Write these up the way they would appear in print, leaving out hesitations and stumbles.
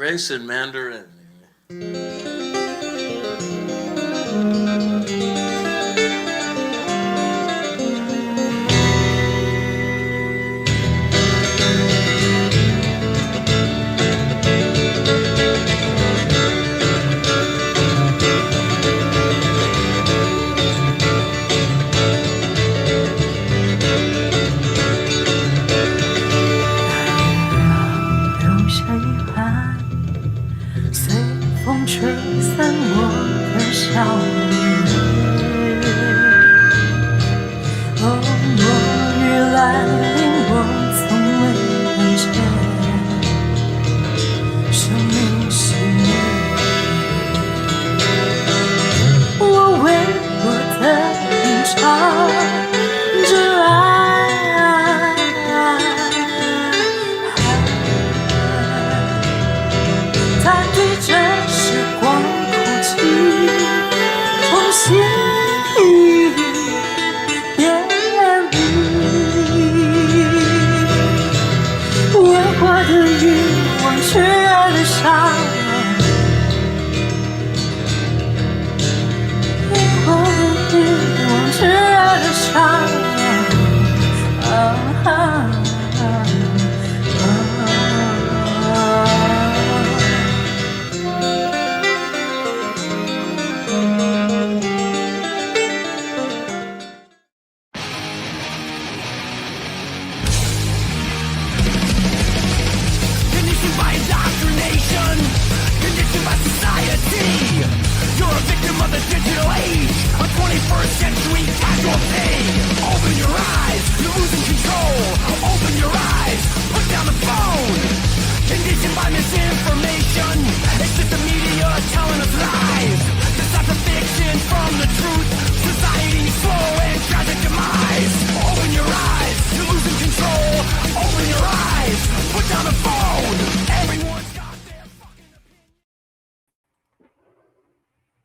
Grace in Mandarin.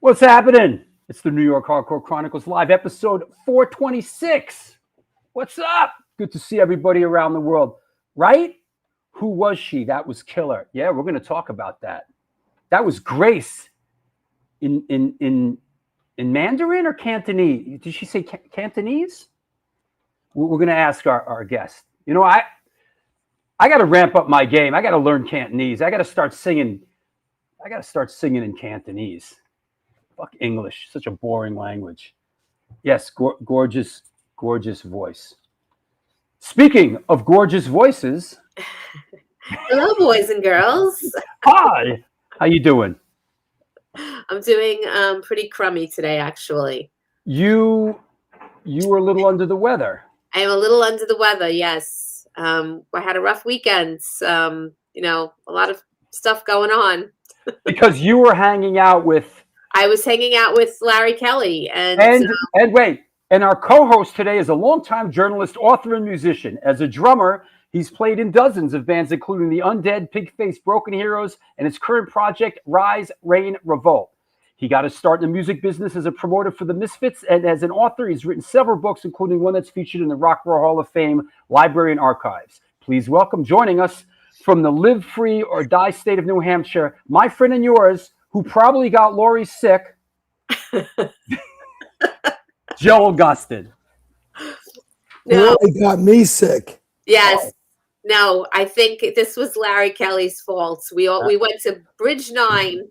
What's happening? It's the New York Hardcore Chronicles Live, episode 426. What's up? Good to see everybody around the world. Right? Who was she? That was killer. Yeah, we're going to talk about that. That was Grace in Mandarin or Cantonese? Did she say Cantonese? We're going to ask our guest. You know, I got to ramp up my game. I got to learn Cantonese. I got to start singing. In Cantonese. Fuck English, such a boring language. Yes, gorgeous voice. Speaking of gorgeous voices. Hello, boys and girls. Hi, how you doing? I'm doing pretty crummy today, actually. You were a little under the weather. I am a little under the weather, yes. I had a rough weekend. A lot of stuff going on. Because you were hanging out with... I was hanging out with Larry Kelly. And our co-host today is a longtime journalist, author, and musician. As a drummer, he's played in dozens of bands, including the Undead, Pig-Faced Broken Heroes, and his current project, Rise, Reign, Revolt. He got his start in the music business as a promoter for the Misfits, and as an author, he's written several books, including one that's featured in the Rock and Roll Hall of Fame Library and Archives. Please welcome, joining us from the Live Free or Die state of New Hampshire, my friend and yours, who probably got Lori sick, Joe Augustin. No. Really got me sick. Yes. No, I think this was Larry Kelly's fault. We went to Bridge 9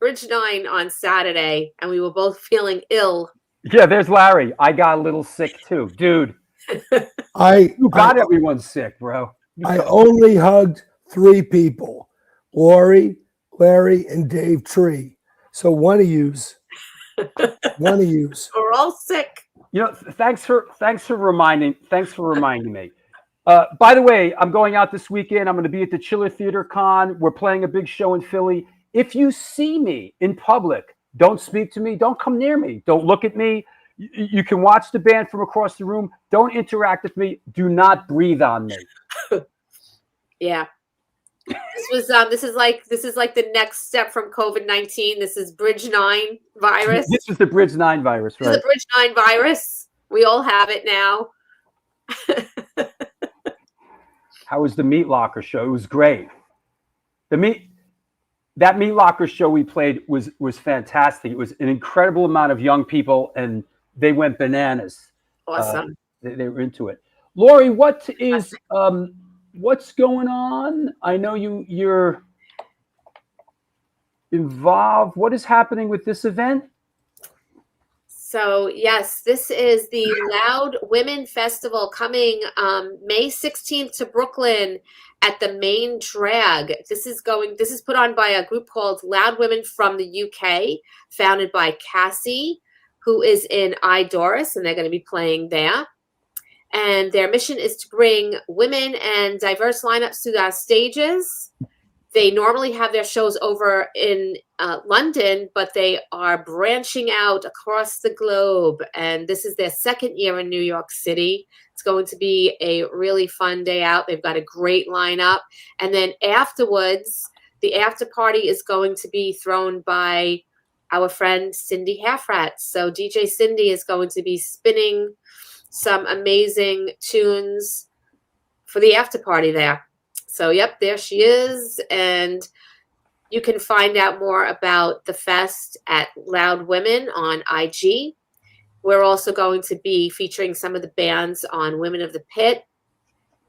on Saturday, and we were both feeling ill. Yeah, there's Larry. I got a little sick too. Dude. You got everyone sick, bro. I only hugged 3 people. Lori, Larry, and Dave Tree. So one of yous. We're all sick. You know, thanks for reminding me. By the way, I'm going out this weekend. I'm going to be at the Chiller Theater Con. We're playing a big show in Philly. If you see me in public, don't speak to me. Don't come near me. Don't look at me. You can watch the band from across the room. Don't interact with me. Do not breathe on me. Yeah. This is like the next step from COVID-19. This is Bridge 9 virus. This is the Bridge 9 virus, right? This is the Bridge 9 virus. We all have it now. How was the Meat Locker show? It was great. that Meat Locker show we played was fantastic. It was an incredible amount of young people, and they went bananas. Awesome. They were into it. Lori, what's going on? I know you're involved. What is happening with this event? So yes, this is the Loud Women Festival coming May 16th to Brooklyn at the Main Drag. This is put on by a group called Loud Women from the UK, founded by Cassie, who is in Doris, and they're going to be playing there. And their mission is to bring women and diverse lineups to our stages. They normally have their shows over in London, but they are branching out across the globe. And this is their second year in New York City. It's going to be a really fun day out. They've got a great lineup. And then afterwards, the after party is going to be thrown by our friend Cindy Halfrat. So DJ Cindy is going to be spinning some amazing tunes for the after party there. So, yep, there she is. And you can find out more about the fest at Loud Women on IG. We're also going to be featuring some of the bands on Women of the Pit.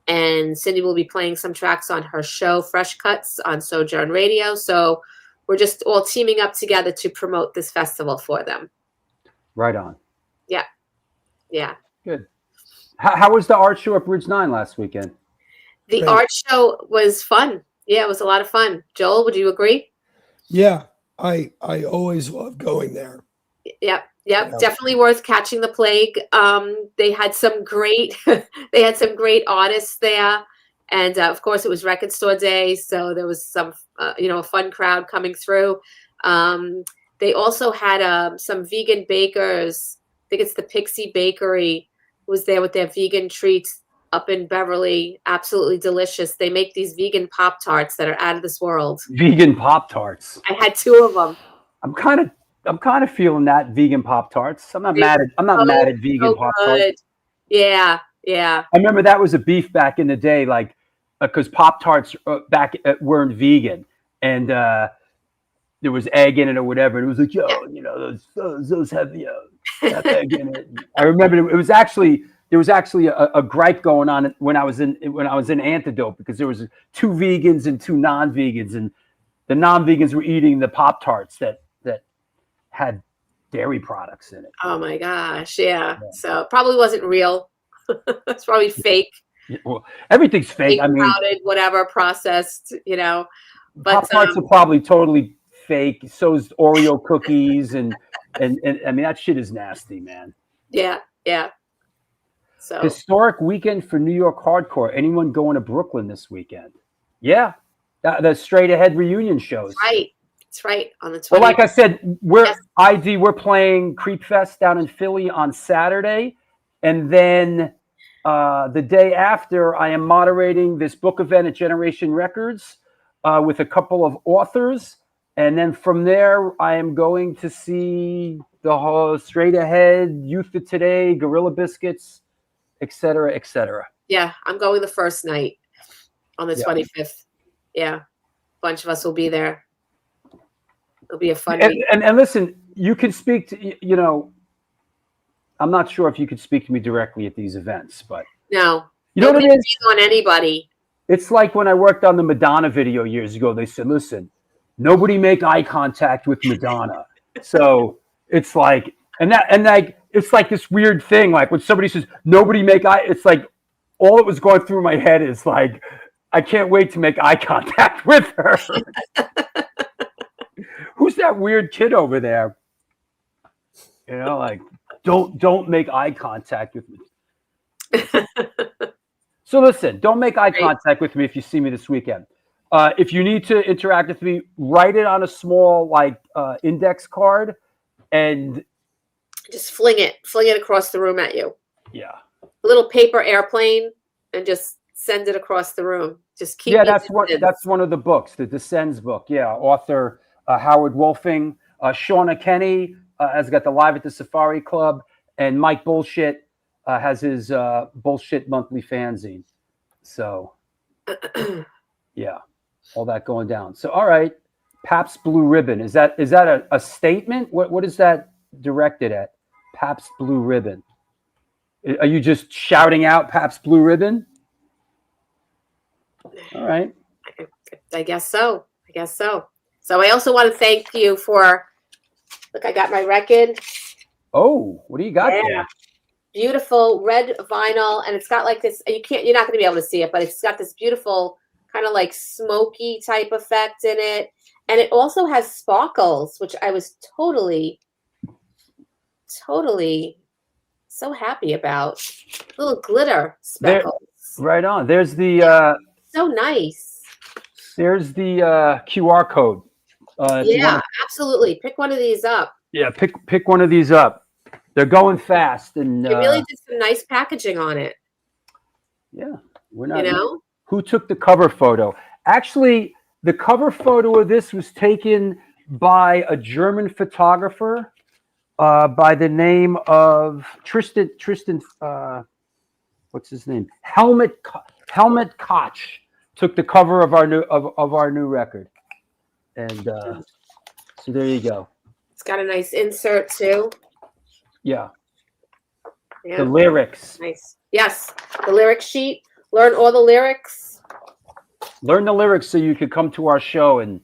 And Cindy will be playing some tracks on her show, Fresh Cuts, on Sojourn Radio. So we're just all teaming up together to promote this festival for them. Right on. Yeah. Yeah. Good. How was the art show at Bridge 9 last weekend? The art show was fun. Yeah, it was a lot of fun. Joel, would you agree? Yeah, I always love going there. Yep. Definitely worth catching the plague. They had some great artists there, and of course it was Record Store Day, so there was some a fun crowd coming through. They also had some vegan bakers. I think it's the Pixie Bakery was there with their vegan treats up in Beverly. Absolutely delicious. They make these vegan Pop-Tarts that are out of this world. Vegan Pop-Tarts. I had 2 of them. I'm kind of feeling that vegan Pop-Tarts. I'm not mad at vegan Pop-Tarts. Yeah. I remember that was a beef back in the day, like because Pop-Tarts weren't vegan, and there was egg in it or whatever. And it was like, those have have egg in it. I remember there was actually a gripe going on when I was in Antidote, because there was 2 vegans and 2 non-vegans, and the non-vegans were eating the Pop-Tarts that had dairy products in it. Oh my gosh, yeah. So it probably wasn't real. It's probably fake. Yeah, well, everything's fake. Crowded, whatever, processed, But Pop-Tarts are probably totally fake. So's Oreo cookies and I mean that shit is nasty, man. Yeah. So historic weekend for New York hardcore. Anyone going to Brooklyn this weekend? Yeah, the Straight Ahead reunion shows. It's right on the 20th. Well, like I said, we're playing Creep Fest down in Philly on Saturday, and then the day after, I am moderating this book event at Generation Records with a couple of authors, and then from there, I am going to see the whole Straight Ahead, Youth of Today, Gorilla Biscuits, etc., etc. Yeah, I'm going the first night on the 25th. Yeah, a bunch of us will be there. It'll be a fun week. And listen, you can speak to, I'm not sure if you could speak to me directly at these events, but no, you know what it is? On anybody. It's like when I worked on the Madonna video years ago. They said, "Listen, nobody make eye contact with Madonna." So it's like, it's like this weird thing. Like when somebody says, "Nobody make eye," it's like all that was going through my head is like, I can't wait to make eye contact with her. Who's that weird kid over there? Like, don't make eye contact with me. So listen, don't make eye contact with me if you see me this weekend. If you need to interact with me, write it on a small index card and just fling it across the room at you. Yeah. A little paper airplane and just send it across the room. Just keep. Yeah, that's one of the books, the Descends book. Yeah, author Howard Wolfing, Shauna Kenny has got the Live at the Safari Club, and Mike Bullshit has his Bullshit monthly fanzine. So, yeah. all that going down. So, all right, Pabst Blue Ribbon. Is that a statement? What is that directed at? Pabst Blue Ribbon. Are you just shouting out Pabst Blue Ribbon? All right. I guess so. So I also want to thank you for, look, I got my record. Oh, what do you got there? Beautiful red vinyl, and it's got like this, you're not going to be able to see it, but it's got this beautiful kind of like smoky type effect in it. And it also has sparkles, which I was totally so happy about. Little glitter speckles. Right on. There's the so nice. There's the QR code. Absolutely. Pick one of these up. Yeah, pick one of these up. They're going fast, and they really did some nice packaging on it. Yeah, we're not. Who took the cover photo? Actually, the cover photo of this was taken by a German photographer by the name of Tristan. What's his name? Helmut Koch took the cover of our new record, and so there you go. It's got a nice insert too. Yeah. The lyrics. Nice. Yes, the lyric sheet. Learn all the lyrics. Learn the lyrics so you could come to our show and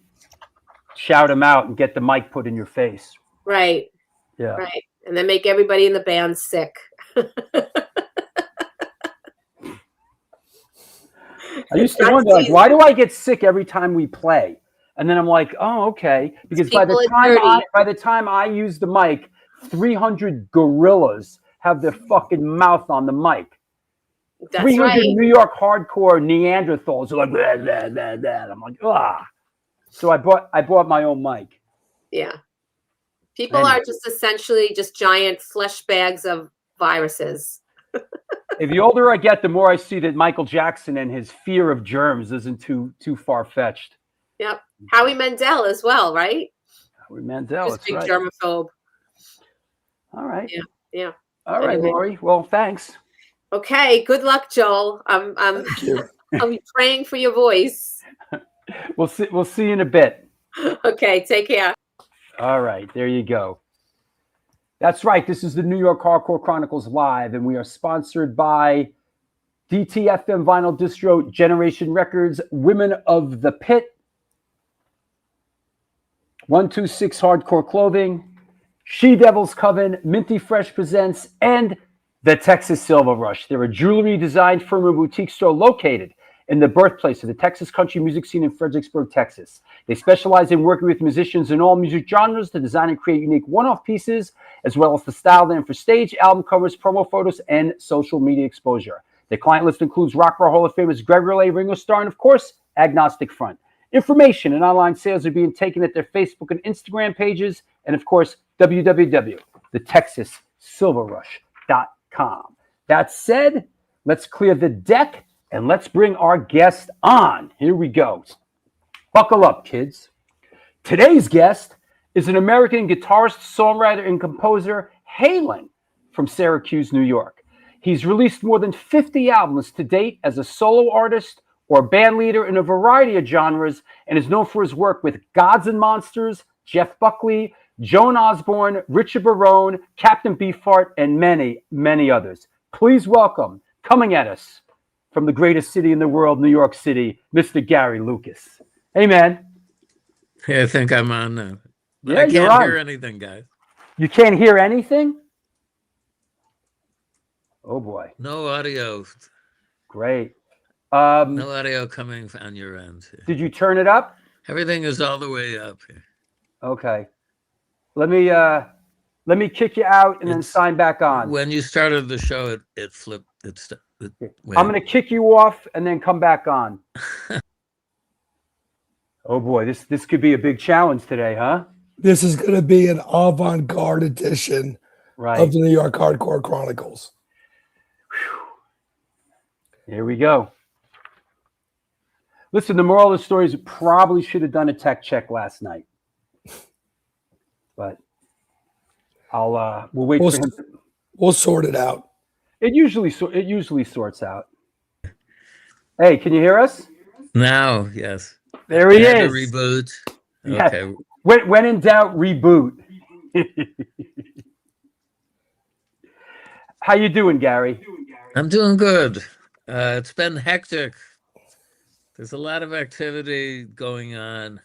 shout them out and get the mic put in your face. Right. Yeah. Right. And then make everybody in the band sick. I used to wonder, like, why do I get sick every time we play? And then I'm like, oh, okay. Because by the time I use the mic, 300 gorillas have their fucking mouth on the mic. That's 300 right. New York hardcore Neanderthals are like, blah, blah, blah, blah. I'm like, ah. So I bought my own mic. Yeah. People are just essentially just giant flesh bags of viruses. The older I get, the more I see that Michael Jackson and his fear of germs isn't too far-fetched. Yep. Howie Mandel as well, right? Howie Mandel, that's big right. Germaphobe. All right. Yeah. All right, Lori. Well, thanks. Okay. Good luck, Joel. I'm praying for your voice. We'll see you in a bit. Okay. Take care. All right. There you go. That's right. This is the New York Hardcore Chronicles Live, and we are sponsored by DTFM Vinyl Distro, Generation Records, Women of the Pit, 126 Hardcore Clothing, She Devil's Coven, Minty Fresh Presents, and the Texas Silver Rush. They're a jewelry design firm and boutique store located in the birthplace of the Texas country music scene in Fredericksburg, Texas. They specialize in working with musicians in all music genres to design and create unique one-off pieces, as well as to style them for stage, album covers, promo photos, and social media exposure. Their client list includes Rock and Roll Hall of Famers Greg Riley, Ringo Starr, and of course, Agnostic Front. Information and online sales are being taken at their Facebook and Instagram pages, and of course, www.thetexassilverrush.com. That said, let's clear the deck and let's bring our guest on. Here we go. Buckle up, kids. Today's guest is an American guitarist, songwriter, and composer hailing from Syracuse, New York. He's released more than 50 albums to date as a solo artist or band leader in a variety of genres, and is known for his work with Gods and Monsters, Jeff Buckley, Joan Osborne, Richard Barone, Capt and Beefheart, and many, many others. Please welcome, coming at us from the greatest city in the world, New York City, Mr. Gary Lucas. Hey, man. Hey, I think I'm on now. But Yeah, I can't hear anything, guys. You can't hear anything? Oh, boy. No audio. Great. No audio coming on your end. Did you turn it up? Everything is all the way up here. Okay. Let me kick you out and then sign back on. When you started the show, it flipped. I'm going to kick you off and then come back on. Oh boy, this could be a big challenge today, huh? This is going to be an avant-garde edition of the New York Hardcore Chronicles. Here we go. Listen, the moral of the story is probably should have done a tech check last night. But we'll wait for him. We'll sort it out. It usually sorts out. Hey, can you hear us? Now, yes. There he Had to is. reboot. Yeah. Okay. When in doubt, reboot. How you doing, Gary? I'm doing good. It's been hectic. There's a lot of activity going on.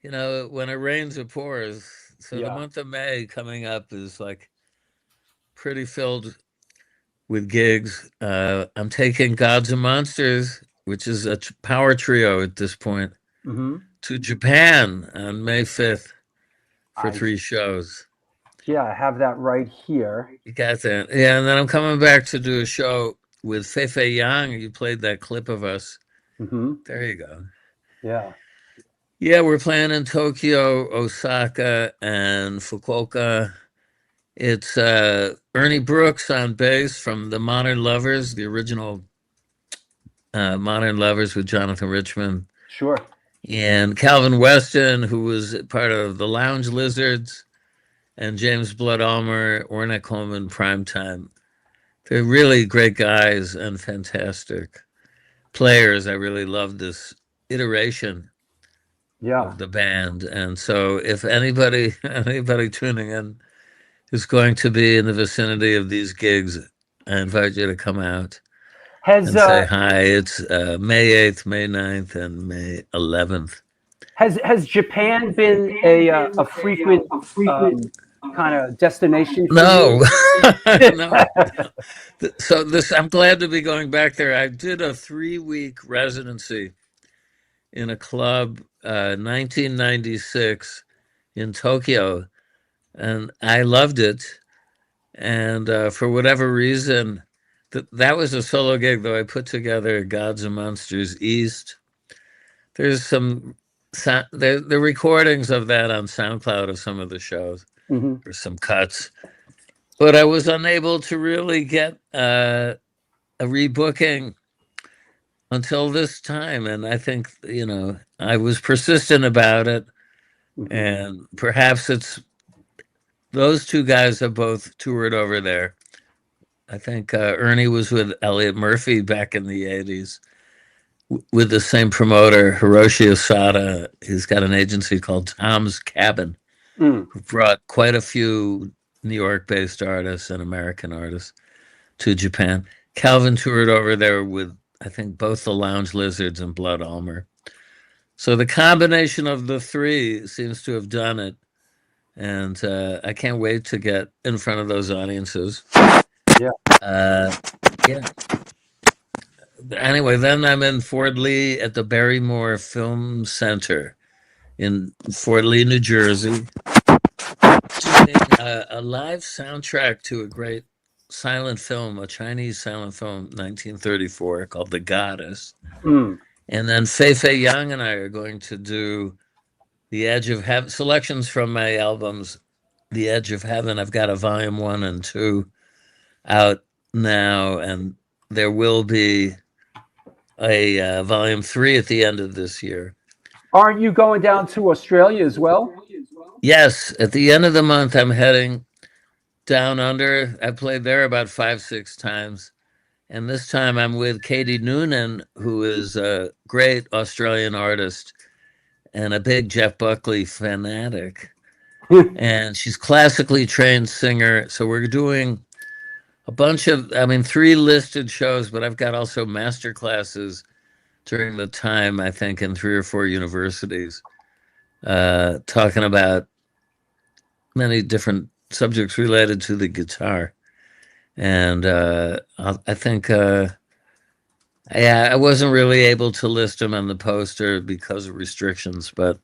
You know, when it rains, it pours. So the Yeah. month of May coming up is like pretty filled with gigs. I'm taking Gods and Monsters, which is a power trio at this point, Mm-hmm. to Japan on May 5th for I 3 shows. Yeah, I have that right here. You got that? Yeah, and then I'm coming back to do a show with Feifei Yang. You played that clip of us. Mm-hmm. There you go. Yeah. Yeah, we're playing in Tokyo, Osaka, and Fukuoka. It's Ernie Brooks on bass from the Modern Lovers, the original Modern Lovers with Jonathan Richman. Sure. And Calvin Weston, who was part of the Lounge Lizards, and James Blood Almer, Ornette Coleman, Primetime. They're really great guys and fantastic players. I really love this iteration Yeah. of the band. And so if anybody tuning in is going to be in the vicinity of these gigs, I invite you to come out Has and say hi. It's May 8th, May 9th, and May 11th. has Japan been a frequent kind of destination for No, you? no. So I'm glad to be going back there. I did a 3-week residency in a club, 1996 in Tokyo, and I loved it. And for whatever reason, that was a solo gig, though I put together Gods and Monsters East. There's some the recordings of that on SoundCloud of some of the shows, Mm-hmm. or some cuts. But I was unable to really get a rebooking until this time. And I think, I was persistent about it. Mm-hmm. And perhaps it's those two guys have both toured over there. I think Ernie was with Elliot Murphy back in the 80s with the same promoter, Hiroshi Osada. He's got an agency called Tom's Cabin, who brought quite a few New York-based artists and American artists to Japan. Calvin toured over there with, I think, both the Lounge Lizards and Blood Almer. So the combination of the three seems to have done it. And I can't wait to get in front of those audiences. Yeah. Yeah. Anyway, then I'm in Fort Lee at the Barrymore Film Center in Fort Lee, New Jersey, doing a live soundtrack to a great silent film, a Chinese silent film, 1934, called The Goddess. Mm. And then Feifei Yang and I are going to do The Edge of Heaven, selections from my albums, The Edge of Heaven. I've got a volume 1 and 2 out now, and there will be a volume 3 at the end of this year. Aren't you going down to Australia as well? Yes, at the end of the month, I'm heading down under. I played there about 5-6 times. And this time I'm with Katie Noonan, who is a great Australian artist and a big Jeff Buckley fanatic. And she's classically trained singer. So we're doing a bunch of, 3 listed shows, but I've got also master classes during the time, I think, in 3 or 4 universities, talking about many different subjects related to the guitar. And I think, I wasn't really able to list them on the poster because of restrictions, but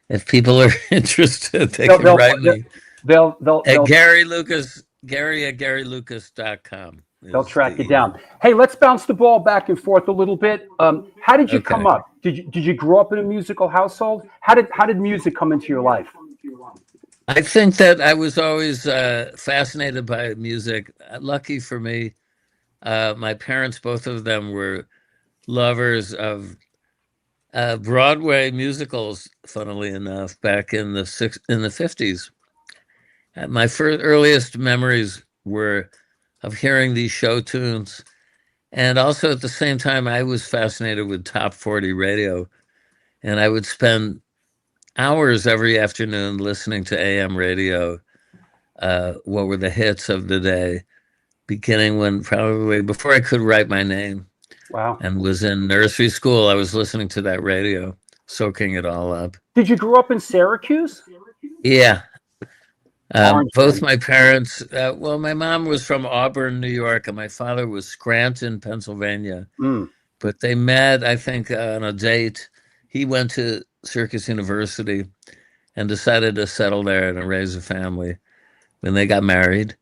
if people are interested, they can write me at Gary@GaryLucas.com. They'll track you down. Hey, let's bounce the ball back and forth a little bit. How did you come up? Did you grow up in a musical household? How did music come into your life? I think that I was always fascinated by music. Lucky for me, my parents, both of them, were lovers of Broadway musicals. Funnily enough, back in the 50s, my earliest memories were of hearing these show tunes, and also at the same time, I was fascinated with top 40 radio, And I would spend hours every afternoon listening to AM radio. What were the hits of the day? Beginning when probably before I could write my name Wow. and was in nursery school, I was listening to that radio, soaking it all up. Did you grow up in Syracuse? Yeah. Orange Both Man. my parents, well, my mom was from Auburn, New York, and my father was Scranton, Pennsylvania. Mm. But they met, I think, on a date. He went to Syracuse University and decided to settle there and raise a family. Then they got married.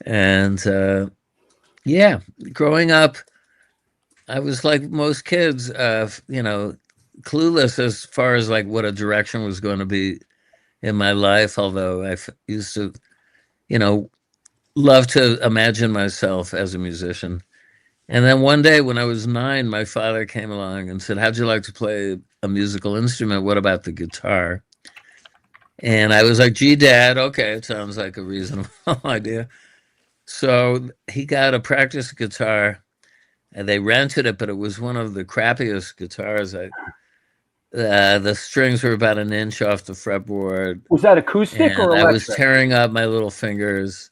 And yeah, growing up, I was like most kids, clueless as far as like what a direction was going to be in my life. Although used to, love to imagine myself as a musician. And then one day when I was 9, my father came along and said, "How'd you like to play a musical instrument? What about the guitar?" And I was like, "Gee, Dad, okay, it sounds like a reasonable idea." So he got a practice guitar, and they rented it, but it was one of the crappiest guitars. The strings were about an inch off the fretboard. Was that acoustic And or I was electric? tearing up my little fingers,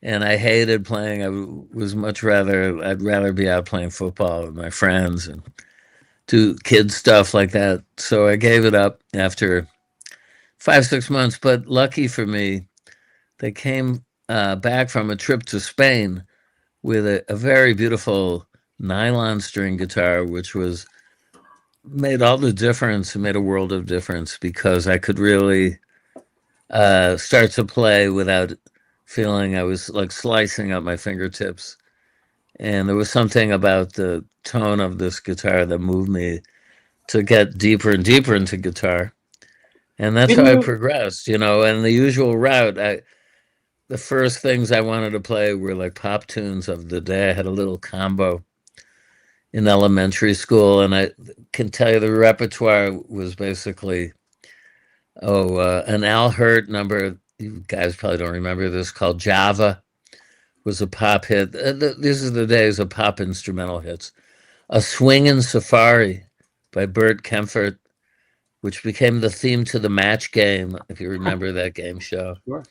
and I hated playing. I'd rather be out playing football with my friends and do kid stuff like that. So I gave it up after 5-6 months. But lucky for me, they came back from a trip to Spain with a very beautiful nylon string guitar, which made all the difference. It made a world of difference because I could really start to play without feeling I was like slicing up my fingertips. And there was something about the tone of this guitar that moved me to get deeper and deeper into guitar. And that's how I progressed, and the usual route. The first things I wanted to play were like pop tunes of the day. I had a little combo in elementary school, and I can tell you the repertoire was basically, an Al Hurt number. You guys probably don't remember this, called Java. Was a pop hit. These are the days of pop instrumental hits. A Swingin' Safari by Bert Kempfert, which became the theme to the Match Game, if you remember that game show. Sure.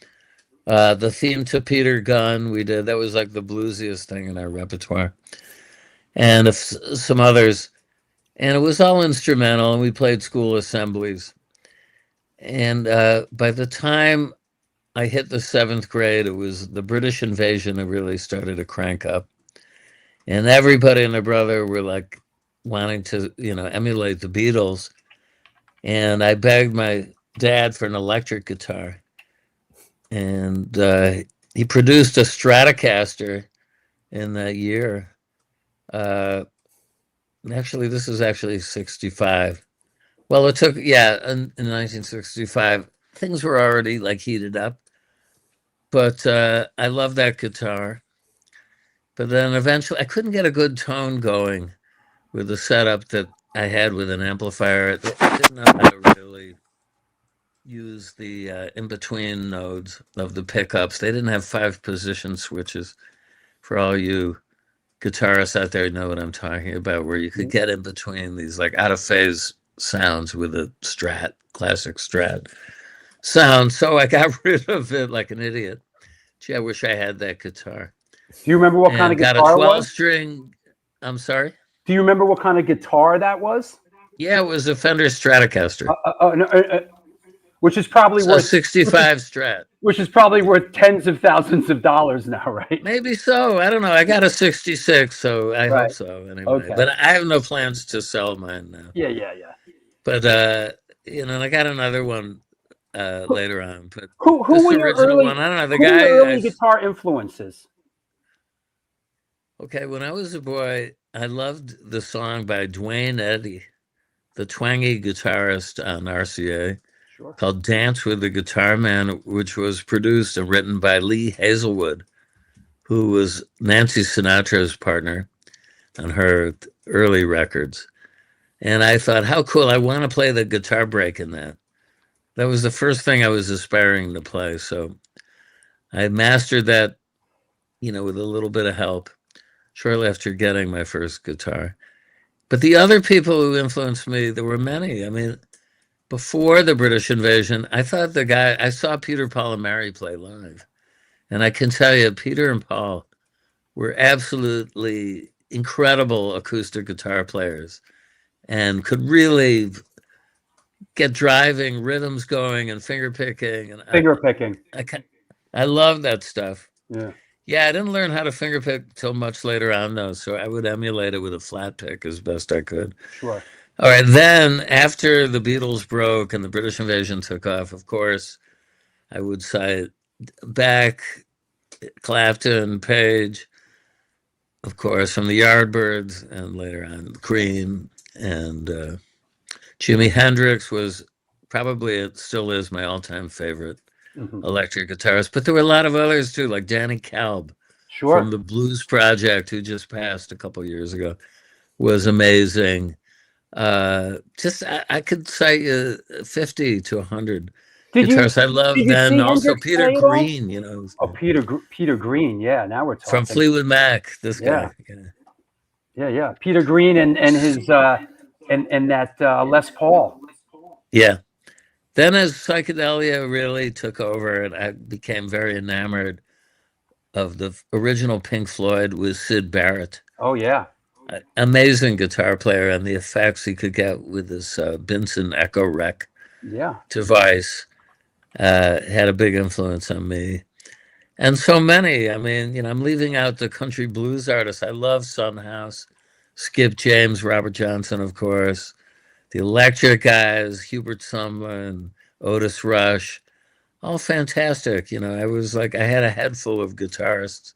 The theme to Peter Gunn, we did. That was like the bluesiest thing in our repertoire. And some others. And it was all instrumental, and we played school assemblies. And by the time I hit the 7th grade, it was the British invasion that really started to crank up. And everybody and their brother were like wanting to, emulate the Beatles. And I begged my dad for an electric guitar. And he produced a Stratocaster in that year. Actually, this is actually 65. Well, it took, in 1965, things were already like heated up. But I love that guitar. But then eventually, I couldn't get a good tone going with the setup that I had with an amplifier. I didn't know how to really use the in-between nodes of the pickups. They didn't have 5-position switches. For all you guitarists out there know what I'm talking about, where you could get in between these like out-of-phase sounds with a Strat, classic Strat sound. So I got rid of it like an idiot. Gee, I wish I had that guitar. Do you remember what kind of Got guitar a it was? 12-string. I'm sorry? Do you remember what kind of guitar that was? Yeah, it was a Fender Stratocaster. Which is probably worth 65 Strat. Which is probably worth tens of thousands of dollars now, right? Maybe so. I don't know. I got a 66, so I hope so. Anyway, Okay. But I have no plans to sell mine now. Yeah. But I got another one later on. But Who were your original early, one, I don't know. The who were guy. your early guitar influences? Okay, when I was a boy, I loved the song by Dwayne Eddy, the twangy guitarist on RCA, called "Dance with the Guitar Man," which was produced and written by Lee Hazelwood, who was Nancy Sinatra's partner on her early records. And I thought, how cool, I want to play the guitar break in that. That was the first thing I was aspiring to play. So I mastered that, with a little bit of help shortly after getting my first guitar. But the other people who influenced me, there were many. I mean, before the British invasion, I thought I saw Peter, Paul, and Mary play live. And I can tell you, Peter and Paul were absolutely incredible acoustic guitar players and could really get driving rhythms going and finger picking. And Finger picking. I love that stuff. Yeah. Yeah, I didn't learn how to finger pick till much later on, though, so I would emulate it with a flat pick as best I could. Sure. All right, then after the Beatles broke and the British invasion took off, of course, I would cite Beck, Clapton, Page, of course, from the Yardbirds, and later on Cream, and Jimi Hendrix was probably, it still is my all-time favorite electric guitarist. But there were a lot of others too, like Danny Kalb from the Blues Project, who just passed a couple years ago, was amazing. I could cite you 50 to 100 guitarists I love. Then also Peter Green, you know. Oh, Peter Green, yeah. Now we're talking. From Fleetwood Mac, this guy. Yeah. Peter Green and his and that Les Paul. Yeah. Then as psychedelia really took over, and I became very enamored of the original Pink Floyd with Syd Barrett. Oh, yeah. Amazing guitar player, and the effects he could get with this Benson Echo Rec device had a big influence on me. And so many. I mean, you know, I'm leaving out the country blues artists. I love Son House, Skip James, Robert Johnson, of course. The electric guys, Hubert Sumlin, Otis Rush, all fantastic. You know, I had a head full of guitarists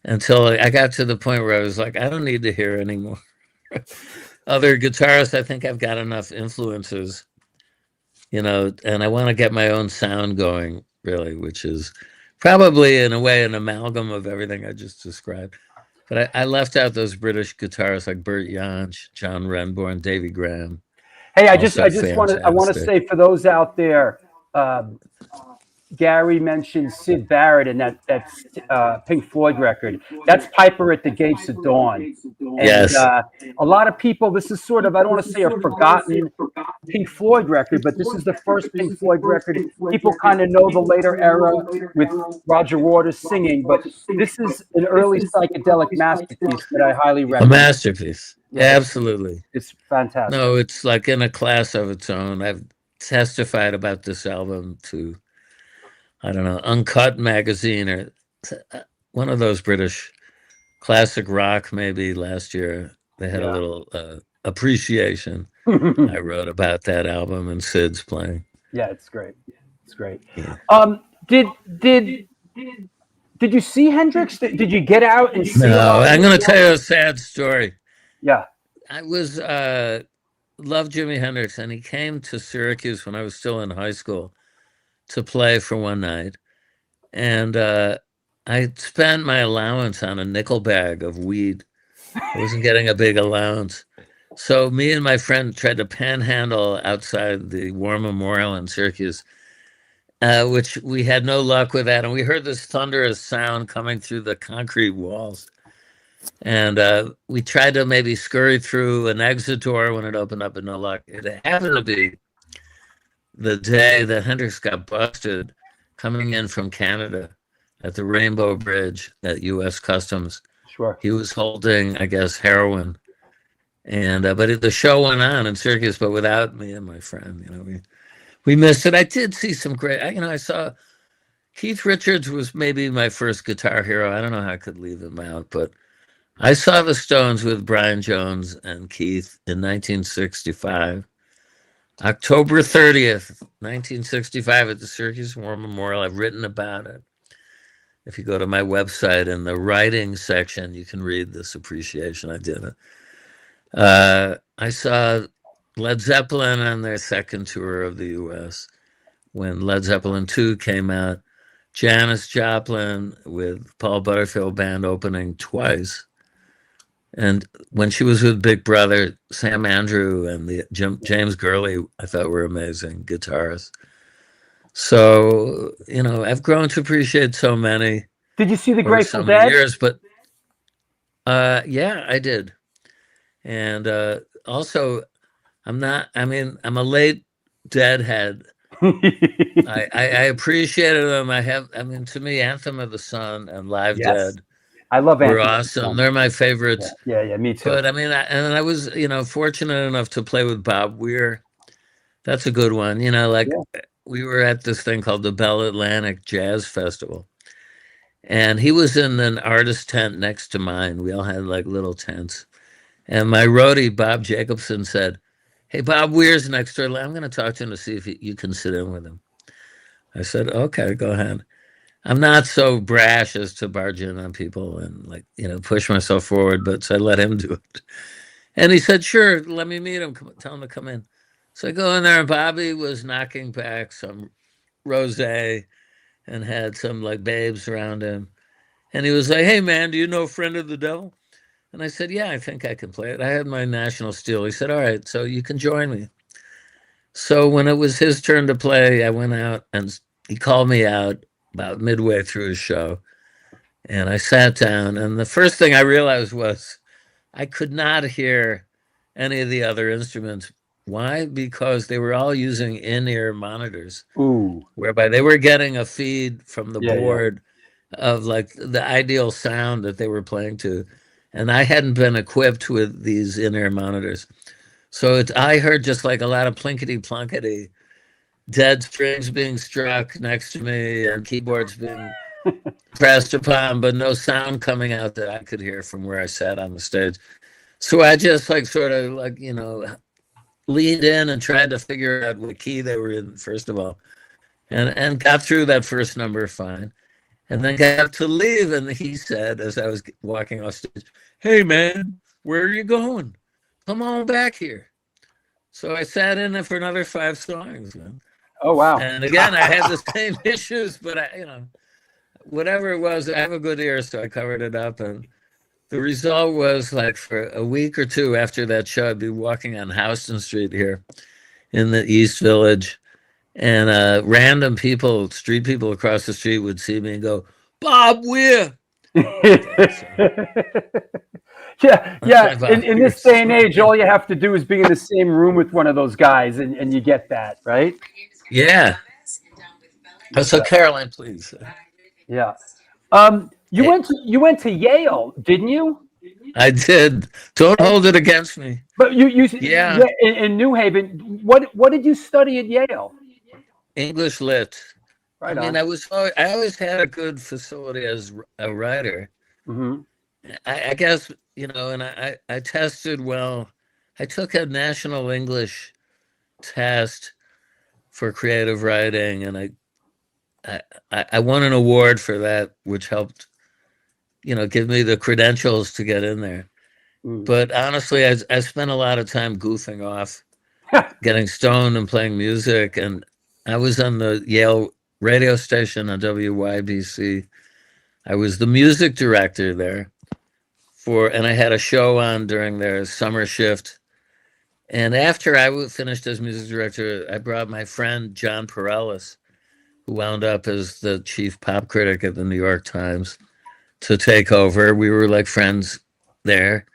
until I got to the point where I was like, I don't need to hear anymore. Other guitarists, I think I've got enough influences, you know, and I want to get my own sound going, really, which is probably, in a way, an amalgam of everything I just described. But I left out those British guitarists like Bert Jansch, John Renbourn, Davy Graham. Hey, I want to say for those out there, Gary mentioned Syd Barrett and that Pink Floyd record. That's Piper at the Gates of Dawn. And, yes. A lot of people, this is sort of, I don't want to say a forgotten Pink Floyd record, but this is the first Pink Floyd record. People kind of know the later era with Roger Waters singing, but this is an early psychedelic masterpiece that I highly recommend. A masterpiece. Yeah, absolutely. It's fantastic. No, it's like in a class of its own. I've testified about this album to, I don't know, Uncut magazine or one of those British classic rock, maybe last year. They had a little appreciation. I wrote about that album and Sid's playing. Yeah, it's great. It's great. Yeah. Did you see Hendrix? Did you get out and see? No, I'm going to tell you a sad story. Yeah. I was loved Jimi Hendrix, and he came to Syracuse when I was still in high school to play for one night, and I spent my allowance on a nickel bag of weed. I wasn't getting a big allowance, so me and my friend tried to panhandle outside the War Memorial in Syracuse, which we had no luck with that, and we heard this thunderous sound coming through the concrete walls. And we tried to maybe scurry through an exit door when it opened up, and no luck. It happened to be the day that Hendrix got busted coming in from Canada at the Rainbow Bridge at U.S. Customs. Sure. He was holding, I guess, heroin. And but the show went on in Syracuse, but without me and my friend. You know, we missed it. I did see some great. I saw Keith Richards was maybe my first guitar hero. I don't know how I could leave him out, but I saw the Stones with Brian Jones and Keith in 1965. October 30th, 1965 at the Syracuse War Memorial. I've written about it. If you go to my website in the writing section, you can read this appreciation I did. I saw Led Zeppelin on their second tour of the U.S. when Led Zeppelin 2 came out. Janis Joplin with Paul Butterfield Band opening twice. And when she was with Big Brother, Sam Andrew and James Gurley, I thought were amazing guitarists. So, you know, I've grown to appreciate so many. Did you see the Grateful Dead? Dead? Years, but yeah, I did. And also, I'm a late deadhead. I appreciated them. To me, Anthem of the Sun and Live Yes. Dead I love were Anthem of the awesome. Sun. They're my favorites. Yeah, me too. But I was, fortunate enough to play with Bob Weir. That's a good one. We were at this thing called the Bell Atlantic Jazz Festival. And he was in an artist tent next to mine. We all had like little tents. And my roadie, Bob Jacobson, said, "Hey, Bob Weir's next door. I'm going to talk to him to see if you can sit in with him." I said, "Okay, go ahead." I'm not so brash as to barge in on people and push myself forward, but so I let him do it. And he said, "Sure, let me meet him. Tell him to come in." So I go in there, and Bobby was knocking back some rosé and had some like babes around him. And he was like, "Hey, man, do you know Friend of the Devil?" And I said, "Yeah, I think I can play it. I had my national steel." He said, "All right, so you can join me." So when it was his turn to play, I went out and he called me out about midway through his show. And I sat down, and the first thing I realized was I could not hear any of the other instruments. Why? Because they were all using in-ear monitors, Ooh. whereby they were getting a feed from the Yeah. board of like the ideal sound that they were playing to. And I hadn't been equipped with these in-ear monitors. So I heard just like a lot of plinkety plunkety, dead strings being struck next to me and keyboards being pressed upon, but no sound coming out that I could hear from where I sat on the stage. So I just leaned in and tried to figure out what key they were in, first of all, and got through that first number fine. And then got to leave, and he said, as I was walking off stage, "Hey, man, where are you going? Come on back here." So I sat in there for another 5 songs. Man. Oh, wow. And again, I had the same issues, but whatever it was, I have a good ear, so I covered it up. And the result was like for a week or two after that show, I'd be walking on Houston Street here in the East Village. And random people, street people across the street would see me and go, "Bob Weir." Yeah. In this day and age, all you have to do is be in the same room with one of those guys, and you get that, right? Yeah. So Caroline, please. Yeah. You went to Yale, didn't you? I did. Don't hold it against me. But you Yeah. in New Haven. What did you study at Yale? English lit. Right I mean, on. I always had a good facility as a writer. Mm-hmm. I guess, and I tested well. I took a national English test for creative writing, and I won an award for that, which helped, give me the credentials to get in there. Mm. But honestly, I spent a lot of time goofing off, getting stoned and playing music. And I was on the Yale radio station on WYBC. I was the music director there and I had a show on during their summer shift. And after I finished as music director, I brought my friend John Perellis, who wound up as the chief pop critic at the New York Times, to take over. We were like friends there.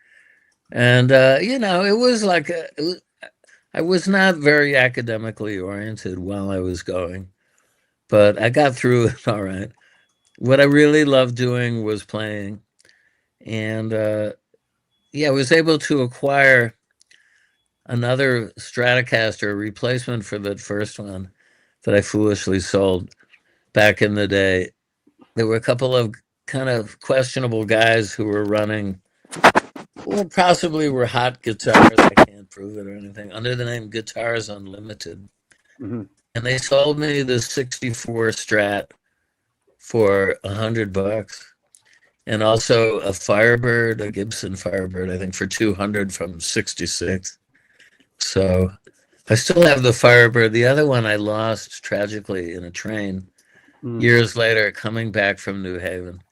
And, it was like, I was not very academically oriented while I was going, but I got through it all right. What I really loved doing was playing. And, I was able to acquire another Stratocaster, a replacement for the first one that I foolishly sold back in the day. There were a couple of kind of questionable guys who were running, or possibly were hot guitars, I can't prove it or anything, under the name Guitars Unlimited. Mm-hmm. And they sold me the 64 Strat for $100. And also a Firebird, a Gibson Firebird, I think for $200 from '66. So I still have the Firebird. The other one I lost tragically in a train years later, coming back from New Haven.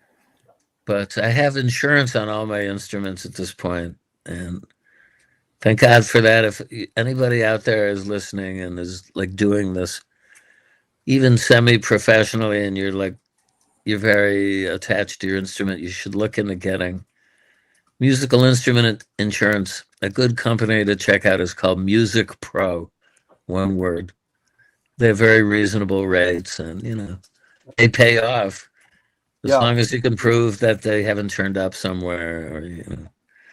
But I have insurance on all my instruments at this point, and thank God for that. If anybody out there is listening and is like doing this, even semi-professionally, and you're very attached to your instrument, you should look into getting musical instrument insurance. a good company to check out is called Music Pro, one word. They have very reasonable rates, and they pay off as Yeah. long as you can prove that they haven't turned up somewhere, or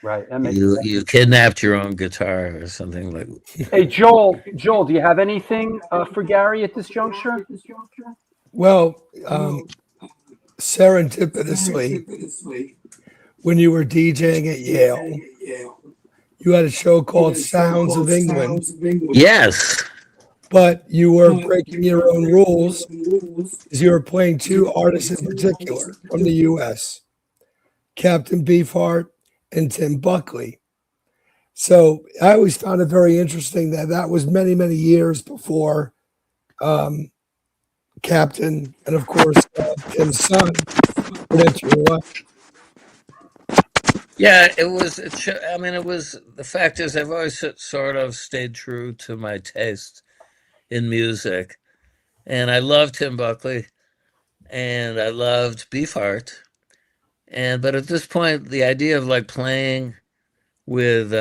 Right. That makes you sense. you kidnapped your own guitar or something like. Hey, Joel, do you have anything for Gary at this juncture? Well, serendipitously, when you were DJing at Yale, you had a show called Sounds of England, Yes. but you were breaking your own rules because you were playing two artists in particular from the US, Captain Beefheart and Tim Buckley. So I always found it very interesting that that was many, many years before Captain and, of course, Tim's son went into your life. Yeah, it was. I mean, it was. The fact is, I've always sort of stayed true to my taste in music, and I loved Tim Buckley, and I loved Beefheart, but at this point, the idea of like playing with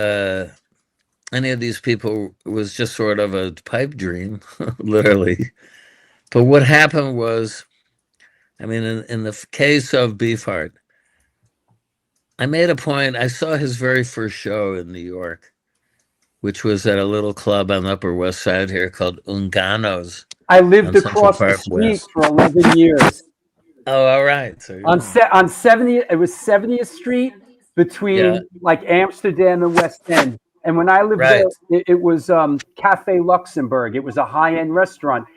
any of these people was just sort of a pipe dream, literally. But what happened was, I mean, in the case of Beefheart, I made a point. I saw his very first show in New York, which was at a little club on the Upper West Side here called Ungano's I lived on Central across the Park street West. for 11 years. Oh, all right. So On 70th, it was 70th Street between Yeah. like Amsterdam and West End. And when I lived Right. there, it was Cafe Luxembourg. It was a high-end restaurant.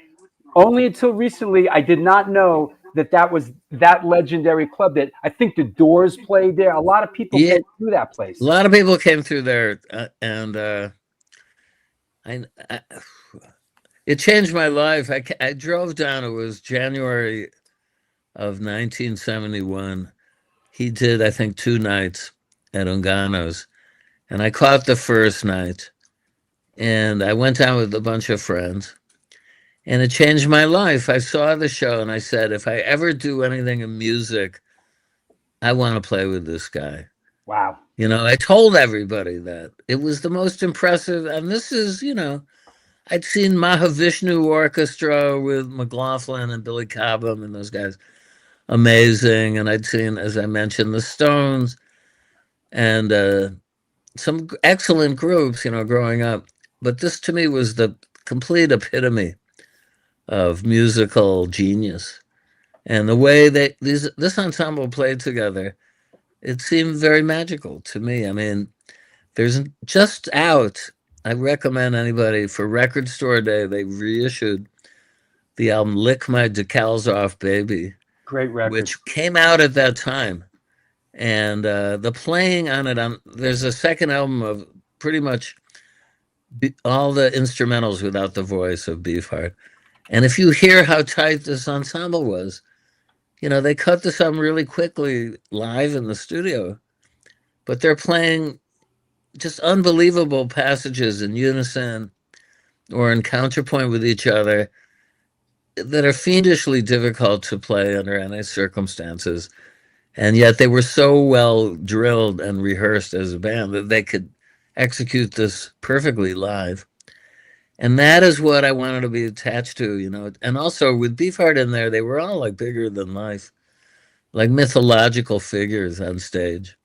Only until recently, I did not know that was that legendary club that I think the Doors played there. A lot of people Yeah. came through that place. A lot of people came through there, and I it changed my life. I drove down. It was January of 1971. He did, I think, 2 nights at Ungano's, and I caught the first night, and I went down with a bunch of friends, and it changed my life. I saw the show, and I said, if I ever do anything in music, I want to play with this guy. Wow. I told everybody that. It was the most impressive, and this is, I'd seen Mahavishnu Orchestra with McLaughlin and Billy Cobham and those guys. Amazing. And I'd seen, as I mentioned, the Stones and some excellent groups, growing up. But this to me was the complete epitome of musical genius. And the way this ensemble played together, it seemed very magical to me. I mean, there's just out. I recommend anybody for Record Store Day. They reissued the album "Lick My Decals Off, Baby," Great record. which came out at that time, and the playing on it. There's a second album of pretty much all the instrumentals without the voice of Beefheart. And if you hear how tight this ensemble was, they cut this up really quickly live in the studio, but they're playing just unbelievable passages in unison or in counterpoint with each other that are fiendishly difficult to play under any circumstances. And yet they were so well drilled and rehearsed as a band that they could execute this perfectly live. And that is what I wanted to be attached to, And also with Beefheart in there, they were all like bigger than life, like mythological figures on stage,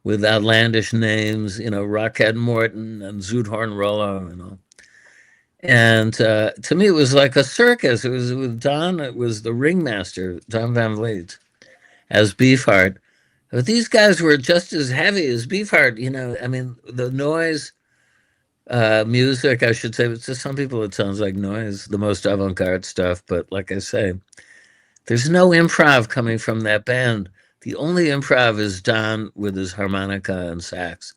with outlandish names, Rockhead Morton and Zoot Rollo, And to me, it was like a circus. It was with Don. It was the ringmaster, Don Van Vliet, as Beefheart. But these guys were just as heavy as Beefheart. I mean, the noise music, I should say. To some people, it sounds like noise, the most avant-garde stuff. But like I say, there's no improv coming from that band. The only improv is Don with his harmonica and sax.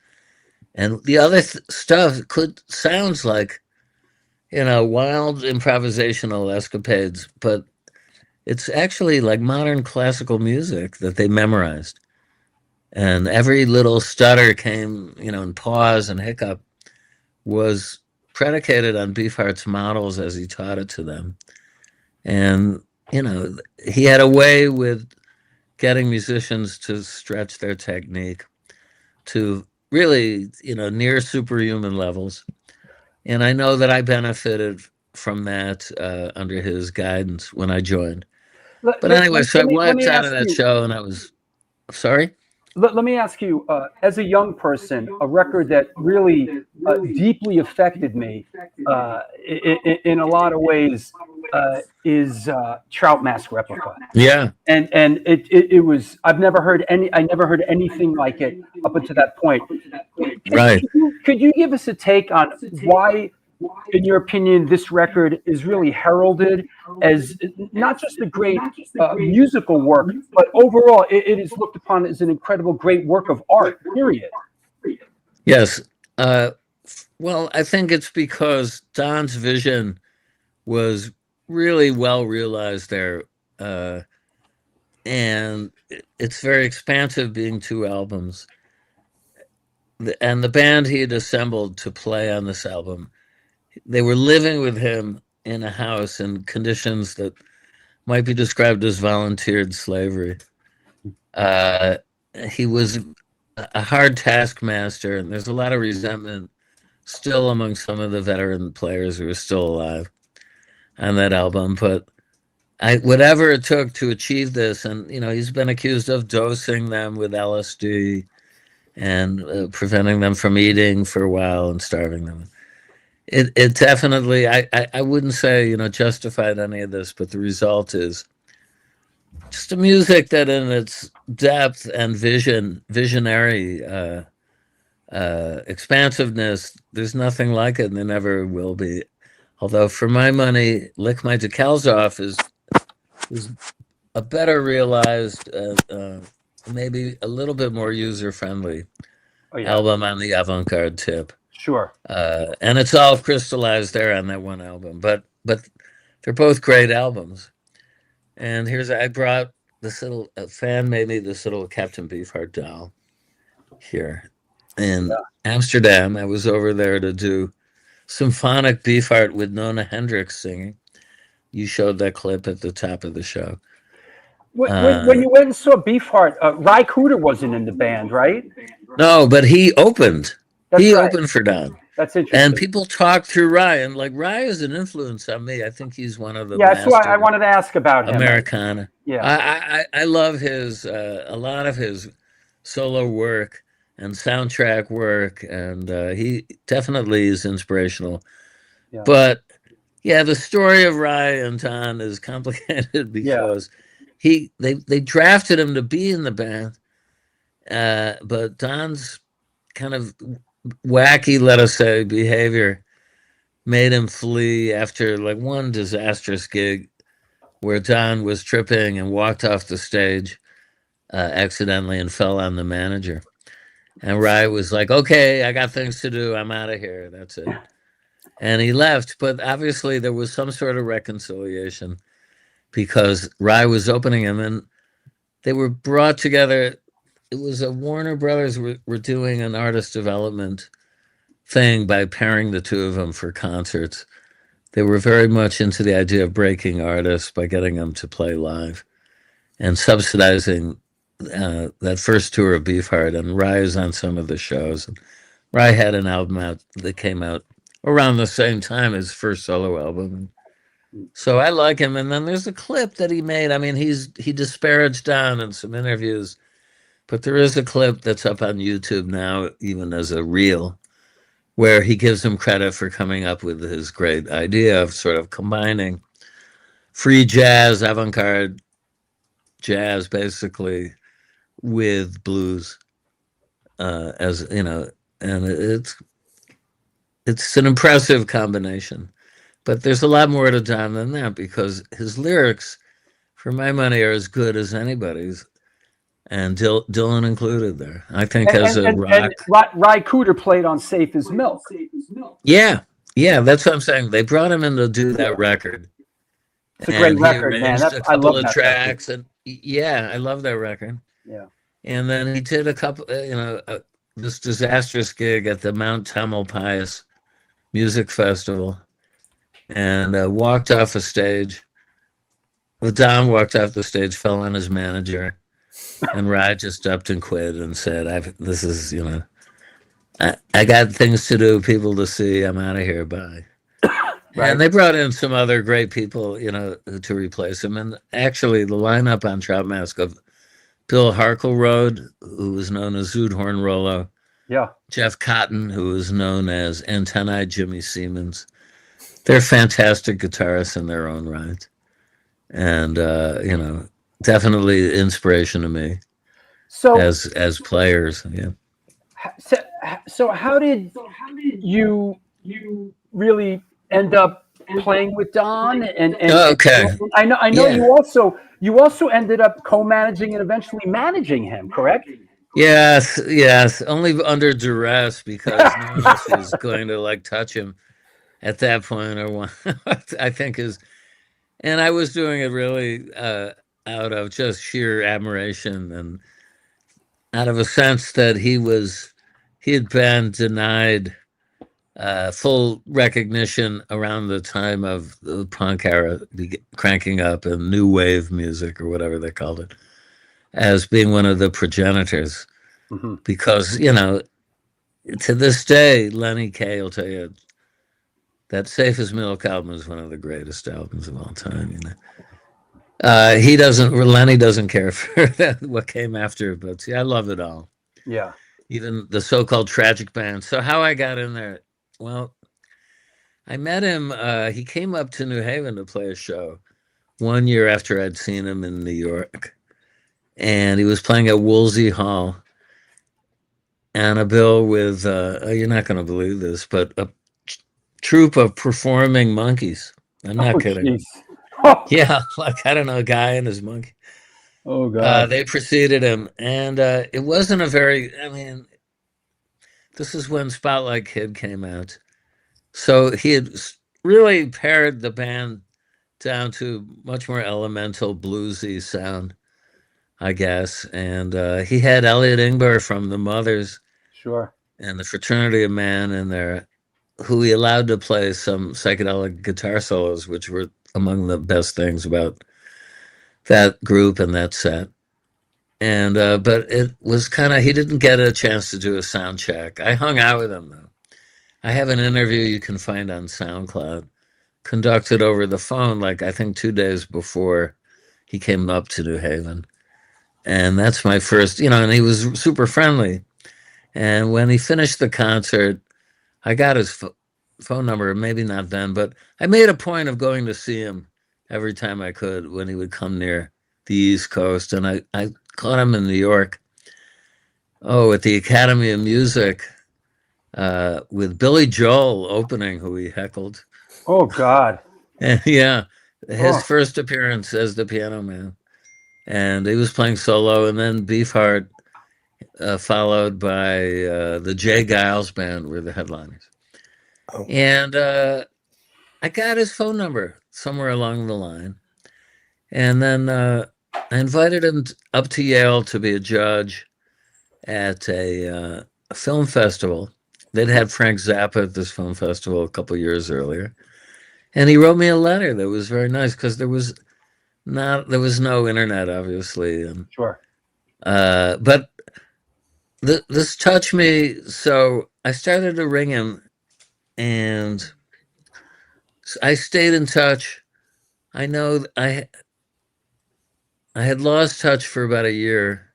And the other stuff sounds like, wild improvisational escapades, but it's actually like modern classical music that they memorized. And every little stutter came, and pause and hiccup was predicated on Beefheart's models as he taught it to them. And, he had a way with getting musicians to stretch their technique, to really, near superhuman levels. And I know that I benefited from that under his guidance when I joined. But anyway, so I let walked me out ask of that you. show and I was sorry. Let me ask you, as a young person, a record that really deeply affected me in a lot of ways is Trout Mask Replica. Yeah. And it was, I never heard anything like it up until that point. Right. Could you give us a take on why, in your opinion, this record is really heralded as not just a great musical work, but overall it is looked upon as an incredible, great work of art, period? Yes. Well, I think it's because Don's vision was really well realized there. And it's very expansive, being 2 albums. And the band he had assembled to play on this album, they were living with him in a house in conditions that might be described as volunteered slavery. He was a hard taskmaster, and there's a lot of resentment still among some of the veteran players who are still alive on that album. But whatever it took to achieve this, and he's been accused of dosing them with LSD and preventing them from eating for a while and starving them. It definitely, I wouldn't say justified any of this, but the result is just a music that in its depth and visionary expansiveness, there's nothing like it, and there never will be. Although for my money, Lick My Decals Off is a better realized, maybe a little bit more user-friendly album on the avant-garde tip. Sure. And it's all crystallized there on that one album. But they're both great albums. And I brought this little, a fan made me this little Captain Beefheart doll here in Amsterdam. I was over there to do symphonic Beefheart with Nona Hendricks singing. You showed that clip at the top of the show. When you went and saw Beefheart, Ry Cooder wasn't in the band, right? No, but he opened. Opened for Don. That's interesting. And people talk through Ry, and Ry is an influence on me. I think he's one of the that's why I wanted to ask about him. Americana. Yeah, I love his a lot of his solo work and soundtrack work, and he definitely is inspirational. Yeah. But the story of Ry and Don is complicated because they drafted him to be in the band, but Don's kind of wacky, let us say, behavior made him flee after one disastrous gig where Don was tripping and walked off the stage accidentally and fell on the manager. And Ry was like, okay, I got things to do. I'm out of here. That's it. And he left. But obviously there was some sort of reconciliation because Ry was opening him, and they were brought together. It was a Warner Brothers were doing an artist development thing by pairing the two of them for concerts. They were very much into the idea of breaking artists by getting them to play live and subsidizing that first tour of Beefheart. And Ry is on some of the shows. And Ry had an album out that came out around the same time as his first solo album. So I like him. And then there's a clip that he made. I mean, he disparaged Don in some interviews, but there is a clip that's up on YouTube now, even as a reel, where he gives him credit for coming up with his great idea of sort of combining free jazz, avant-garde jazz, basically, with blues, as and it's an impressive combination. But there's a lot more to Don than that, because his lyrics, for my money, are as good as anybody's. And Dylan included there. I think as a rock. And Ry Cooder played on Safe as Milk. Yeah, that's what I'm saying. They brought him in to do that record. It's a great record, man. A couple of tracks, and I love that record. Yeah. And then he did a couple, this disastrous gig at the Mount Tamalpais Music Festival, and walked off a stage. Well, Don walked off the stage, fell on his manager. And Ry just upped and quit and said, this is, I got things to do, people to see. I'm out of here. Bye. Right. And they brought in some other great people, to replace him. And actually, the lineup on Trout Mask of Bill Harkleroad, who was known as Zoot Horn Rollo, Yeah. Jeff Cotton, who was known as Antennae Jimmy Siemens. They're fantastic guitarists in their own right. And, definitely inspiration to me So, as players. Yeah. so how did you really end up playing with Don? And Okay. I know Yeah. you also ended up co-managing and eventually managing him, correct? Yes. Only under duress because no one else was going to touch him at that point or one. I think and I was doing it really out of just sheer admiration and out of a sense that he had been denied full recognition around the time of the punk era cranking up and new wave music or whatever they called it as being one of the progenitors. Mm-hmm. Because, to this day, Lenny Kaye will tell you that Safe as Milk album is one of the greatest albums of all time, Lenny doesn't care for what came after, but see, I love it all. Yeah. Even the so-called tragic band. So how I got in there, well, I met him, he came up to New Haven to play a show 1 year after I'd seen him in New York. And he was playing at Woolsey Hall on a bill with, you're not going to believe this, but a troupe of performing monkeys. I'm not kidding. Yeah, I don't know, a guy and his monkey. Oh, God. They preceded him. And it wasn't this is when Spotlight Kid came out. So he had really pared the band down to much more elemental bluesy sound, I guess. And he had Elliot Ingber from the Mothers, sure, and the Fraternity of Man in there, who he allowed to play some psychedelic guitar solos, which were among the best things about that group and that set. And but it was he didn't get a chance to do a sound check. I hung out with him though. I have an interview you can find on SoundCloud, conducted over the phone, I think 2 days before he came up to New Haven. And that's my first, and he was super friendly. And when he finished the concert, I got his phone number, maybe not then, but I made a point of going to see him every time I could when he would come near the East Coast. And I caught him in New York, at the Academy of Music, with Billy Joel opening, who he heckled. Oh, God. And yeah, his first appearance as the Piano Man. And he was playing solo, and then Beefheart, followed by the Jay Giles Band were the headliners. Oh. And I got his phone number somewhere along the line. And then I invited him up to Yale to be a judge at a film festival. They'd had Frank Zappa at this film festival a couple years earlier. And he wrote me a letter that was very nice because there was no internet, obviously. And, sure. But this touched me, so I started to ring him, and I stayed in touch. I know I had lost touch for about a year,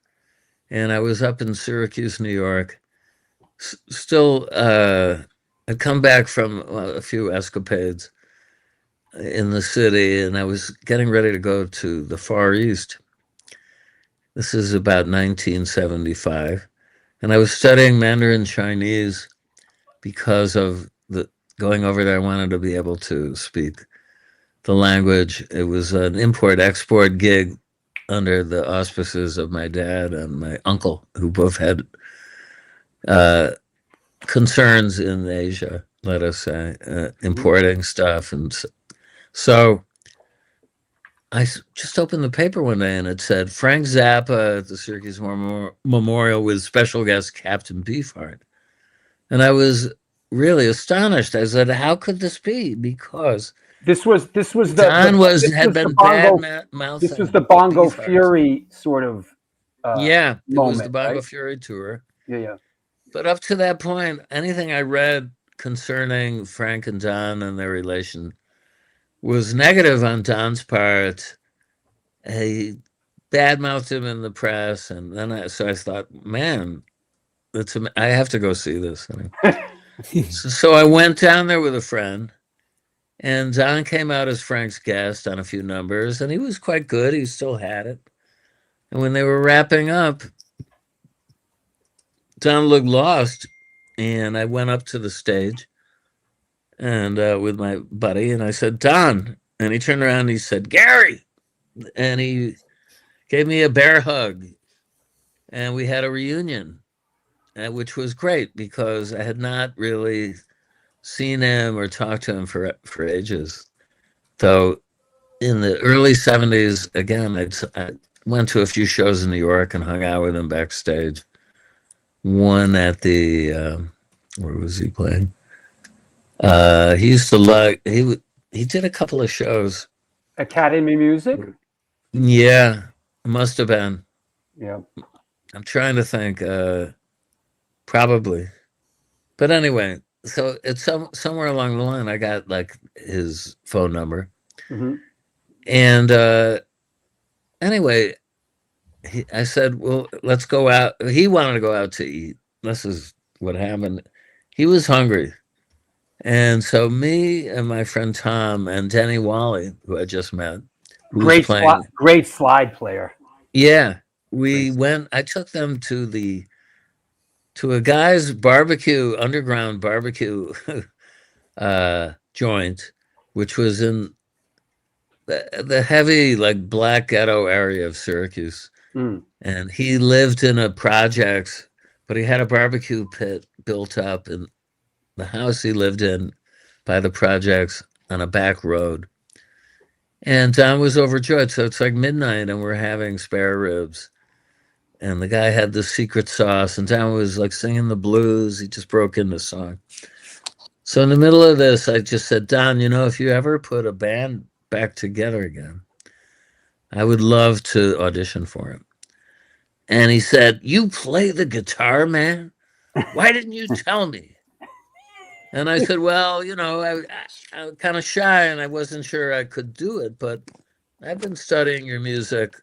and I was up in Syracuse, New York. Still, I'd come back from a few escapades in the city, and I was getting ready to go to the Far East. This is about 1975. And I was studying Mandarin Chinese because of going over there. I wanted to be able to speak the language. It was an import-export gig under the auspices of my dad and my uncle, who both had concerns in Asia, let us say, importing stuff. And so I just opened the paper one day and it said Frank Zappa at the Syracuse Memorial with special guest Capt and Beefheart. And I was really astonished. I said, how could this be? Because this was Don had been bad mouthing. This was the Bongo Fury sort of it moment, was the Bongo right? Fury tour. Yeah. But up to that point, anything I read concerning Frank and Don and their relation was negative on Don's part. He badmouthed him in the press, and then I thought, man, I have to go see this. So I went down there with a friend, and Don came out as Frank's guest on a few numbers, and he was quite good. He still had it. And when they were wrapping up, Don looked lost, and I went up to the stage and with my buddy, and I said, Don. And he turned around and he said, Gary. And he gave me a bear hug, and we had a reunion, which was great because I had not really seen him or talked to him for ages. Though in the early 70s, again, I went to a few shows in New York and hung out with him backstage. One at the, where was he playing? He used to like, he did a couple of shows. Academy Music? Yeah, must have been. Yeah. I'm trying to think, probably. But anyway, so it's somewhere along the line, I got like his phone number. Mm-hmm. And anyway, I said, well, let's go out. He wanted to go out to eat. This is what happened. He was hungry. And so me and my friend Tom and Denny Wally, who I just met, Great slide player. Yeah. We went, I took them to a guy's barbecue, underground barbecue joint, which was in the heavy, like, black ghetto area of Syracuse. Mm. And he lived in a project, but he had a barbecue pit built up in the house he lived in by the projects on a back road. And Don was overjoyed. So it's like midnight and we're having spare ribs. And the guy had the secret sauce, and Don was like singing the blues. He just broke into song. So in the middle of this, I just said, Don, if you ever put a band back together again, I would love to audition for it. And he said, you play the guitar, man? Why didn't you tell me? And I said, well, I was kind of shy and I wasn't sure I could do it, but I've been studying your music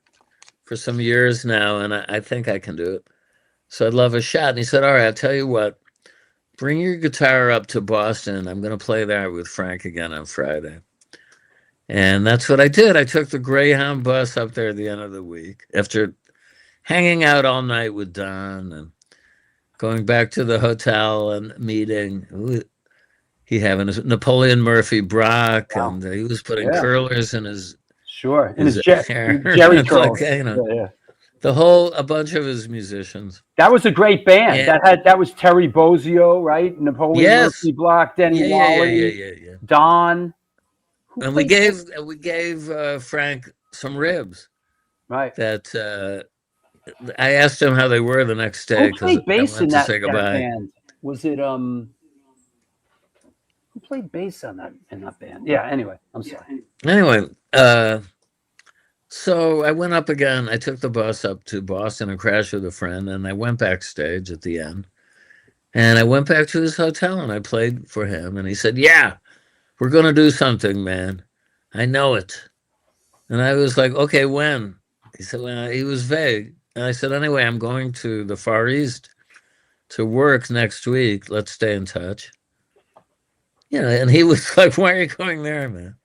for some years now, and I think I can do it. So I'd love a shot. And he said, all right, I'll tell you what, bring your guitar up to Boston. I'm going to play there with Frank again on Friday. And that's what I did. I took the Greyhound bus up there at the end of the week after hanging out all night with Don and going back to the hotel and meeting. He having his Napoleon Murphy Brock, wow. And he was putting curlers in his hair. Jerry curls. Like, a bunch of his musicians. That was a great band. That was Terry Bozzio, right? Napoleon Murphy Brock, Denny Wally, Don. And we gave Frank some ribs. Right. That I asked him how they were the next day. Who played bass in that band? Was it who played bass in that band? Yeah, anyway, I'm sorry. Anyway, so I went up again. I took the bus up to Boston and crashed with a friend, and I went backstage at the end. And I went back to his hotel and I played for him, and he said, yeah, we're going to do something, man. I know it. And I was like, okay, when? He said, well, he was vague. And I said, anyway, I'm going to the Far East to work next week. Let's stay in touch. And he was like, why are you going there, man?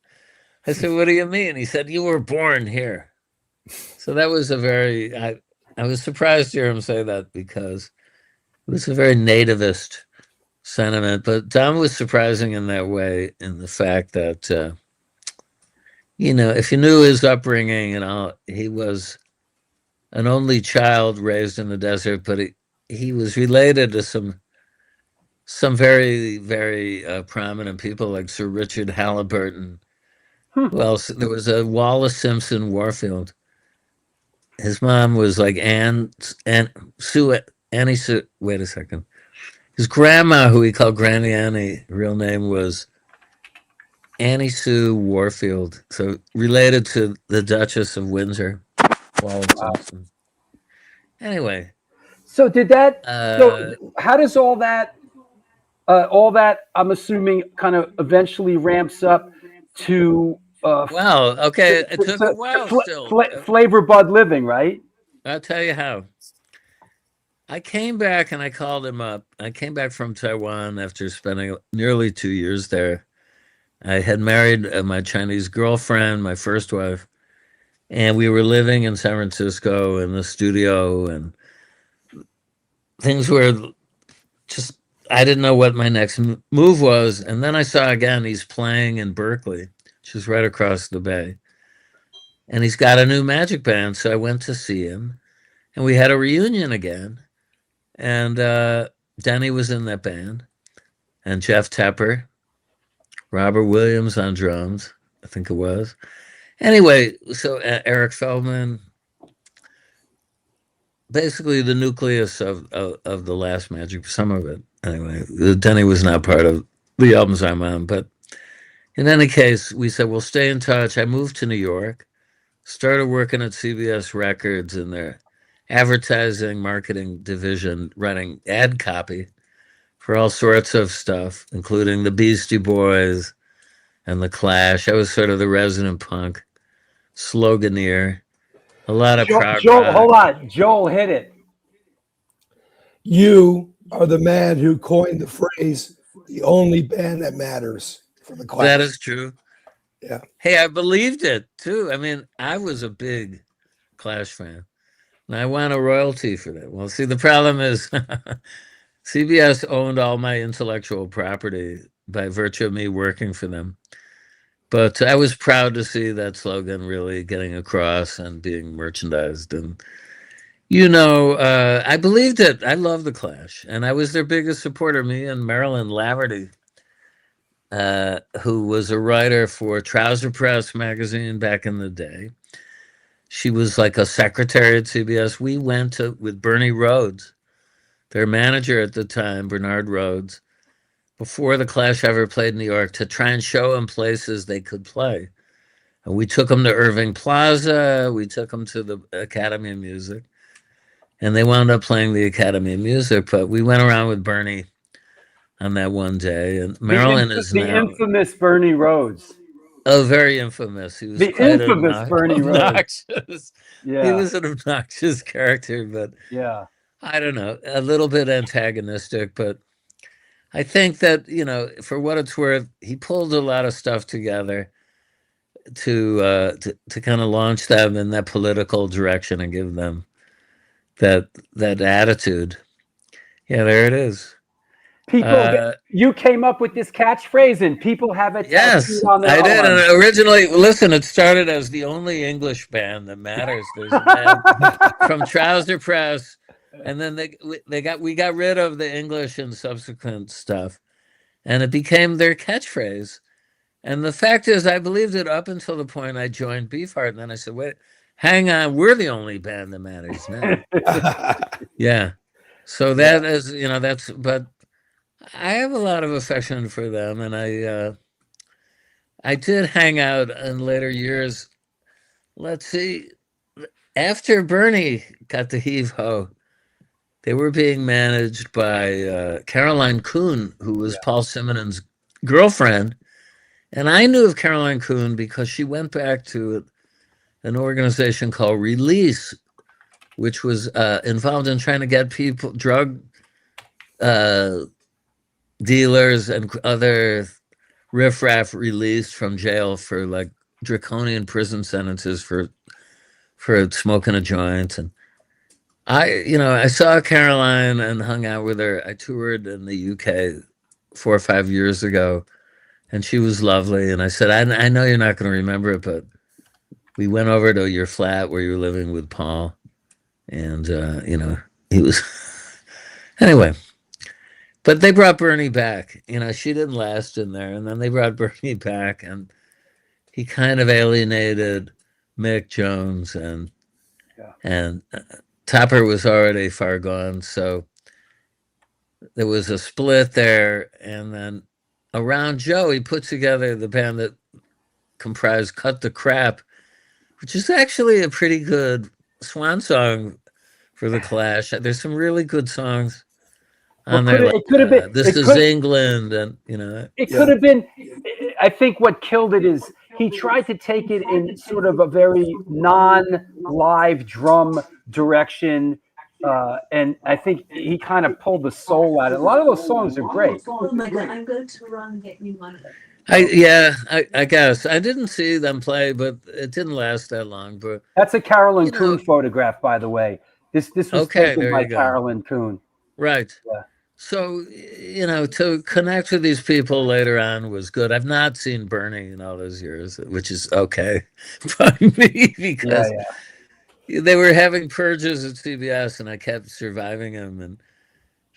I said, what do you mean? He said, you were born here. So that was I was surprised to hear him say that because it was a very nativist sentiment. But Don was surprising in that way, in the fact that, if you knew his upbringing and all, he was an only child raised in the desert, but he was related to some very, very prominent people like Sir Richard Halliburton. Well, there was a Wallace Simpson Warfield. His mom was like Annie Sue. Wait a second. His grandma, who he called Granny Annie, real name was Annie Sue Warfield. So related to the Duchess of Windsor, Wallace Simpson. Anyway, So did that? Uh, So how does all that? All that I'm assuming kind of eventually ramps up to well, okay, it took a while still. flavor Bud Living, right? I'll tell you how. I came back and I called him up. I came back from Taiwan after spending nearly 2 years there. I had married my Chinese girlfriend, my first wife, and we were living in San Francisco in the studio, and things were just, I didn't know what my next move was. And then I saw again he's playing in Berkeley, which is right across the bay. And he's got a new magic band. So I went to see him, and we had a reunion again. And Denny was in that band, and Jeff Tepper, Robert Williams on drums, I think it was. Anyway, so Eric Feldman, basically the nucleus of the last Magic, some of it. Anyway, Denny was not part of the albums I'm on, but in any case, we said we'll stay in touch. I moved to New York, started working at CBS Records in their advertising marketing division, running ad copy for all sorts of stuff, including the Beastie Boys and the Clash. I was sort of the resident punk sloganeer. A lot of crowd Joel, rock. hold on. Joel, hit it. You are the man who coined the phrase, the only band that matters for the Clash. That is true. Yeah. Hey, I believed it too. I mean, I was a big Clash fan, and I want a royalty for that. Well, see, the problem is CBS owned all my intellectual property by virtue of me working for them. But I was proud to see that slogan really getting across and being merchandised. And, I believed it. I love the Clash. And I was their biggest supporter, me and Marilyn Laverty, who was a writer for Trouser Press magazine back in the day. She was like a secretary at CBS. We went with Bernie Rhodes, their manager at the time, Bernard Rhodes, before the Clash ever played in New York, to try and show them places they could play. And we took them to Irving Plaza. We took them to the Academy of Music. And they wound up playing the Academy of Music. But we went around with Bernie on that one day. And Marilyn is the now... infamous Bernie Rhodes. Oh, very infamous. He was the quite infamous Bernie obnoxious. Rhodes. Yeah. He was an obnoxious character, but yeah, I don't know, a little bit antagonistic, but I think that, for what it's worth, he pulled a lot of stuff together to kind of launch them in that political direction and give them that attitude. Yeah, there it is. people. You came up with this catchphrase, and people have it. Yes, on their I did. arms. And originally, listen, it started as the only English band that matters. There's a band from Trouser Press. And then we got rid of the English and subsequent stuff, and it became their catchphrase. And the fact is, I believed it up until the point I joined Beefheart, and then I said, "Wait, hang on, we're the only band that matters now." Yeah. So that is, that's. But I have a lot of affection for them, and I did hang out in later years. Let's see, after Bernie got the heave ho. They were being managed by Caroline Kuhn, who was Paul Simonin's girlfriend. And I knew of Caroline Kuhn because she went back to an organization called Release, which was involved in trying to get drug dealers and other riffraff released from jail for like draconian prison sentences for smoking a joint. And I saw Caroline and hung out with her. I toured in the UK 4 or 5 years ago, and she was lovely. And I said, I know you're not going to remember it, but we went over to your flat where you were living with Paul. And, he was... Anyway, but they brought Bernie back. She didn't last in there. And then they brought Bernie back, and he kind of alienated Mick Jones, and Topper was already far gone, so there was a split there. And then around Joe, he put together the band that comprised Cut the Crap, which is actually a pretty good swan song for the Clash. There's some really good songs Well, on there. it could have been. This is England, and It could have been. I think what killed it is he tried to take it in sort of a very non-live drum direction, and I think he kind of pulled the soul out of it. A lot of those songs are great. Oh my God, I'm going to run and get you one. I guess I didn't see them play, but it didn't last that long. But That's a Carolyn Coon photograph, by the way. This was taken by Carolyn Coon. Right. Yeah. So, to connect with these people later on was good. I've not seen Bernie in all those years, which is okay by me because they were having purges at CBS and I kept surviving him. And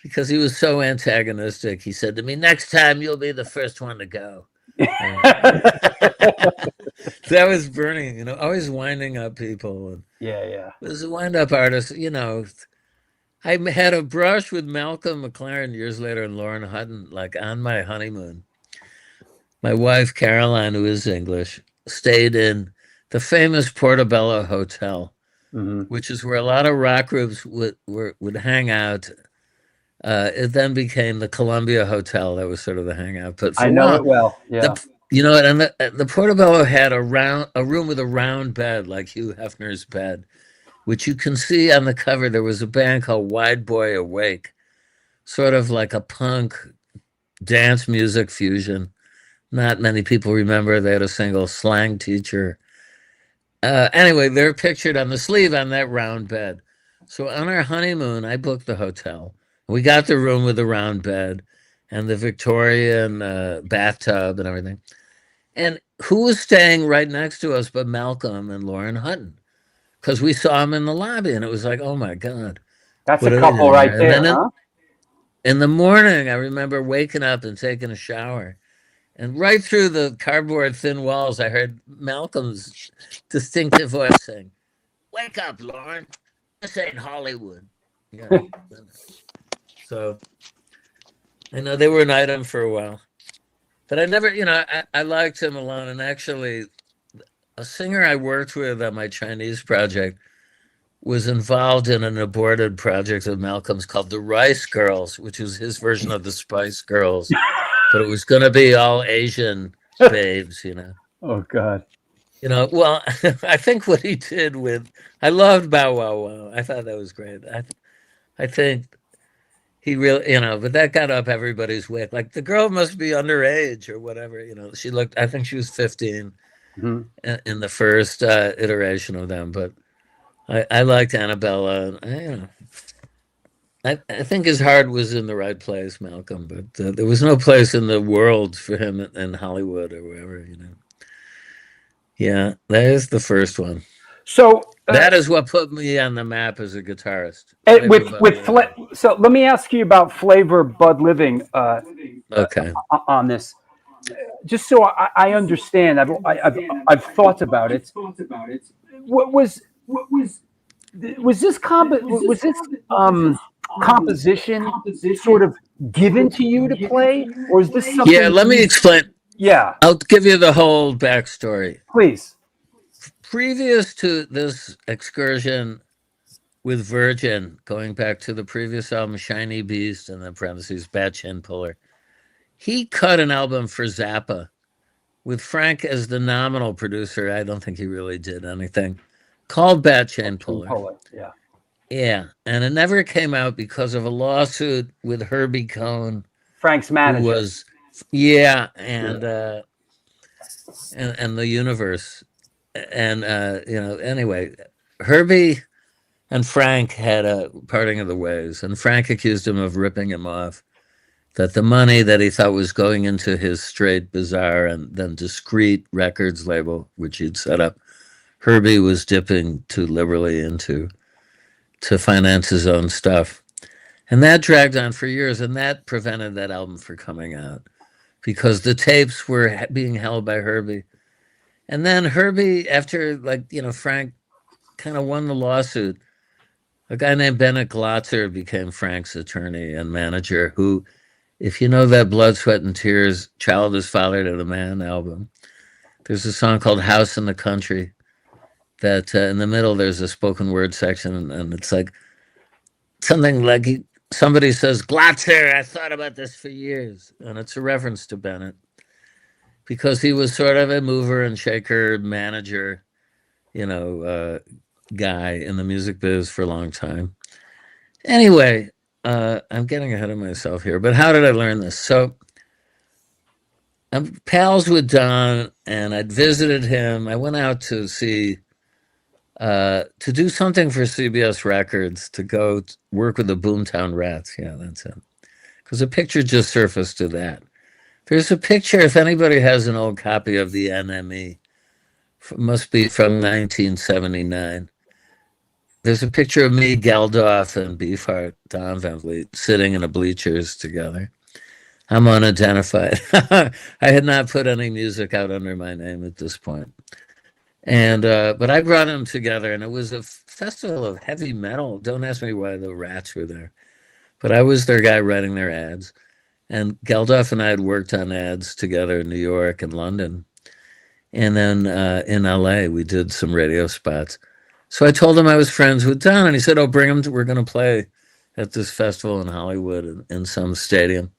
because he was so antagonistic, he said to me, "Next time you'll be the first one to go." That was Bernie, always winding up people. And was a wind-up artist, I had a brush with Malcolm McLaren years later and Lauren Hutton, like on my honeymoon. My wife, Caroline, who is English, stayed in the famous Portobello Hotel, which is where a lot of rock groups would hang out. It then became the Columbia Hotel. That was sort of the hangout. But I know it well. Yeah. And the Portobello had a room with a round bed, like Hugh Hefner's bed, which you can see on the cover. There was a band called Wide Boy Awake, sort of like a punk dance music fusion. Not many people remember. They had a single, Slang Teacher. Anyway, they're pictured on the sleeve on that round bed. So on our honeymoon, I booked the hotel. We got the room with the round bed and the Victorian bathtub and everything. And who was staying right next to us but Malcolm and Lauren Hutton? Because we saw him in the lobby, and it was like, oh my God. That's a couple right there, huh? In the morning, I remember waking up and taking a shower. And right through the cardboard thin walls, I heard Malcolm's distinctive voice saying, "Wake up, Lauren. This ain't Hollywood." Yeah. So I know they were an item for a while. But I never, I liked him alone. And actually, a singer I worked with on my Chinese project was involved in an aborted project of Malcolm's called the Rice Girls, which was his version of the Spice Girls. But it was going to be all Asian babes, Oh, God. Well, I think what he did I loved Bow Wow Wow. I thought that was great. I think he really, but that got up everybody's wick. Like, the girl must be underage or whatever. She looked, I think she was 15 in the first iteration of them. But I liked Annabella. I think his heart was in the right place, Malcolm, but there was no place in the world for him in Hollywood or wherever, Yeah, that is the first one. So that is what put me on the map as a guitarist. So let me ask you about Flavor Bud Living. Okay. On this, just so I understand, I've thought about it. What was this composition sort of given to you to play, or is this something? Yeah, let me explain. Yeah, I'll give you the whole backstory. Please. Previous to this excursion with Virgin, going back to the previous album, Shiny Beast, and then parentheses, Bat Chin Puller, he cut an album for Zappa with Frank as the nominal producer. I don't think he really did anything. Called Bat Chin Puller. Yeah, and it never came out because of a lawsuit with Herbie Cohn, Frank's manager. And the Universe, and anyway, Herbie and Frank had a parting of the ways, and Frank accused him of ripping him off. That the money that he thought was going into his straight, bizarre, and then discreet records label, which he'd set up, Herbie was dipping too liberally into to finance his own stuff. And that dragged on for years, and that prevented that album from coming out because the tapes were being held by Herbie. And then Herbie, after Frank kind of won the lawsuit, a guy named Bennett Glotzer became Frank's attorney and manager, who, if you know that Blood, Sweat, and Tears, Child is Father to the Man album, there's a song called House in the Country that in the middle there's a spoken word section, and it's like, something like somebody says, Glotzer, I thought about this for years. And it's a reference to Bennett because he was sort of a mover and shaker manager, guy in the music biz for a long time. Anyway, I'm getting ahead of myself here, but how did I learn this? So I'm pals with Don, and I'd visited him. I went out to see, to do something for CBS Records, to go work with the Boomtown Rats. Yeah, that's it. Because a picture just surfaced to that. There's a picture, if anybody has an old copy of the NME, must be from 1979. There's a picture of me, Geldof, and Beefheart, Don Van Vliet, sitting in the bleachers together. I'm unidentified. I had not put any music out under my name at this point. And but I brought them together, and it was a festival of heavy metal. Don't ask me why the Rats were there. But I was their guy writing their ads. And Geldof and I had worked on ads together in New York and London. And then in LA, we did some radio spots. So I told him I was friends with Don, and he said, "Oh, bring him. We're going to play at this festival in Hollywood in some stadium."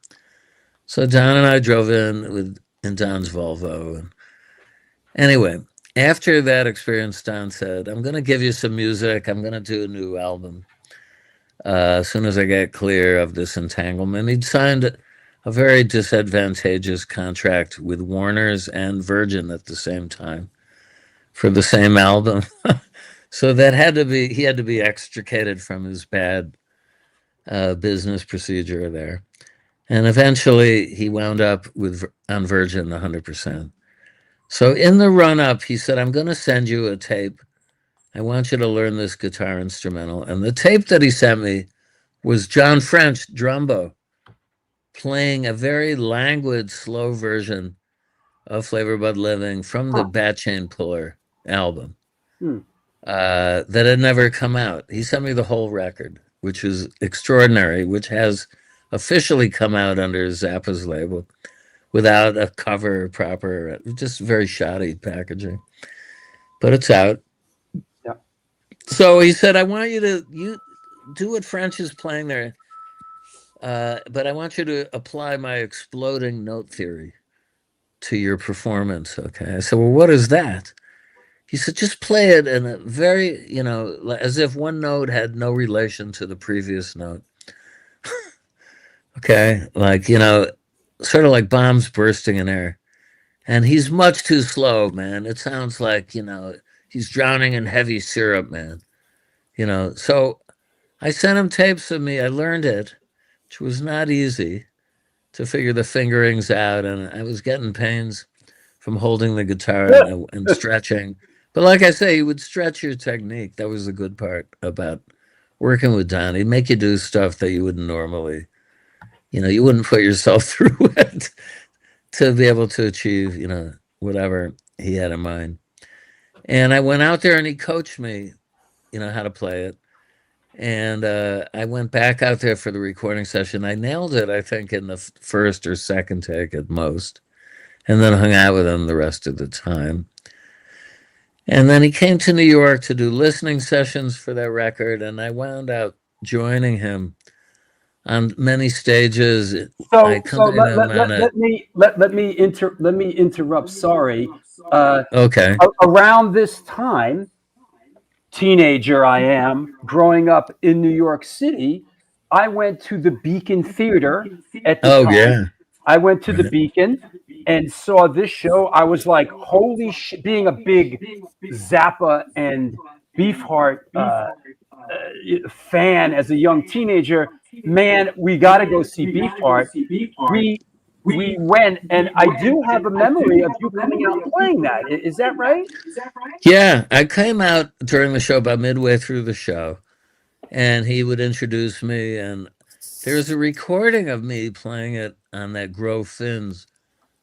So Don and I drove in Don's Volvo. And anyway, after that experience, Don said, "I'm going to give you some music. I'm going to do a new album as soon as I get clear of this entanglement." He'd signed a very disadvantageous contract with Warner's and Virgin at the same time for the same album. So he had to be extricated from his bad business procedure there. And eventually he wound up on Virgin 100%. So in the run-up, he said, "I'm going to send you a tape. I want you to learn this guitar instrumental." And the tape that he sent me was John French, drumbo, playing a very languid, slow version of Flavor Bud Living from the Bat Chain Puller album. That had never come out. He sent me the whole record, which is extraordinary, which has officially come out under Zappa's label without a cover proper, just very shoddy packaging. But it's out. Yeah. So he said, "I want you to do what French is playing there, but I want you to apply my exploding note theory to your performance." Okay. I said, "Well, what is that?" He said, "Just play it in a very, as if one note had no relation to the previous note." Okay. Like, sort of like bombs bursting in air. And he's much too slow, man. It sounds like, he's drowning in heavy syrup, man. So I sent him tapes of me. I learned it, which was not easy to figure the fingerings out. And I was getting pains from holding the guitar and stretching. But like I say, he would stretch your technique. That was the good part about working with Don. He'd make you do stuff that you wouldn't normally, you wouldn't put yourself through it to be able to achieve, whatever he had in mind. And I went out there and he coached me, how to play it. And I went back out there for the recording session. I nailed it, I think, in the first or second take at most, and then hung out with him the rest of the time. And then he came to New York to do listening sessions for that record, and I wound up joining him on many stages. Let me interrupt. Sorry. Okay. Around this time, teenager I am, growing up in New York City, I went to the Beacon Theater at the time. Yeah. I went to the Beacon and saw this show. I was like, holy shit, being a big Zappa and Beefheart fan as a young teenager, man, we got to go see Beefheart. We went, and I do have a memory of you coming out and playing that. Is that right? Yeah, I came out during the show, about midway through the show, and he would introduce me, and there's a recording of me playing it on that Grove Fins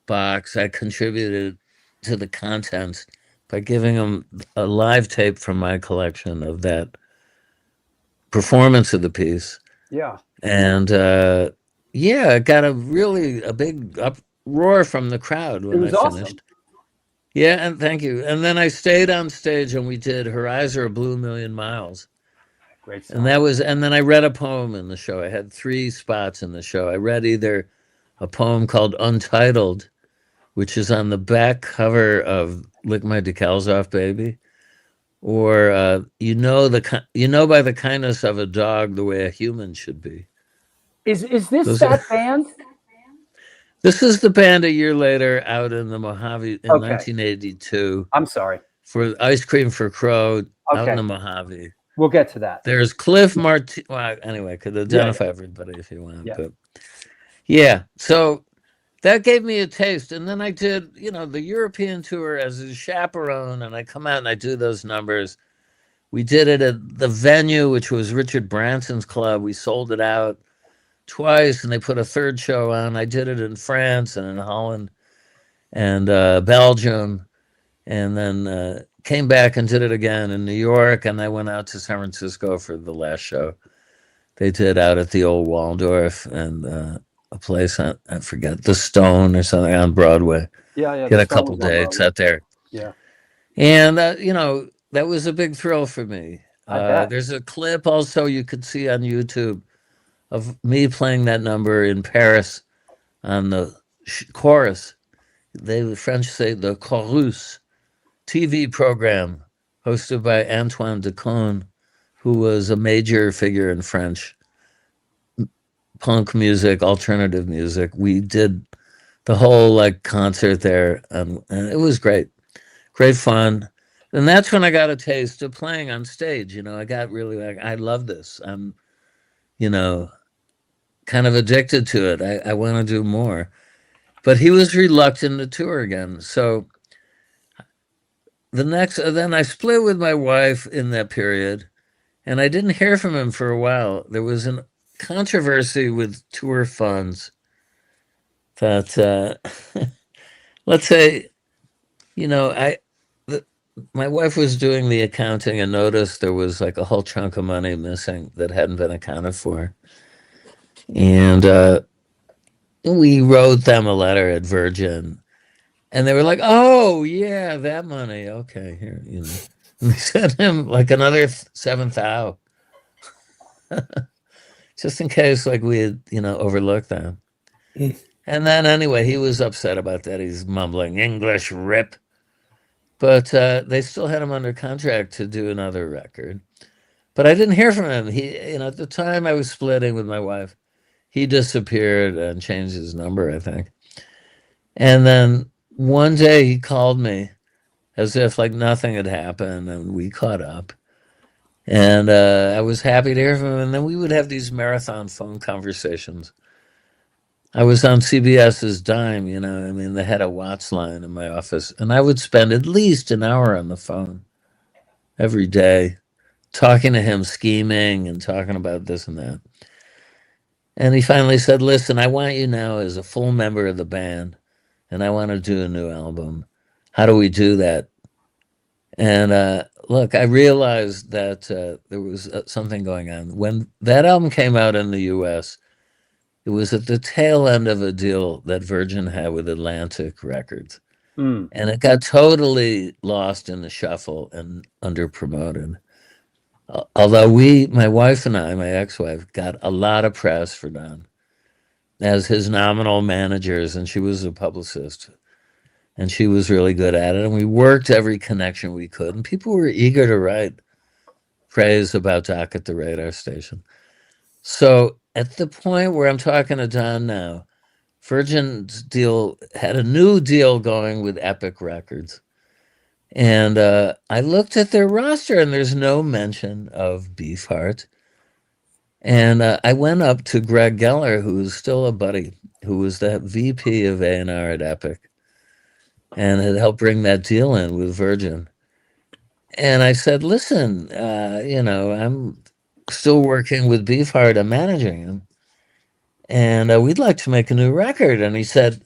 box. I contributed to the contents by giving him a live tape from my collection of that performance of the piece. Yeah. And I got a big uproar from the crowd when I finished. Awesome. Yeah, and thank you. And then I stayed on stage and we did Her Eyes Are a Blue Million Miles. Great song. And then I read a poem in the show. I had 3 spots in the show. I read either a poem called Untitled, which is on the back cover of Lick My Decals Off, Baby, or you know by the kindness of a dog the way a human should be. Is this Those that are- band? This is the band a year later out in the Mojave in Okay. 1982 I'm sorry. for Ice Cream for Crow out in Okay. the Mojave. We'll get to that. There's Cliff Martin. Well, anyway, could identify everybody if you want. Yeah. But yeah, so that gave me a taste. And then I did, the European tour as a chaperone, and I come out and I do those numbers. We did it at the venue, which was Richard Branson's club. We sold it out twice, and they put a 3rd show on. I did it in France and in Holland and Belgium, and then came back and did it again in New York, and I went out to San Francisco for the last show they did out at the old Waldorf and a place I forget, the Stone or something on Broadway. Yeah. Did a couple dates out there. Yeah. And that was a big thrill for me. I bet. There's a clip also you could see on YouTube of me playing that number in Paris on the chorus. The French say the chorus TV program hosted by Antoine Decaune, who was a major figure in French punk music, alternative music. We did the whole concert there, and it was great fun. And that's when I got a taste of playing on stage. I got really I love this. I'm kind of addicted to it. I want to do more. But he was reluctant to tour again. So then I split with my wife in that period, and I didn't hear from him for a while. There was a controversy with tour funds that, let's say, my wife was doing the accounting and noticed there was a whole chunk of money missing that hadn't been accounted for. And we wrote them a letter at Virgin, and they were like, "Oh yeah, that money. Okay, here, And they sent him another 7,000, just in case we had overlooked them. And then anyway, he was upset about that. He's mumbling English rip, but they still had him under contract to do another record. But I didn't hear from him. He, at the time I was splitting with my wife, he disappeared and changed his number, I think. And then one day he called me as if nothing had happened, and we caught up. And I was happy to hear from him. And then we would have these marathon phone conversations. I was on CBS's dime, they had a Watts line in my office, and I would spend at least an hour on the phone every day talking to him, scheming and talking about this and that. And he finally said, "Listen, I want you now as a full member of the band, and I want to do a new album. How do we do that?" And look, I realized that there was something going on. When that album came out in the U.S., it was at the tail end of a deal that Virgin had with Atlantic Records. And it got totally lost in the shuffle and under-promoted. Although my wife and I, my ex-wife, got a lot of press for Don as his nominal managers, and she was a publicist, and she was really good at it. And we worked every connection we could, and people were eager to write praise about Doc at the radar station. So at the point where I'm talking to Don now, Virgin's deal had a new deal going with Epic Records. And I looked at their roster, and there's no mention of Beefheart. And I went up to Greg Geller, who is still a buddy, who was the VP of A&R at Epic, and had helped bring that deal in with Virgin. And I said, "Listen, I'm still working with Beefheart. I'm managing him. And we'd like to make a new record." And he said,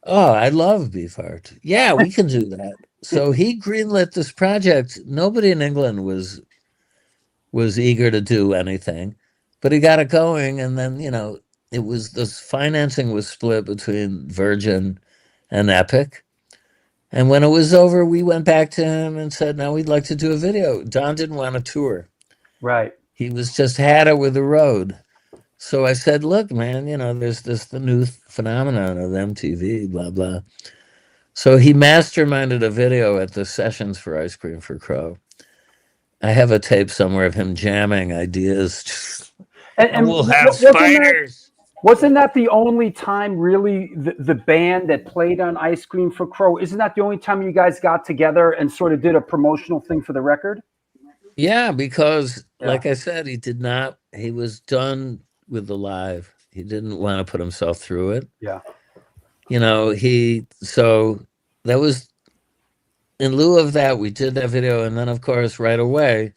"Oh, I love Beefheart. Yeah, we can do that." So he greenlit this project. Nobody in England was eager to do anything, but he got it going. And then, it was this financing was split between Virgin and Epic. And when it was over, we went back to him and said, "Now we'd like to do a video." Don didn't want to tour. Right. He was just had it with the road. So I said, look, man, there's the new phenomenon of MTV, blah, blah. So he masterminded a video at the Sessions for Ice Cream for Crow. I have a tape somewhere of him jamming ideas. And we'll have spiders. Wasn't that the only time really the band that played on Ice Cream for Crow? Isn't that the only time you guys got together and sort of did a promotional thing for the record? Yeah, because like I said, he was done with the live. He didn't want to put himself through it. Yeah. So that was, in lieu of that, we did that video. And then, of course, right away,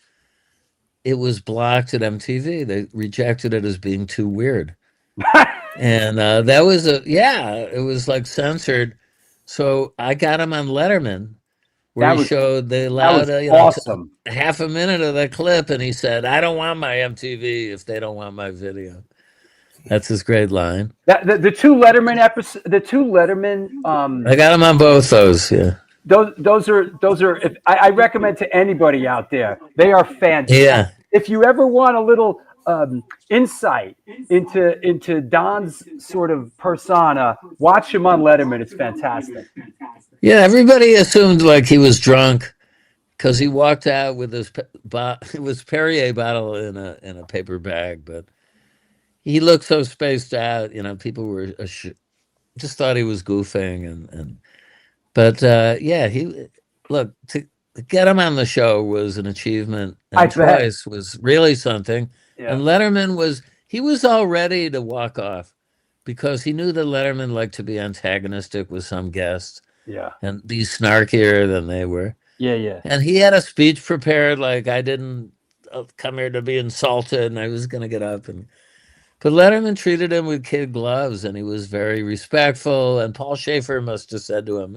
it was blocked at MTV. They rejected it as being too weird. And that was it was like censored. So I got him on Letterman, where they allowed awesome. Half a minute of the clip, and he said, "I don't want my MTV if they don't want my video." That's his great line. The two Letterman episodes, the two Letterman. I got him on both those. Yeah. Those are. I recommend to anybody out there. They are fantastic. Yeah. If you ever want a little insight into Don's sort of persona, watch him on Letterman. It's fantastic. Yeah, everybody assumed like he was drunk because he walked out with his Perrier bottle in a paper bag, but he looked so spaced out. People were just thought he was goofing, but to get him on the show was an achievement, and twice was really something. Yeah. And Letterman was all ready to walk off because he knew that Letterman liked to be antagonistic with some guests. Yeah. And be snarkier than they were. Yeah, yeah. And he had a speech prepared, like I didn't come here to be insulted and I was going to get up. But Letterman treated him with kid gloves and he was very respectful. And Paul Schaefer must have said to him,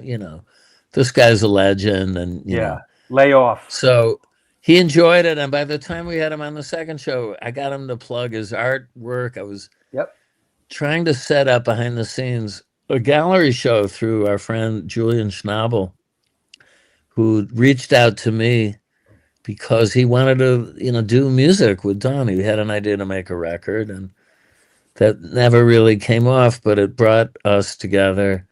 this guy's a legend. And, you know. Lay off. So he enjoyed it. And by the time we had him on the second show, I got him to plug his artwork. I was trying to set up behind the scenes a gallery show through our friend Julian Schnabel, who reached out to me because he wanted to, do music with Don. He had an idea to make a record, and that never really came off, but it brought us together.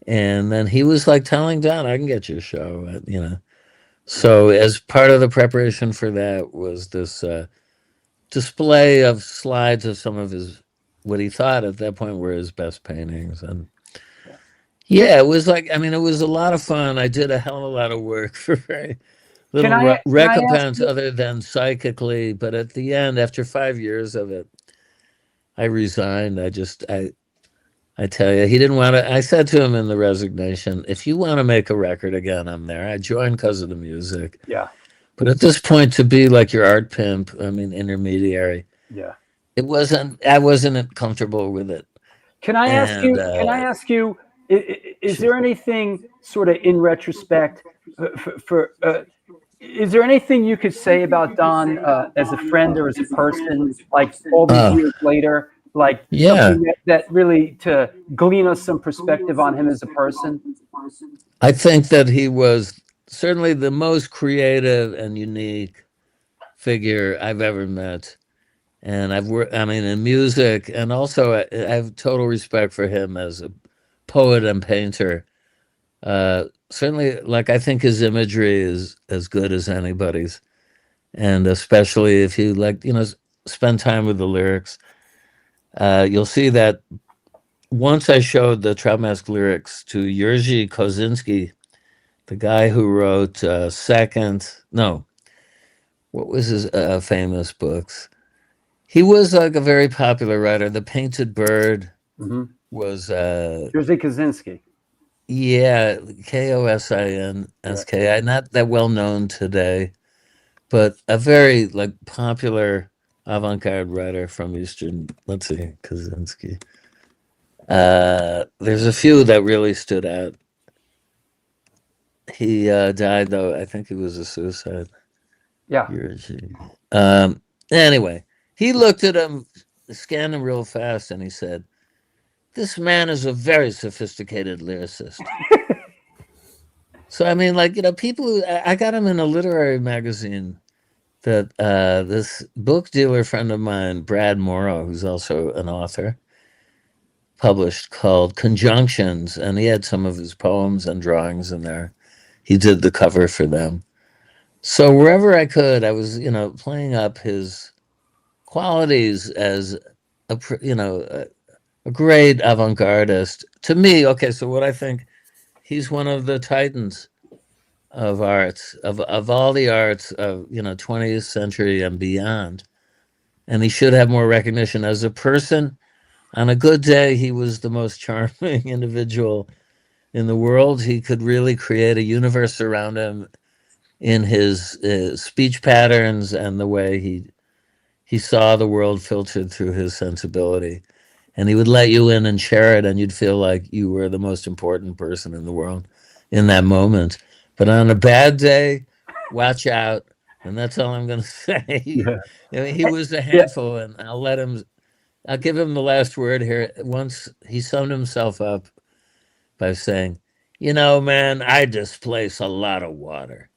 And then he was like telling Don, I can get you a show, So as part of the preparation for that was this display of slides of some of what he thought at that point were his best paintings. And it was it was a lot of fun. I did a hell of a lot of work for very little recompense other than psychically. But at the end, after 5 years of it, I resigned. I tell you, he didn't want to. I said to him in the resignation, if you want to make a record again, I'm there. I joined because of the music. Yeah. But at this point, to be like your art pimp, intermediary. Yeah. I wasn't comfortable with it. Can I ask you, is there anything sort of in retrospect is there anything you could say about Don as a friend or as a person, like all these years later, like something that really to glean us some perspective on him as a person? I think that he was certainly the most creative and unique figure I've ever met. And I've worked, in music, and also I have total respect for him as a poet and painter. Certainly, I think his imagery is as good as anybody's. And especially if you spend time with the lyrics, you'll see that once I showed the Trout Mask lyrics to Jerzy Kosinski, the guy who wrote what was his famous books? He was a very popular writer. The Painted Bird was Jerzy Kosinski. Yeah, Kosinski. Not that well known today, but a very popular avant-garde writer from Eastern. Let's see, Kosinski. There's a few that really stood out. He died though. I think it was a suicide. Yeah. Anyway. He looked at him, scanned him real fast, and he said, this man is a very sophisticated lyricist. So, people, I got him in a literary magazine that this book dealer friend of mine, Brad Morrow, who's also an author, published called Conjunctions, and he had some of his poems and drawings in there. He did the cover for them. So wherever I could, I was, playing up his qualities as a great avant-gardist. To me, okay, so what I think, he's one of the titans of arts, of all the arts of 20th century and beyond. And he should have more recognition as a person. On a good day, he was the most charming individual in the world. He could really create a universe around him in his speech patterns and the way he saw the world filtered through his sensibility. And he would let you in and share it, and you'd feel like you were the most important person in the world in that moment. But on a bad day, watch out. And that's all I'm going to say. Yeah. He was a handful, and I'll give him the last word here. Once he summed himself up by saying, man, I displace a lot of water.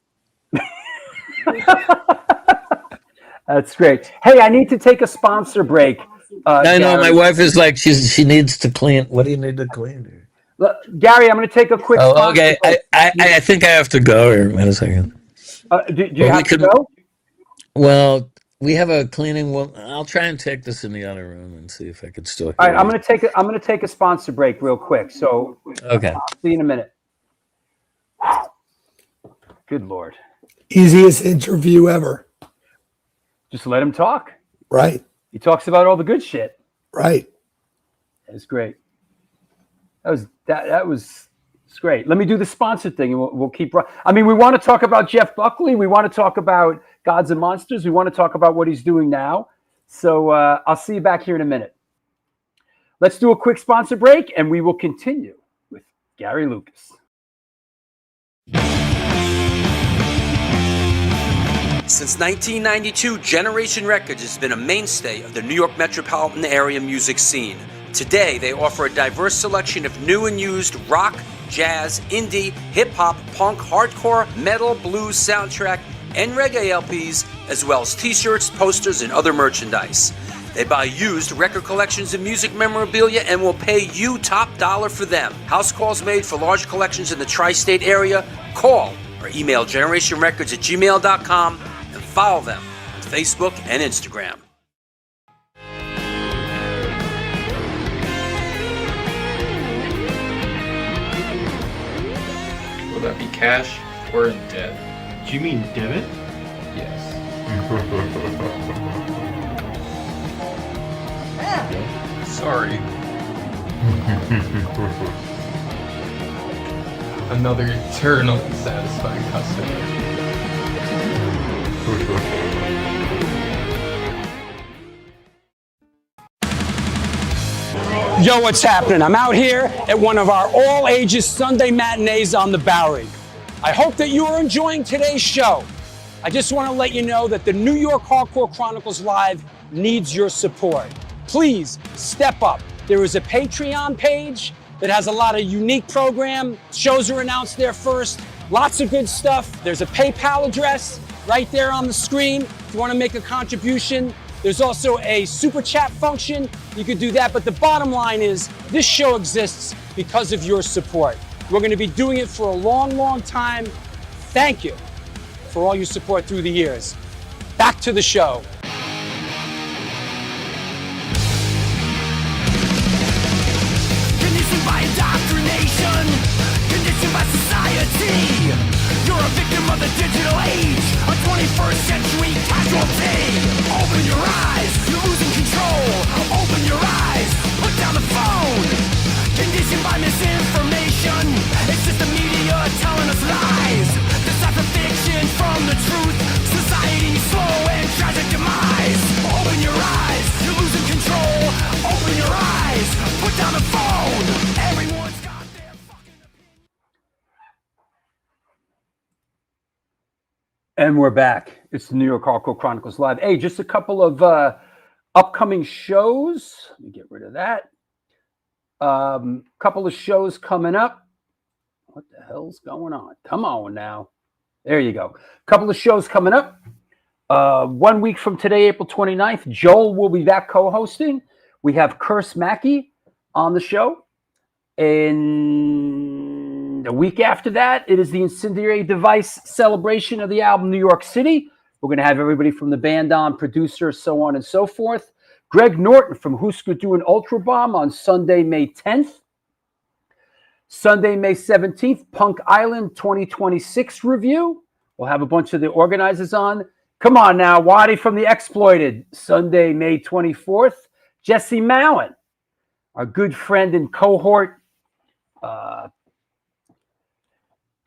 That's great. Hey, I need to take a sponsor break. I know, Gary. my wife is like, she needs to clean. What do you need to clean here? Look, Gary, I'm going to take a quick sponsor okay. break. I think I have to go here. Wait a second. Do you have to go? Well, we have a cleaning woman. I'll try and take this in the other room and see if I could still hear All right, you. I'm going to take a sponsor break real quick. So Okay. I'll see you in a minute. Good Lord. Easiest interview ever. Just let him talk. Right. He talks about all the good shit. Right. That's great. That was great. Let me do the sponsor thing, and we'll keep. I mean, we want to talk about Jeff Buckley. We want to talk about Gods and Monsters. We want to talk about what he's doing now. So I'll see you back here in a minute. Let's do a quick sponsor break, and we will continue with Gary Lucas. Since 1992, Generation Records has been a mainstay of the New York metropolitan area music scene. Today, they offer a diverse selection of new and used rock, jazz, indie, hip-hop, punk, hardcore, metal, blues, soundtrack, and reggae LPs, as well as t-shirts, posters, and other merchandise. They buy used record collections and music memorabilia and will pay you top dollar for them. House calls made for large collections in the tri-state area. Call or email generationrecords@gmail.com and follow them on Facebook and Instagram. Will that be cash or in debt? Do you mean debit? Yes. Sorry. Another eternally satisfied customer. Yo, what's happening? I'm out here at one of our all-ages Sunday matinees on the Bowery. I hope that you are enjoying today's show. I just want to let you know that the New York Hardcore Chronicles Live needs your support. Please step up. There is a Patreon page that has a lot of unique program. Shows are announced there first. Lots of good stuff. There's a PayPal address right there on the screen if you want to make a contribution. There's also a super chat function. You could do that, but the bottom line is this show exists because of your support. We're going to be doing it for a long, long time. Thank you for all your support through the years. Back to the show. Conditioned by indoctrination, conditioned by society. You're a victim of the digital age, a 21st century casualty. Open your eyes, you're losing control. Open your eyes, put down the phone. Conditioned by misinformation, it's just the media telling us lies. Decipher fiction from the truth, society's slow and tragic demise. Open your eyes, you're losing control. Open your eyes, put down the phone. Everyone's got their fucking opinion. And we're back. It's the New York Hardcore Chronicles Live. Hey, just a couple of upcoming shows. Let me get rid of that. Couple of shows coming up. What the hell's going on? Come on now. There you go. Couple of shows coming up. 1 week from today, April 29th, Joel will be back co-hosting. We have Curse Mackey on the show. And a week after that, it is the Incendiary Device celebration of the album New York City. We're going to have everybody from the band on, producer, so on and so forth. Greg Norton from Husker Du and Ultra Bomb on Sunday, May 10th. Sunday, May 17th, Punk Island 2026 review. We'll have a bunch of the organizers on. Come on now, Waddy from The Exploited. Sunday, May 24th. Jesse Mallon, our good friend and cohort.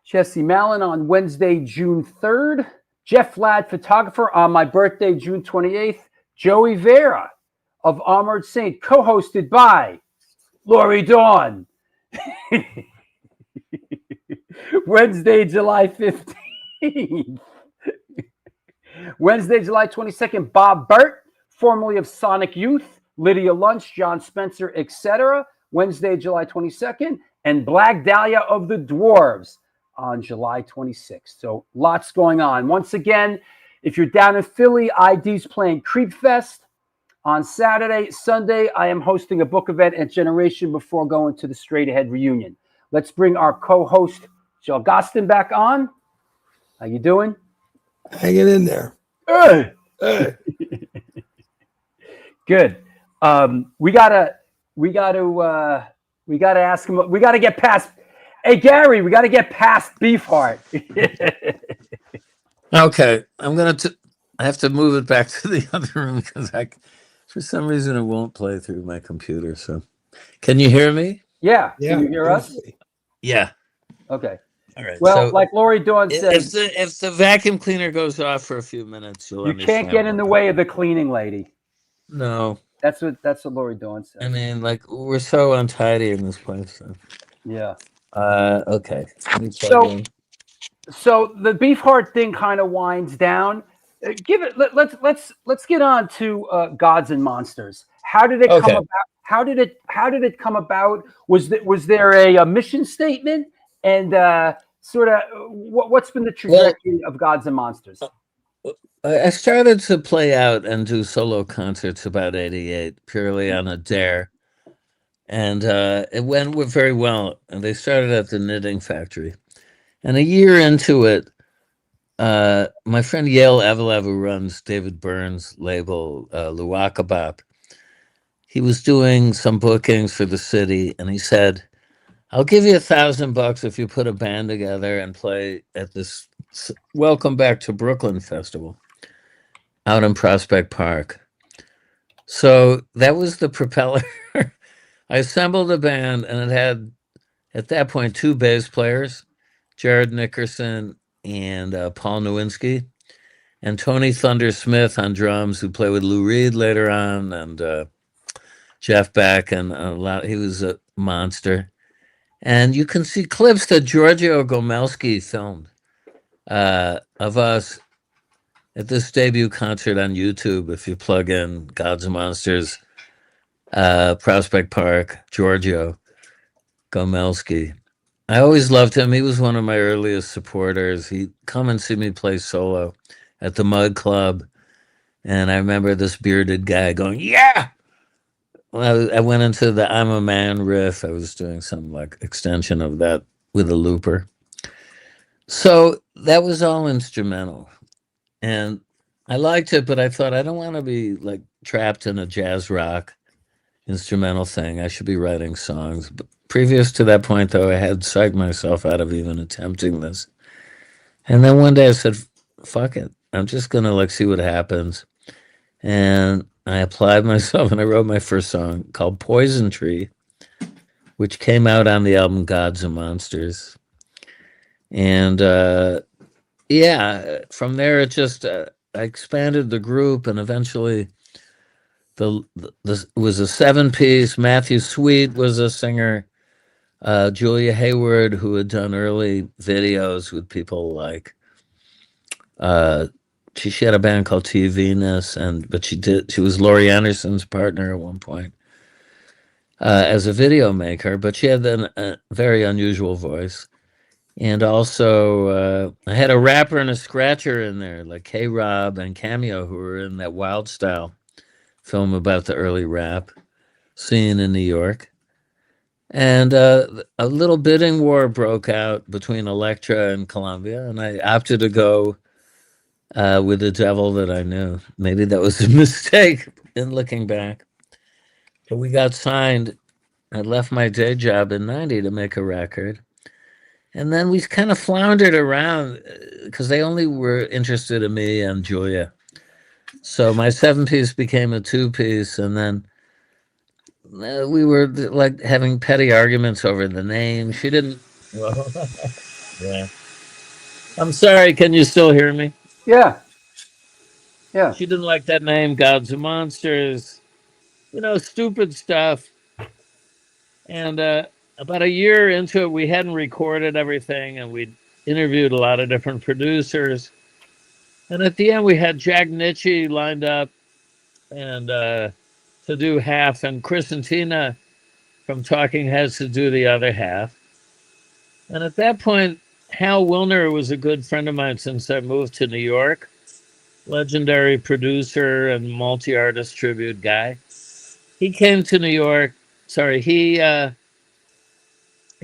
Jesse Mallon on Wednesday, June 3rd. Jeff Ladd, photographer, on my birthday, June 28th. Joey Vera of Armored Saint, co-hosted by Lori Dawn. Wednesday, July 15th. Wednesday, July 22nd, Bob Burt, formerly of Sonic Youth, Lydia Lunch, John Spencer, etc. Wednesday, July 22nd. And Black Dahlia of the Dwarves on July 26th. So lots going on. Once again, if you're down in Philly, ID's playing Creep Fest on Saturday. Sunday, I am hosting a book event at Generation before going to the Straight Ahead reunion. Let's bring our co-host, Joe Gostin, back on. How you doing? Hanging in there. Hey. Good. We gotta ask him. We gotta get past. Hey Gary, we gotta get past Beefheart. Okay, I have to move it back to the other room because for some reason it won't play through my computer. So, can you hear me? Yeah. Can you hear us? Yeah. Okay. All right. Well, so like Lori Dawn said, if the vacuum cleaner goes off for a few minutes, you can't get in the way of the cleaning lady. No. That's what Lori Dawn said. I mean, like, we're so untidy in this place. So. Yeah. Okay. So the Beefheart thing kind of winds down. Let's get on to Gods and Monsters. How did it come about? How did it come about? Was there a mission statement? And sort of what's been the trajectory of Gods and Monsters? I started to play out and do solo concerts about 88, purely on a dare. And it went very well. And they started at the Knitting Factory. And a year into it, my friend Yale Evelev, who runs David Byrne's label, Luwakabop, he was doing some bookings for the city. And he said, I'll give you $1,000 if you put a band together and play at this Welcome Back to Brooklyn festival out in Prospect Park. So that was the propeller. I assembled a band, and it had, at that point, 2 bass players, Jared Nickerson and Paul Nowinski, and Tony Thunder Smith on drums, who played with Lou Reed later on, and Jeff Beck, and he was a monster. And you can see clips that Giorgio Gomelski filmed of us at this debut concert on YouTube. If you plug in Gods and Monsters, Prospect Park, Giorgio Gomelski. I always loved him. He was one of my earliest supporters. He'd come and see me play solo at the Mud Club. And I remember this bearded guy going, yeah! Well, I went into the I'm a Man riff. I was doing some like extension of that with a looper. So that was all instrumental. And I liked it, but I thought I don't want to be like trapped in a jazz rock instrumental thing. I should be writing songs. But previous to that point, though, I had psyched myself out of even attempting this. And then one day I said, fuck it. I'm just going to like see what happens. And I applied myself and I wrote my first song called Poison Tree, which came out on the album Gods and Monsters. And from there it just I expanded the group, and eventually it was a 7-piece. Matthew Sweet was a singer. Julia Hayward, who had done early videos with people like she had a band called T Venus, but she was Laurie Anderson's partner at one point as a video maker, but she had a very unusual voice. And also, I had a rapper and a scratcher in there, like K-Rob and Cameo, who were in that Wild Style film about the early rap scene in New York. And a little bidding war broke out between Elektra and Columbia, and I opted to go with the devil that I knew. Maybe that was a mistake in looking back. But we got signed. I left my day job in '90 to make a record. And then we kind of floundered around because they only were interested in me and Julia. So my 7-piece became a 2-piece, and then we were like having petty arguments over the name. She didn't. Well, yeah. I'm sorry. Can you still hear me? Yeah. Yeah. She didn't like that name, Gods and Monsters. Stupid stuff. And about a year into it, we hadn't recorded everything, and we'd interviewed a lot of different producers. And at the end, we had Jack Nitzsche lined up and to do half, and Chris and Tina from Talking Heads to do the other half. And at that point, Hal Wilner was a good friend of mine since I moved to New York. Legendary producer and multi-artist tribute guy. He came to New York. Sorry, he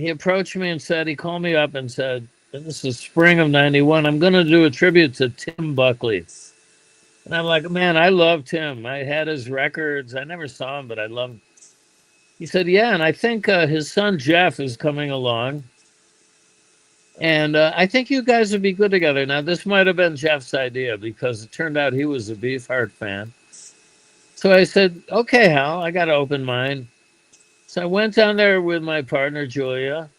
approached me and said, he called me up and said, and this is spring of '91, I'm going to do a tribute to Tim Buckley. And I'm like, man, I love Tim. I had his records. I never saw him, but I loved him. He said, yeah, and I think his son Jeff is coming along. And I think you guys would be good together. Now, this might have been Jeff's idea because it turned out he was a Beefheart fan. So I said, okay, Hal, I got an open mind. So I went down there with my partner, Julia,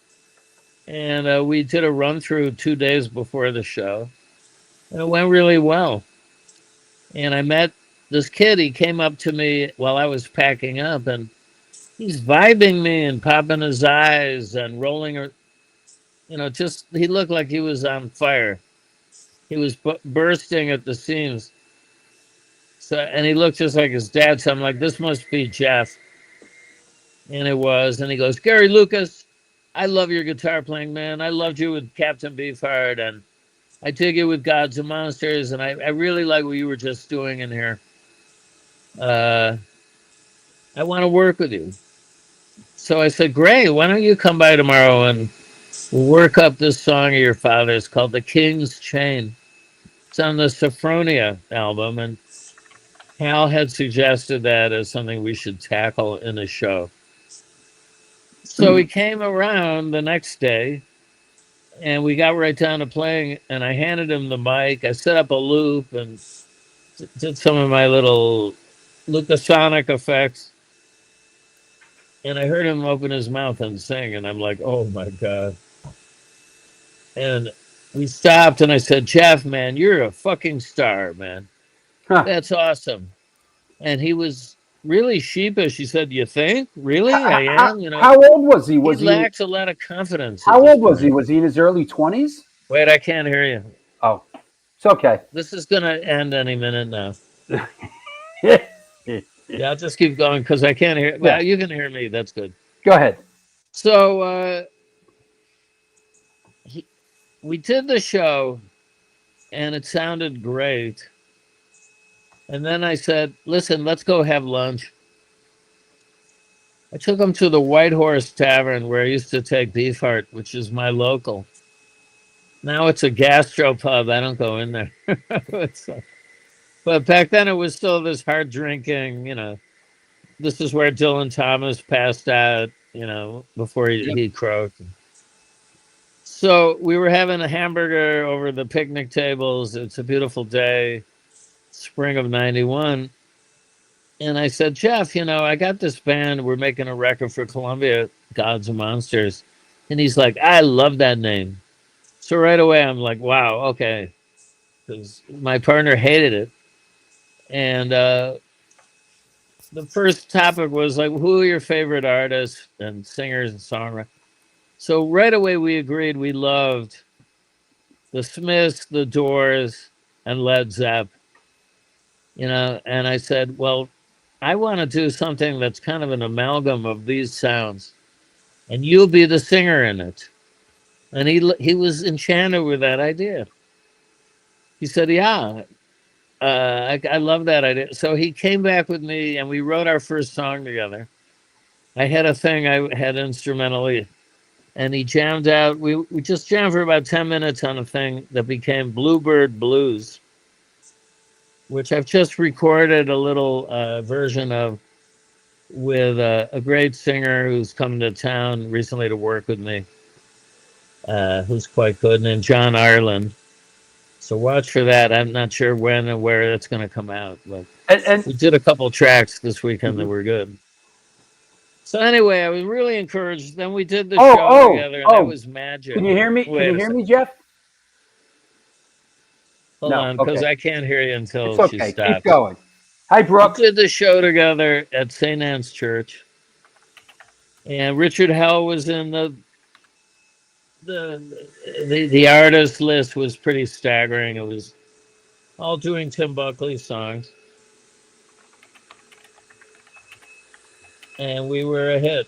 and we did a run-through 2 days before the show. And it went really well. And I met this kid. He came up to me while I was packing up, and he's vibing me and popping his eyes and rolling, just he looked like he was on fire. He was bursting at the seams. So, and he looked just like his dad. So I'm like, this must be Jeff. And it was. And he goes, Gary Lucas, I love your guitar playing, man. I loved you with Capt and Beefheart, and I dig you with Gods and Monsters, and I really like what you were just doing in here. I want to work with you. So I said, great, why don't you come by tomorrow and we'll work up this song of your father's called The King's Chain. It's on the Sophronia album, and Hal had suggested that as something we should tackle in a show. So he came around the next day, and we got right down to playing, and I handed him the mic. I set up a loop and did some of my little Lucasonic effects. And I heard him open his mouth and sing, and I'm like, oh, my God. And we stopped, and I said, Jeff, man, you're a fucking star, man. Huh. That's awesome. And he was really sheepish. He said, you think? Really? I am? How old was he? He lacked a lot of confidence. How old was he? Was he in his early 20s? Wait, I can't hear you. Oh, it's okay. This is going to end any minute now. Yeah, I'll just keep going because I can't hear. Well, you can hear me. That's good. Go ahead. So we did the show, and it sounded great. And then I said, listen, let's go have lunch. I took him to the White Horse Tavern where I used to take Beefheart, which is my local. Now it's a gastropub. I don't go in there. But back then it was still this hard drinking, This is where Dylan Thomas passed out, before he croaked. So we were having a hamburger over the picnic tables. It's a beautiful day, spring of '91. And I said, Jeff, I got this band. We're making a record for Columbia, Gods and Monsters. And he's like, I love that name. So right away, I'm like, wow, okay. Because my partner hated it. And the first topic was like, who are your favorite artists and singers and songwriters? So right away, we agreed we loved the Smiths, the Doors, and Led Zepp. And I said, well, I want to do something that's kind of an amalgam of these sounds, and you'll be the singer in it. And he was enchanted with that idea. He said, "Yeah, I love that idea." So he came back with me, and we wrote our first song together. I had a thing I had instrumentally, and he jammed out. We just jammed for about 10 minutes on a thing that became Bluebird Blues, which I've just recorded a little version of with a great singer who's come to town recently to work with me, who's quite good, named John Ireland. So watch for that. I'm not sure when and where it's going to come out, but And we did a couple tracks this weekend that Mhm. were good. So anyway, I was really encouraged. Then we did the Oh, show oh, together, and that oh. was magic. Can you hear me? Can Wait you a hear second. me, Jeff? Hold No. on, because Okay. I can't hear you It's until she okay. Keep stops. going. Hi, We Brooke. did the show together at St. Anne's Church, and Richard Hell was in the artist list was pretty staggering. It was all doing Tim Buckley songs, and we were a hit.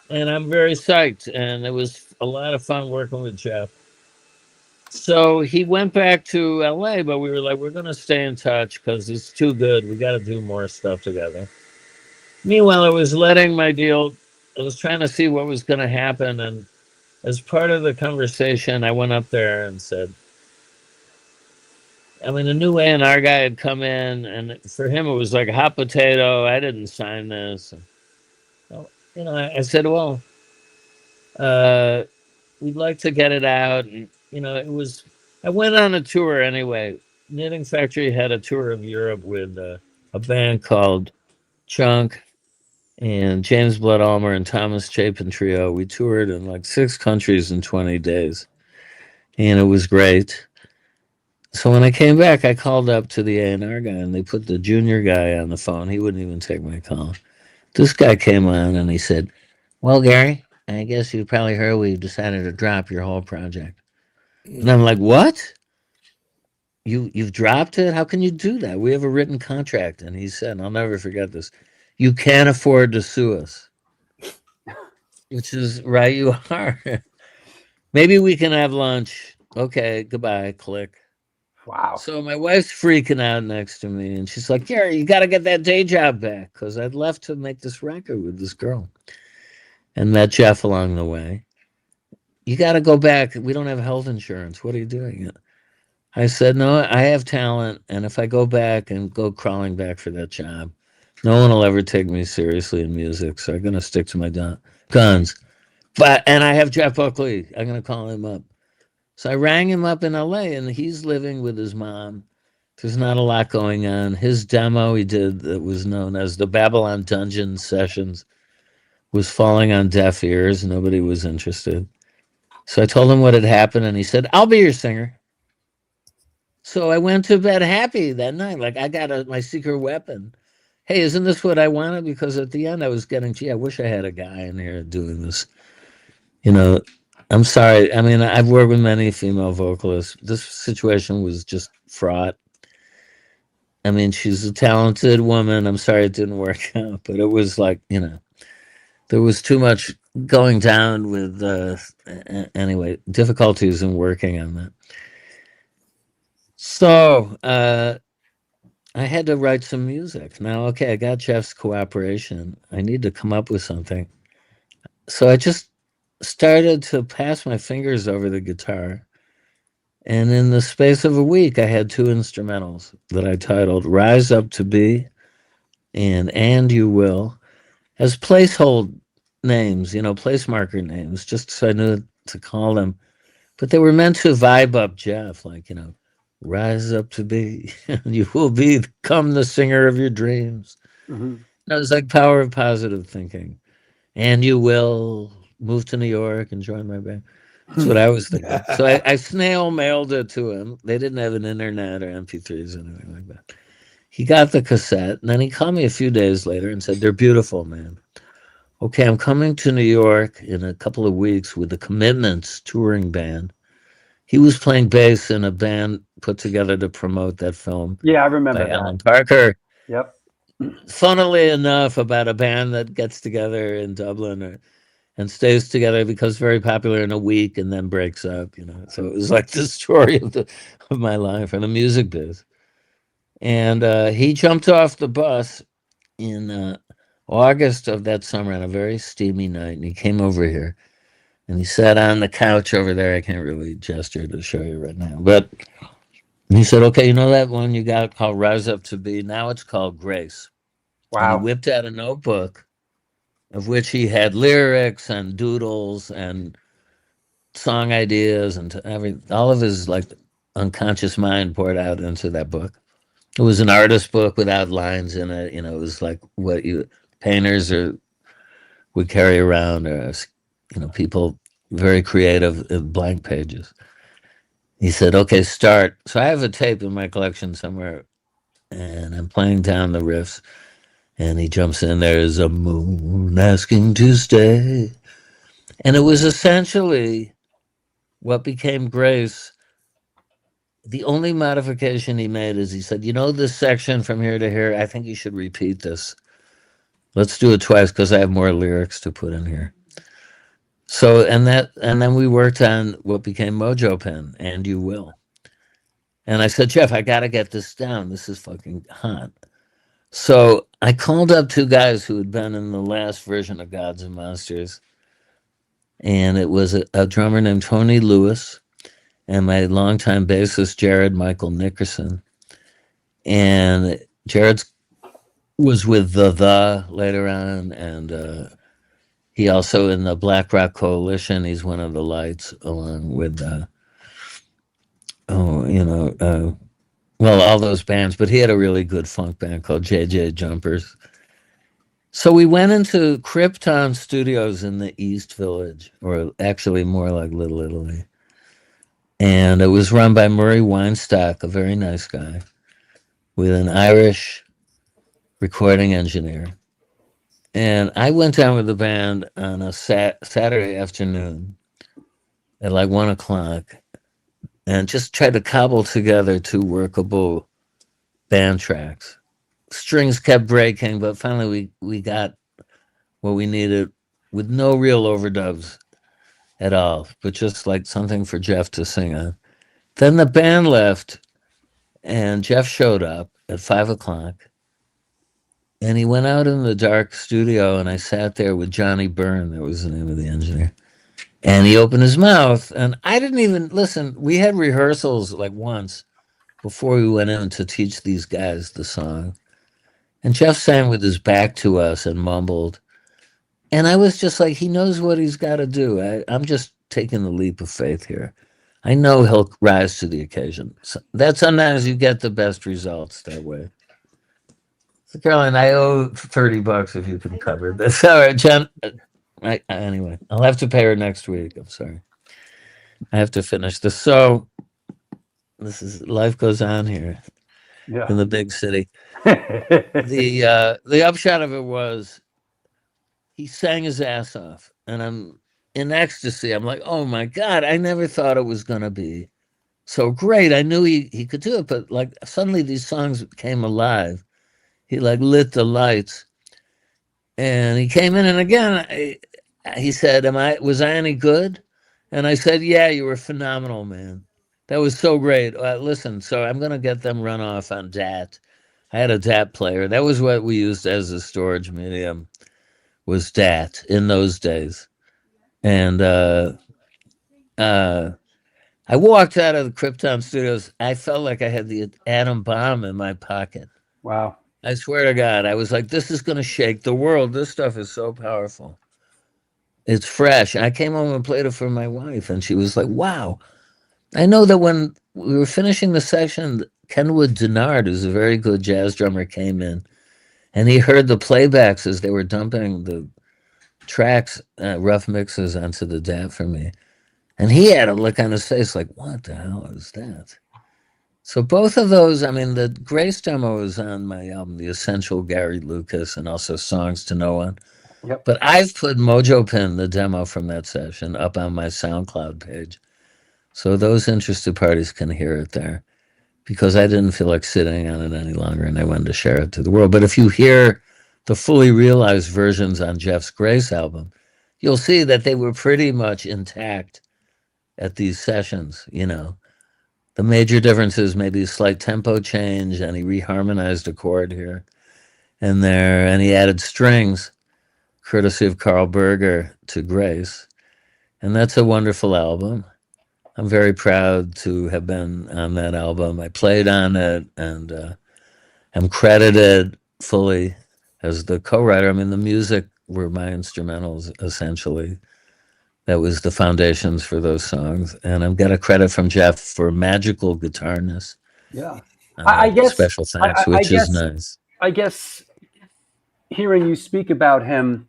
And I'm very psyched, and it was a lot of fun working with Jeff. So he went back to LA, but we were like, we're going to stay in touch because it's too good. We got to do more stuff together. Meanwhile, I was letting my deal, I was trying to see what was going to happen. And as part of the conversation, I went up there and said, I mean, a new A&R guy had come in, and for him, it was like a hot potato. I didn't sign this. And, I said, well, we'd like to get it out. And, I went on a tour anyway. Knitting Factory had a tour of Europe with a band called Chunk and James Blood Ulmer and Thomas Chapin Trio. We toured in like 6 countries in 20 days, and it was great. So when I came back, I called up to the A&R guy, and they put the junior guy on the phone. He wouldn't even take my call. This guy came on, and he said, well, Gary, I guess you probably heard we've decided to drop your whole project. And I'm like, what? You've dropped it? How can you do that? We have a written contract. And he said, and I'll never forget this, you can't afford to sue us. Which is right, you are. Maybe we can have lunch. Okay, goodbye, click. Wow. So my wife's freaking out next to me, and she's like, Gary, you got to get that day job back, because I'd left to make this record with this girl. And met Jeff along the way. You got to go back. We don't have health insurance. What are you doing? I said, no, I have talent, and if I go back and go crawling back for that job, no one will ever take me seriously in music, so I'm going to stick to my guns. And I have Jeff Buckley. I'm going to call him up. So I rang him up in LA, and he's living with his mom. There's not a lot going on. His demo he did that was known as the Babylon Dungeon Sessions was falling on deaf ears. Nobody was interested. So I told him what had happened, and he said, I'll be your singer. So I went to bed happy that night. Like, I got my secret weapon. Hey, isn't this what I wanted? Because at the end I was getting, I wish I had a guy in here doing this. I'm sorry. I mean, I've worked with many female vocalists. This situation was just fraught. I mean, she's a talented woman. I'm sorry it didn't work out, but it was like, there was too much going down with, anyway, difficulties in working on that. So I had to write some music. Now, okay, I got Jeff's cooperation. I need to come up with something. So I just started to pass my fingers over the guitar. And in the space of a week, I had 2 instrumentals that I titled Rise Up to Be and You Will, as placehold names, place marker names, just so I knew to call them. But they were meant to vibe up Jeff, like, rise up to be, you will become the singer of your dreams. Mm-hmm. It was like power of positive thinking. And you will move to New York and join my band. That's what I was thinking. So I snail mailed it to him. They didn't have an internet or MP3s or anything like that. He got the cassette, and then he called me a few days later and said, they're beautiful, man. Okay, I'm coming to New York in a couple of weeks with the Commitments touring band. He was playing bass in a band put together to promote that film. Yeah, I remember by that. Alan Parker. Yep. Funnily enough, about a band that gets together in Dublin. and stays together, becomes very popular in a week, and then breaks up. So it was like the story of my life in the music biz. And he jumped off the bus in August of that summer on a very steamy night, and he came over here, and he sat on the couch over there. I can't really gesture to show you right now, but he said, "Okay, you know that one you got called Rise Up to Be? Now it's called Grace." And Wow. he whipped out a notebook of which he had lyrics and doodles and song ideas and all of his like unconscious mind poured out into that book. It was an artist book without lines in it. It was like what painters would carry around, or people very creative blank pages. He said, "Okay, start." So I have a tape in my collection somewhere, and I'm playing down the riffs, and he jumps in. There's a moon asking to stay, and it was essentially what became Grace. The only modification he made is he said, this section from here to here, I think you should repeat this. Let's do it twice because I have more lyrics to put in here. So, and then we worked on what became Mojo Pen, And You Will. And I said, Jeff, I got to get this down. This is fucking hot. So I called up two guys who had been in the last version of Gods and Monsters. And it was a drummer named Tony Lewis, and my longtime bassist, Jared Michael Nickerson. And Jared was with the later on, and he also in the Black Rock Coalition. He's one of the lights, along with, all those bands. But he had a really good funk band called JJ Jumpers. So we went into Krypton Studios in the East Village, or actually more like Little Italy. And it was run by Murray Weinstock, a very nice guy, with an Irish recording engineer. And I went down with the band on a Saturday afternoon at like 1:00 and just tried to cobble together 2 workable band tracks. Strings kept breaking, but finally we got what we needed with no real overdubs at all, but just like something for Jeff to sing on. Then the band left, and Jeff showed up at 5:00, and he went out in the dark studio, and I sat there with Johnny Byrne, that was the name of the engineer, and he opened his mouth, and I didn't even listen. We had rehearsals like once before we went in to teach these guys the song, and Jeff sang with his back to us and mumbled. And I was just like, he knows what he's got to do. I'm just taking the leap of faith here. I know he'll rise to the occasion. So that's sometimes you get the best results that way. So Caroline, I owe $30 if you can cover this. All right, Jen. Anyway, I'll have to pay her next week. I'm sorry. I have to finish this. So this is life goes on here in the big city. The upshot of it was, he sang his ass off, and I'm in ecstasy. I'm like, oh my God, I never thought it was going to be so great. I knew he could do it, but like suddenly these songs came alive. He like lit the lights, and he came in, and again, he said, was I any good? And I said, yeah, you were phenomenal, man. That was so great. Listen, so I'm going to get them run off on DAT. I had a DAT player. That was what we used as a storage medium, was DAT in those days. And I walked out of the Krypton Studios. I felt like I had the atom bomb in my pocket. Wow. I swear to God, I was like, this is going to shake the world. This stuff is so powerful. It's fresh. I came home and played it for my wife, and she was like, wow. I know that when we were finishing the section, Kenwood Denard, who's a very good jazz drummer, came in, and he heard the playbacks as they were dumping the tracks, rough mixes onto the DAT for me. And he had a look on his face like, what the hell is that? So both of those, I mean, the Grace demo is on my album, The Essential Gary Lucas, and also Songs to No One. Yep. But I've put Mojo Pin, the demo from that session, up on my SoundCloud page. So those interested parties can hear it there, because I didn't feel like sitting on it any longer, and I wanted to share it to the world. But if you hear the fully realized versions on Jeff's Grace album, you'll see that they were pretty much intact at these sessions, you know. The major difference is maybe a slight tempo change, and he reharmonized a chord here and there, and he added strings, courtesy of Carl Berger, to Grace. And that's a wonderful album. I'm very proud to have been on that album. I played on it, and I'm credited fully as the co-writer. I mean, the music were my instrumentals, essentially. That was the foundations for those songs. And I'm got a credit from Jeff for magical guitarness. Yeah. I guess special thanks, which is nice. I guess hearing you speak about him,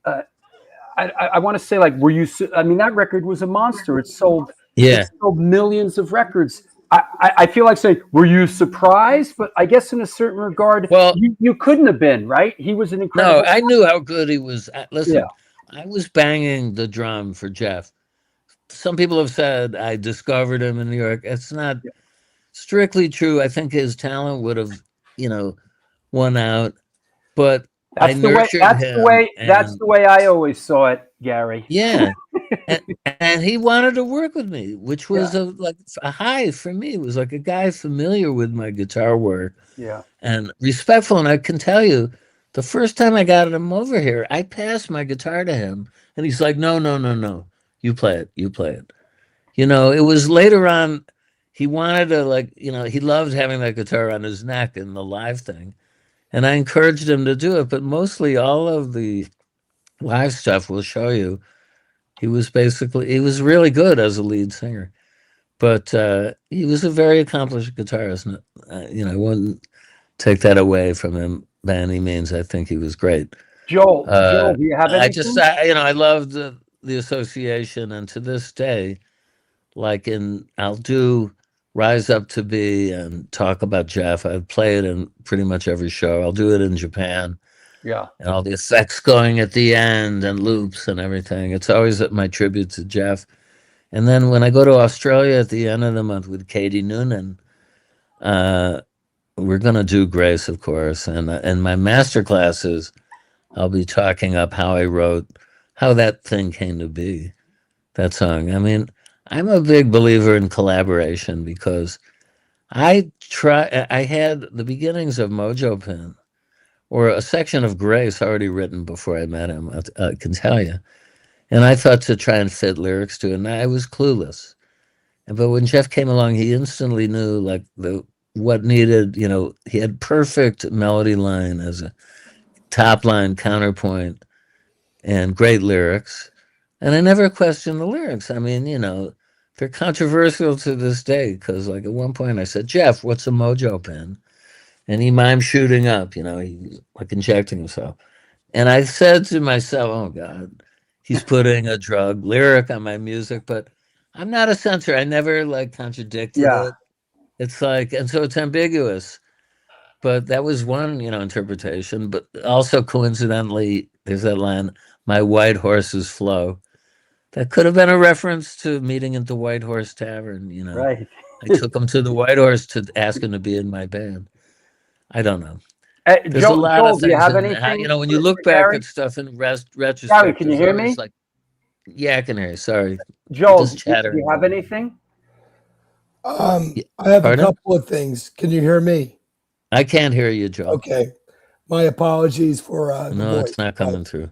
I want to say, like, were you? I mean, that record was a monster. It sold millions of records. I feel like saying, were you surprised? But I guess in a certain regard, well, you couldn't have been, right? He was an incredible. No, I knew how good he was. Listen, I was banging the drum for Jeff. Some people have said I discovered him in New York. It's not strictly true. I think his talent would have, you know, won out, but I nurtured him. That's the way I always saw it, Gary. Yeah. and he wanted to work with me, which was a high for me. It was like a guy familiar with my guitar work, and respectful. And I can tell you, the first time I got him over here, I passed my guitar to him, and he's like, "No, you play it, You know, it was later on. He wanted to, like, you know, he loved having that guitar on his neck in the live thing, and I encouraged him to do it. But mostly, all of the live stuff will show you. He was really good as a lead singer, but he was a very accomplished guitarist. You know, I wouldn't take that away from him by any means. I think he was great. Joel, do you have anything? I loved the association, and to this day, like I'll do Rise Up to Be and talk about Jeff. I've played in pretty much every show. I'll do it in Japan. Yeah. And all the effects going at the end and loops and everything. It's always my tribute to Jeff. And then when I go to Australia at the end of the month with Katie Noonan, we're going to do Grace, of course. And in my master classes, I'll be talking up how I wrote, how that thing came to be, that song. I mean, I'm a big believer in collaboration because I had the beginnings of Mojo Pin, or a section of Grace already written before I met him, I can tell you. And I thought to try and fit lyrics to it, and I was clueless. But when Jeff came along, he instantly knew, like, what needed, you know, he had perfect melody line as a top line counterpoint and great lyrics. And I never questioned the lyrics. I mean, you know, they're controversial to this day because, like, at one point I said, Jeff, what's a Mojo Pin? And he mimed shooting up, you know, he's like injecting himself. And I said to myself, oh, God, he's putting a drug lyric on my music. But I'm not a censor. I never, like, contradicted it. It's like, and so it's ambiguous. But that was one, you know, interpretation. But also, coincidentally, there's that line, my white horses flow. That could have been a reference to meeting at the White Horse Tavern, you know. Right. I took him to the White Horse to ask him to be in my band. I don't know. There's Joel, a lot of things. do you have anything? You know, when you look back at stuff in retrospect. Gary, can you hear me? Like, yeah, I can hear you. Sorry. Joel, do you have anything? I have a couple of things. Can you hear me? I can't hear you, Joel. Okay. My apologies for no, it's not coming through.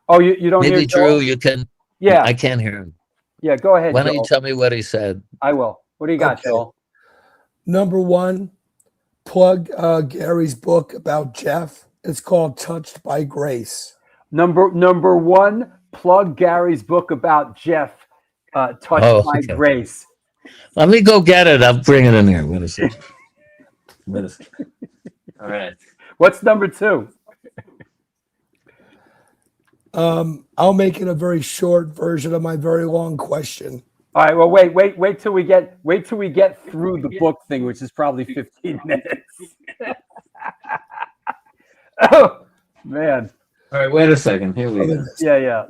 Oh, you don't hear Maybe Joel? Drew, you can. Yeah. I can't hear him. Yeah, go ahead, Why don't Joel. you tell me what he said? I will. What do you got, Joel? Number one, plug Gary's book about Jeff. It's called Touched by Grace. Number one, plug Gary's book about Jeff, Touched by Grace. Let me go get it. I'll bring it in here. What is it? All right. What's number two? I'll make it a very short version of my very long question. All right. Well, wait till we get through the book thing, which is probably 15 minutes. Oh man. All right. Wait a second. Here we go. Yeah.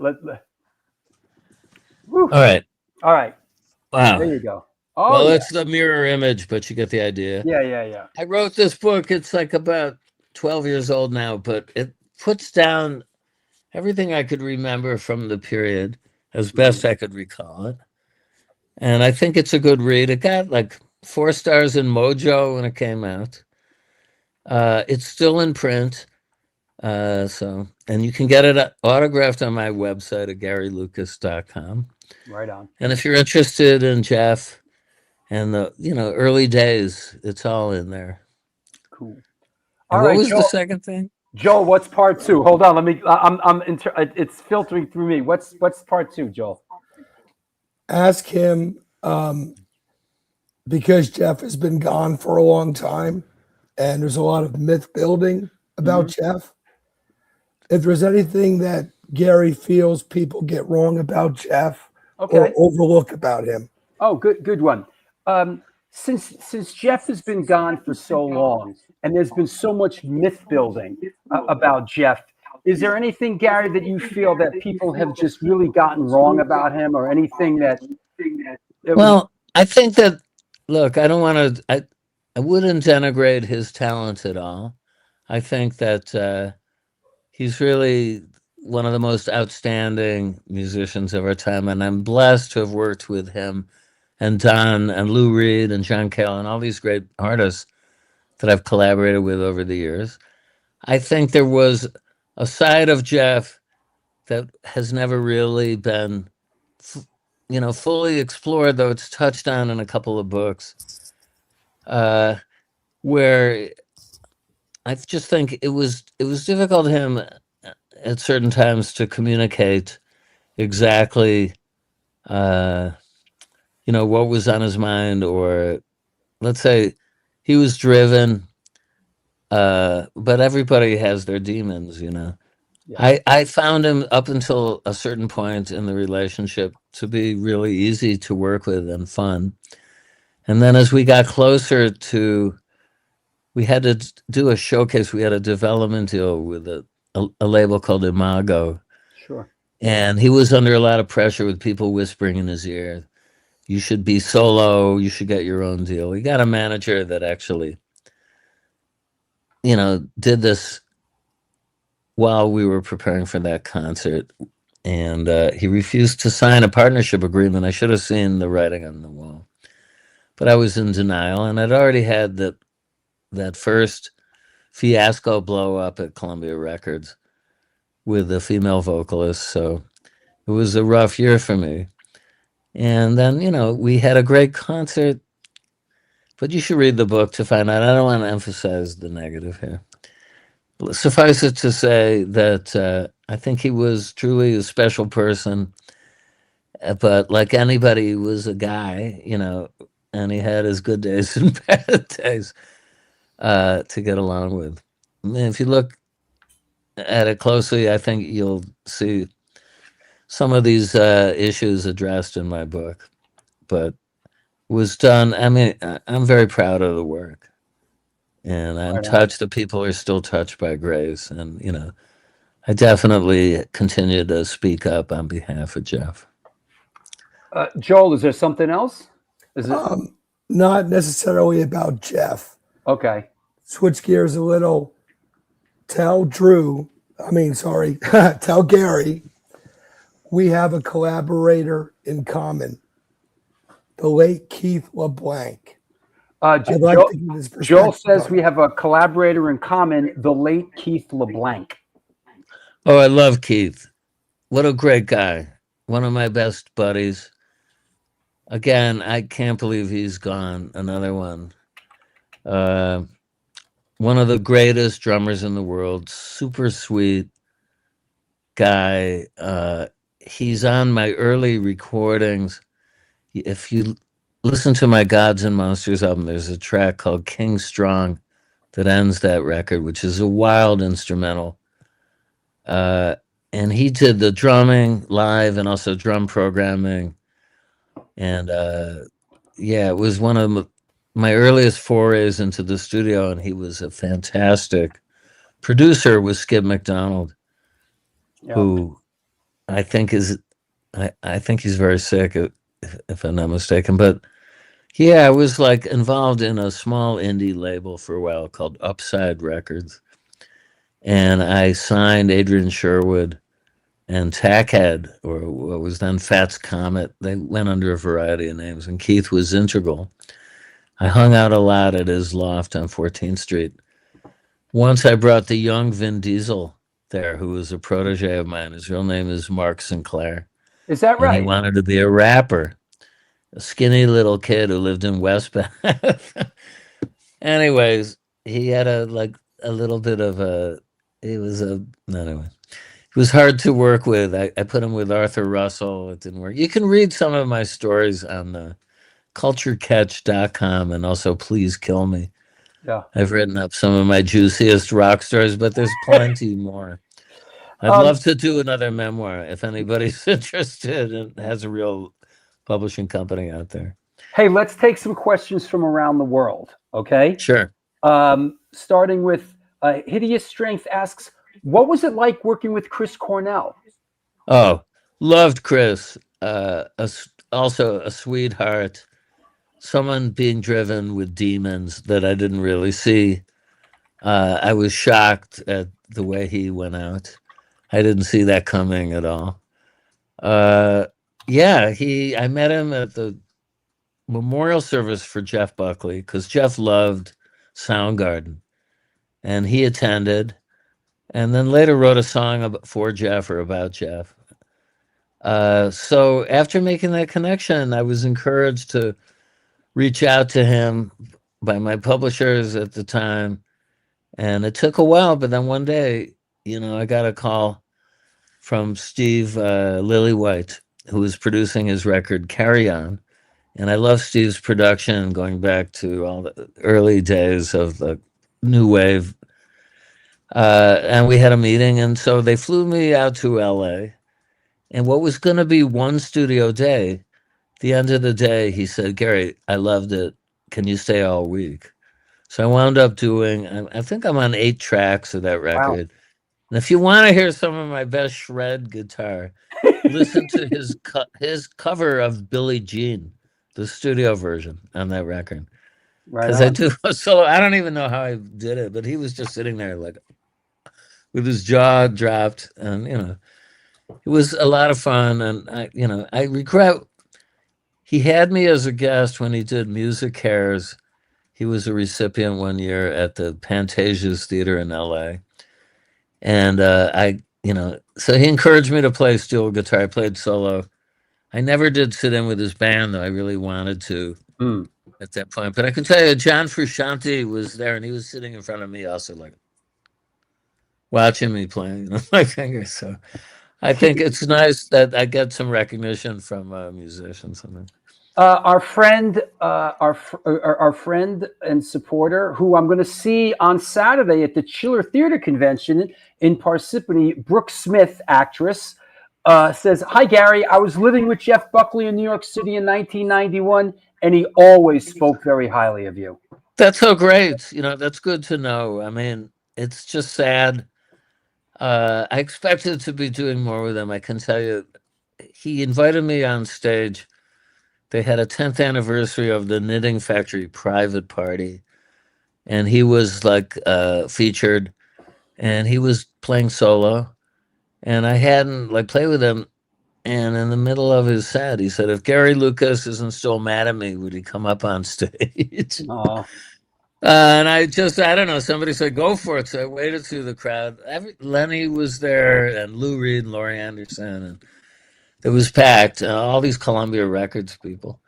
All right. Wow. There you go. Oh, well, it's the mirror image, but you get the idea. Yeah. I wrote this book. It's like about 12 years old now, but it puts down everything I could remember from the period as best I could recall it. And I think it's a good read. It got like 4 stars in Mojo when it came out. It's still in print. And you can get it autographed on my website at GaryLucas.com. Right on. And if you're interested in Jeff and the early days, it's all in there. Cool. And All what right, was Joel. the second thing? Joel, what's part 2? Hold on, let me. It's filtering through me. What's part 2, Joel? Ask him, because Jeff has been gone for a long time, and there's a lot of myth building about Jeff. If there's anything that Gary feels people get wrong about Jeff or overlook about him. Oh, good one. Since Jeff has been gone for so long, and there's been so much myth building about Jeff, is there anything, Gary, that you feel that people have just really gotten wrong about him, or anything that? Well, I think that, look, I don't want to. I wouldn't denigrate his talent at all. I think that he's really one of the most outstanding musicians of our time, and I'm blessed to have worked with him and Don and Lou Reed and John Cale and all these great artists that I've collaborated with over the years. I think there was a side of Jeff that has never really been, fully explored, though it's touched on in a couple of books, where I just think it was difficult to him at certain times to communicate exactly, what was on his mind, or let's say he was driven, but everybody has their demons, Yeah. I found him up until a certain point in the relationship to be really easy to work with and fun. And then as we got closer we had to do a showcase. We had a development deal with a label called Imago. Sure. And he was under a lot of pressure with people whispering in his ear, you should be solo, you should get your own deal. He got a manager that actually, did this while we were preparing for that concert. And he refused to sign a partnership agreement. I should have seen the writing on the wall. But I was in denial, and I'd already had that first fiasco blow up at Columbia Records with the female vocalist. So it was a rough year for me. And then, we had a great concert, but you should read the book to find out. I don't want to emphasize the negative here. Suffice it to say that I think he was truly a special person, but like anybody, he was a guy, and he had his good days and bad days to get along with. I mean, if you look at it closely, I think you'll see some of these issues addressed in my book, but was done. I mean, I'm very proud of the work, and I'm touched that people are still touched by Grace, and I definitely continue to speak up on behalf of Jeff. Joel, is there something else? Is it not necessarily about Jeff? Okay. Switch gears a little. Tell Gary, we have a collaborator in common, the late Keith LeBlanc. Joel says we have a collaborator in common, the late Keith LeBlanc. Oh, I love Keith. What a great guy. One of my best buddies. Again, I can't believe he's gone. Another one. One of the greatest drummers in the world. Super sweet guy. He's on my early recordings. If you listen to my Gods and Monsters album, there's a track called King Strong that ends that record, which is a wild instrumental. And he did the drumming live and also drum programming. And it was one of my earliest forays into the studio, and he was a fantastic producer with Skip McDonald, who I think I think he's very sick, if I'm not mistaken. But I was like involved in a small indie label for a while called Upside Records, and I signed Adrian Sherwood and Tackhead, or what was then Fats Comet. They went under a variety of names, and Keith was integral. I hung out a lot at his loft on 14th Street. Once I brought the young Vin Diesel there, who was a protege of mine. His real name is Mark Sinclair. Is that And he right? wanted to be a rapper, a skinny little kid who lived in West Bath. Anyways, he had a little bit of a, anyway. He was hard to work with. I put him with Arthur Russell. It didn't work. You can read some of my stories on culturecatch.com, and also Please Kill Me. Yeah. I've written up some of my juiciest rock stories, but there's plenty more. I'd love to do another memoir if anybody's interested and has a real publishing company out there. Hey, let's take some questions from around the world, okay? Sure. Starting with Hideous Strength asks, what was it like working with Chris Cornell? Oh, loved Chris. Also a sweetheart. Someone being driven with demons that I didn't really see. I was shocked at the way he went out. I didn't see that coming at all. I met him at the memorial service for Jeff Buckley because Jeff loved Soundgarden, and he attended, and then later wrote a song for Jeff or about Jeff. So after making that connection, I was encouraged to reach out to him by my publishers at the time, and it took a while, but then one day, I got a call from Steve Lillywhite, who was producing his record Carry On. And I love Steve's production going back to all the early days of the new wave. And we had a meeting, and so they flew me out to LA. And what was going to be one studio day, the end of the day, he said, Gary, I loved it. Can you stay all week? So I wound up doing, I think I'm on 8 tracks of that record. Wow. And if you want to hear some of my best shred guitar, listen to his cover of Billie Jean, the studio version on that record. Because I do a solo. I don't even know how I did it, but he was just sitting there with his jaw dropped, and it was a lot of fun. And I regret he had me as a guest when he did Music Cares. He was a recipient one year at the Pantasia's Theater in LA. And so he encouraged me to play steel guitar. I played solo. I never did sit in with his band, though. I really wanted to at that point. But I can tell you, John Frusciante was there, and he was sitting in front of me also, watching me playing my fingers. So I think it's nice that I get some recognition from musicians. Our friend and supporter, who I'm going to see on Saturday at the Chiller Theater Convention in Parsippany, Brooke Smith, actress, says, "Hi, Gary. I was living with Jeff Buckley in New York City in 1991, and he always spoke very highly of you." That's so great. That's good to know. I mean, it's just sad. I expected to be doing more with him. I can tell you, he invited me on stage. They had a 10th anniversary of the Knitting Factory private party, and he was featured, and he was playing solo, and I hadn't played with him. And in the middle of his set, he said, "If Gary Lucas isn't still mad at me, would he come up on stage?" And I don't know, somebody said, "Go for it." So I waited through the crowd. Lenny was there, and Lou Reed and Laurie Anderson, and it was packed, all these Columbia Records people.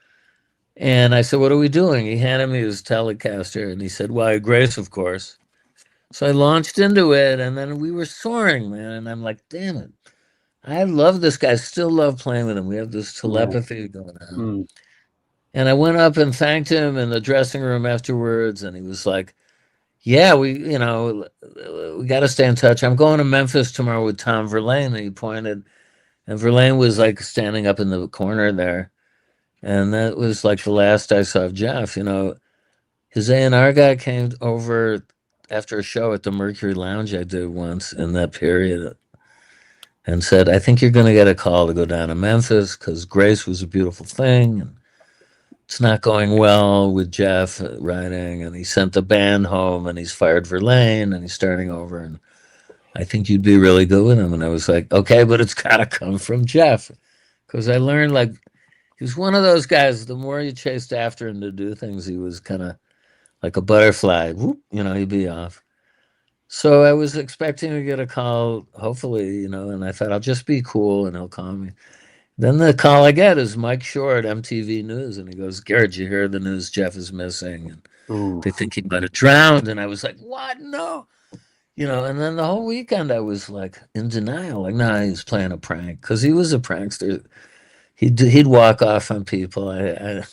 And I said, "What are we doing?" He handed me his Telecaster, and he said, "Why, Grace, of course." So I launched into it, and then we were soaring, man. And I'm like, damn it. I love this guy. I still love playing with him. We have this telepathy going on. And I went up and thanked him in the dressing room afterwards, and he was like, "Yeah, we got to stay in touch. I'm going to Memphis tomorrow with Tom Verlaine." And he pointed, and Verlaine was standing up in the corner there. And that was the last I saw of Jeff. His A&R guy came over after a show at the Mercury Lounge I did once in that period and said, "I think you're going to get a call to go down to Memphis because Grace was a beautiful thing. And it's not going well with Jeff writing." And he sent the band home, and he's fired Verlaine, and he's starting over. And I think you'd be really good with him. And I was like, okay, but it's got to come from Jeff. Because I learned, like, he was one of those guys, the more you chased after him to do things, he was kind of like a butterfly. Whoop, he'd be off. So I was expecting to get a call, hopefully, and I thought I'll just be cool and he'll call me. Then the call I get is Mike Short, MTV News, and he goes, Garrett, you hear the news? Jeff is missing. And they think he might have drowned. And I was like, what? No. And then the whole weekend I was like in denial, like, nah, he was playing a prank because he was a prankster. He'd walk off on people. I